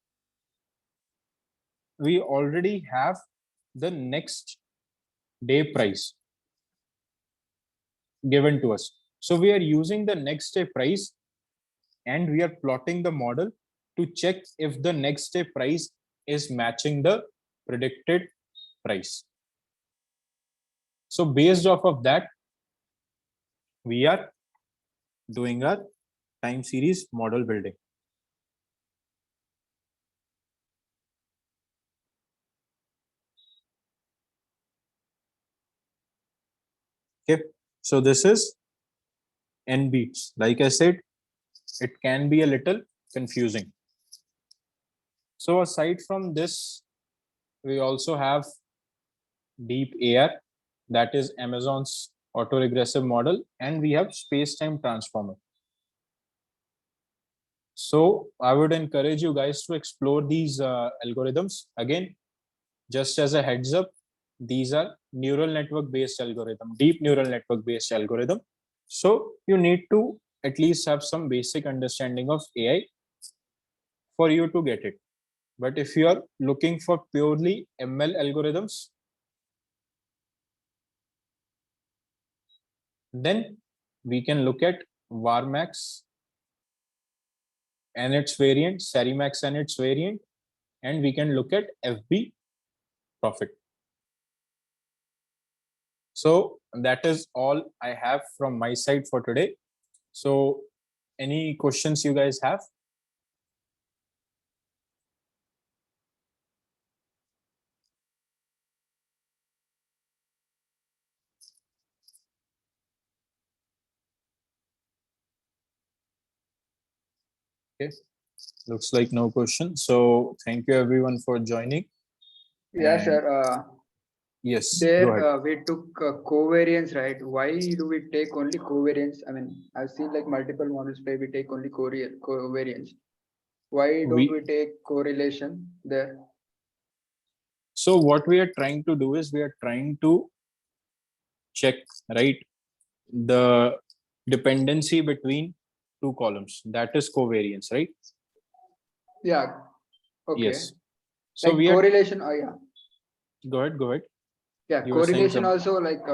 we already have the next day price given to us. So we are using the next day price and we are plotting the model to check if the next day price is matching the predicted price. So based off of that, we are doing our time series model building. Okay, so this is NBeats. Like I said, it can be a little confusing. So aside from this, we also have deep AR, that is Amazon's autoregressive model, and we have space-time transformer. So I would encourage you guys to explore these algorithms. Again, just as a heads up, these are neural network based algorithm, deep neural network based algorithm. So you need to at least have some basic understanding of AI for you to get it. But if you are looking for purely ML algorithms, then we can look at varmax and its variant, sarimax and its variant, and we can look at FB profit. So that is all I have from my side for today. So any questions you guys have? Okay, looks like no question. So thank you everyone for joining. Yeah, And sir. yes, go There ahead. we took covariance, right? Why do we take only covariance? I mean, I've seen like multiple models where we take only covariance. Why don't we take correlation there? So what we are trying to do is we are trying to check, right, the dependency between two columns. That is covariance, right? Yeah. Okay. Yes. So Like we are, correlation. Oh yeah. go ahead, go ahead. Yeah. You were saying Correlation something. also like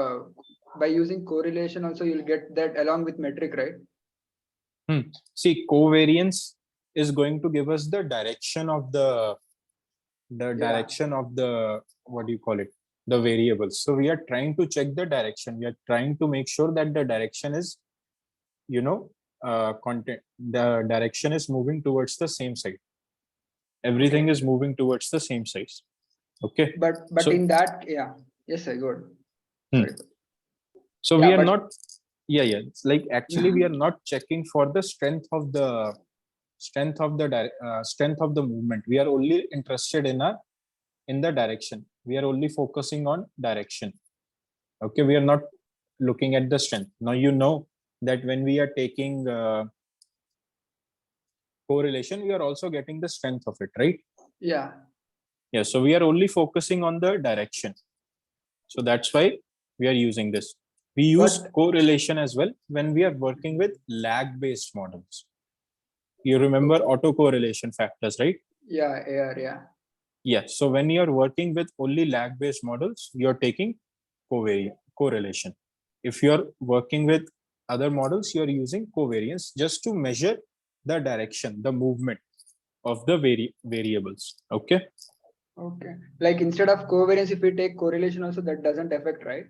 by using correlation also you'll get that along with metric, right? See, covariance is going to give us the direction of the direction of the, what do you call it, the variables. So we are trying to check the direction. We are trying to make sure that the direction is, you know, content, the direction is moving towards the same side. Everything is moving towards the same size. Okay. But So- in that, yeah. Yes, sir. Good. Sorry. So Yeah, we are but- not, it's like actually we are not checking for the strength of the strength of the movement. We are only interested in the direction. We are only focusing on direction. Okay, we are not looking at the strength. Now you know that when we are taking correlation, we are also getting the strength of it, right? Yeah. Yeah, so we are only focusing on the direction. So that's why we are using this. We use correlation as well when we are working with lag-based models. You remember autocorrelation factors, right? Yeah, yeah. Yeah. So when you are working with only lag-based models, you're taking correlation. If you're working with other models, you're using covariance just to measure the direction, the movement of the variables. Okay. Okay. Like instead of covariance, if we take correlation also, that doesn't affect, right?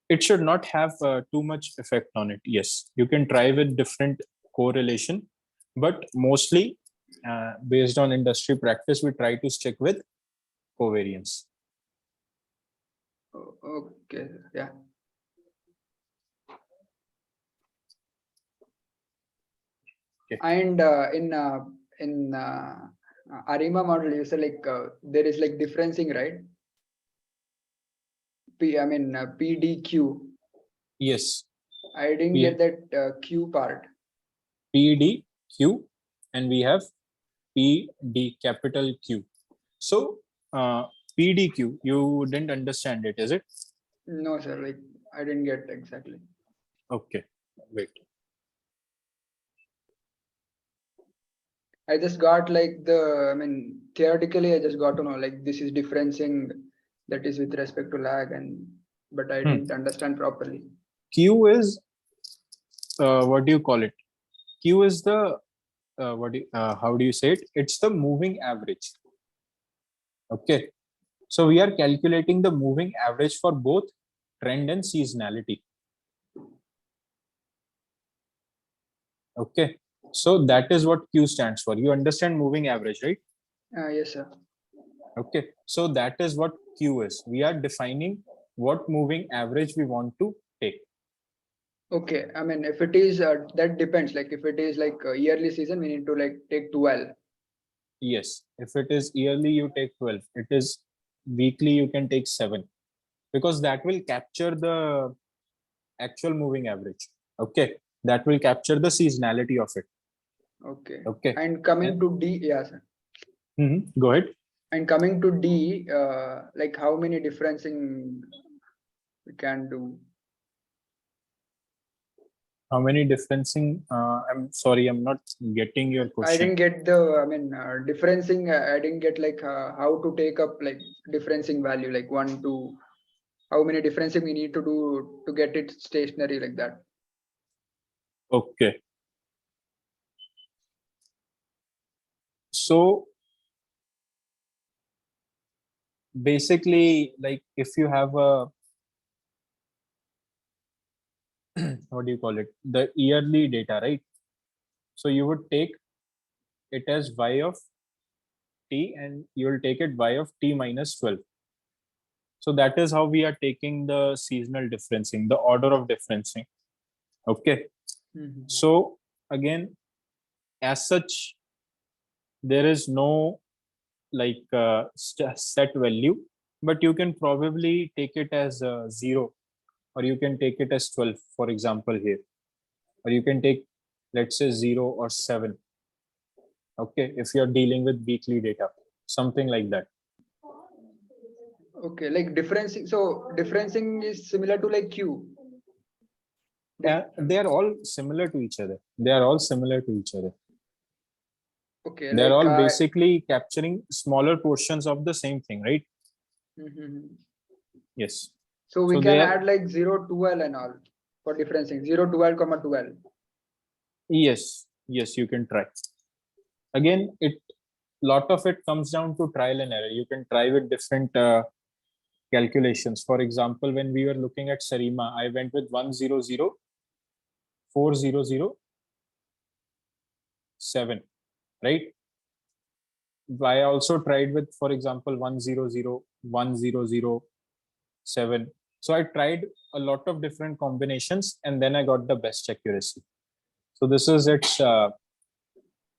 It should not have too much effect on it. Yes, you can try with different correlation, but mostly based on industry practice, we try to stick with covariance. Okay. Yeah. Okay. And in ARIMA model, you say like there is like differencing, right? PDQ. Yes. I didn't get that Q part. PDQ, and we have PD, capital Q. So PDQ, you didn't understand it, is it? No, sir. Like I didn't get exactly. Okay, wait. I just got like theoretically, I just got to know like this is differencing that is with respect to lag, but I didn't understand properly. Q is what do you call it? Q is the how do you say it? It's the moving average. Okay, so we are calculating the moving average for both trend and seasonality. Okay, so that is what Q stands for. You understand moving average, right? Yes, sir. Okay, so that is what Q is. We are defining what moving average we want to take. Okay, I mean, if it is that depends. Like if it is like a yearly season, we need to like take 12. Yes, if it is yearly, you take 12. It is weekly, you can take 7, because that will capture the actual moving average. Okay, that will capture the seasonality of it. Okay. Okay. And coming to D, yeah, sir. Go ahead. And coming to D, like how many differencing we can do? How many differencing? I'm sorry, I'm not getting your I question. didn't get the, I mean, differencing, I didn't get like how to take up like differencing value, like 1, 2, how many differencing we need to do to get it stationary like that. Okay. So basically, like if you have a what do you call it, the yearly data, right? So you would take it as y of t and you will take it y of t minus 12. So that is how we are taking the seasonal differencing, the order of differencing. Okay. So again, as such, there is no like set value, but you can probably take it as 0, or you can take it as 12, for example, here, or you can take, let's say, 0 or 7. Okay, if you're dealing with weekly data, something like that. Okay, like differencing. So differencing is similar to like Q. They are all similar to each other. They are all similar to each other. Okay, They're like all basically capturing smaller portions of the same thing, right? Yes. So we So can they are, add like 0, 12 and all for differencing 0, 12, 12. yes, yes, you can try. Again, lot of it comes down to trial and error. You can try with different calculations. For example, when we were looking at ARIMA, I went with 100, 400, 7, right? I also tried with, for example, 100, 100, 7. So I tried a lot of different combinations and then I got the best accuracy. So this is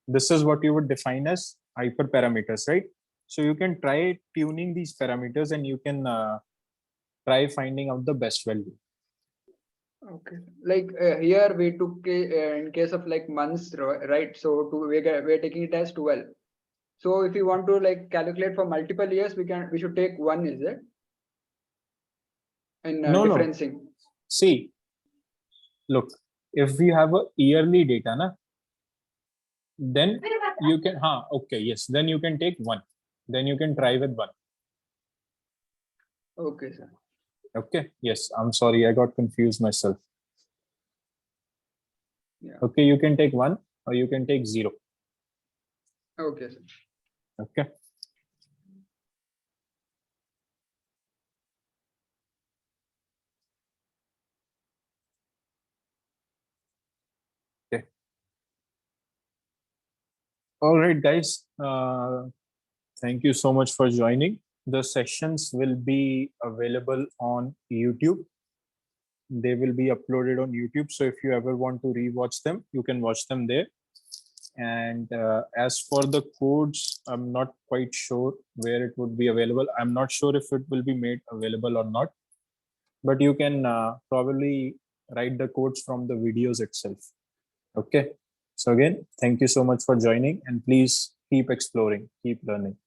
this is what you would define as hyperparameters, right? So you can try tuning these parameters and you can try finding out the best value. Okay, like here we took in case of like months, right? So we're taking it as 12. So if you want to like calculate for multiple years, we should take 1, is it? In No. differencing. See, look, if we have a yearly data, na, then you can, okay, yes, then you can take 1. Then you can try with 1. Okay, sir. Okay, yes, I'm sorry, I got confused myself. Yeah. Okay, you can take 1 or you can take 0. Okay, sir. Okay. Okay. All right, guys. Thank you so much for joining. The sessions will be available on YouTube. They will be uploaded on YouTube. So if you ever want to rewatch them, you can watch them there. And as for the codes, I'm not quite sure where it would be available. I'm not sure if it will be made available or not, but you can probably write the codes from the videos itself. Okay. So again, thank you so much for joining and please keep exploring, keep learning.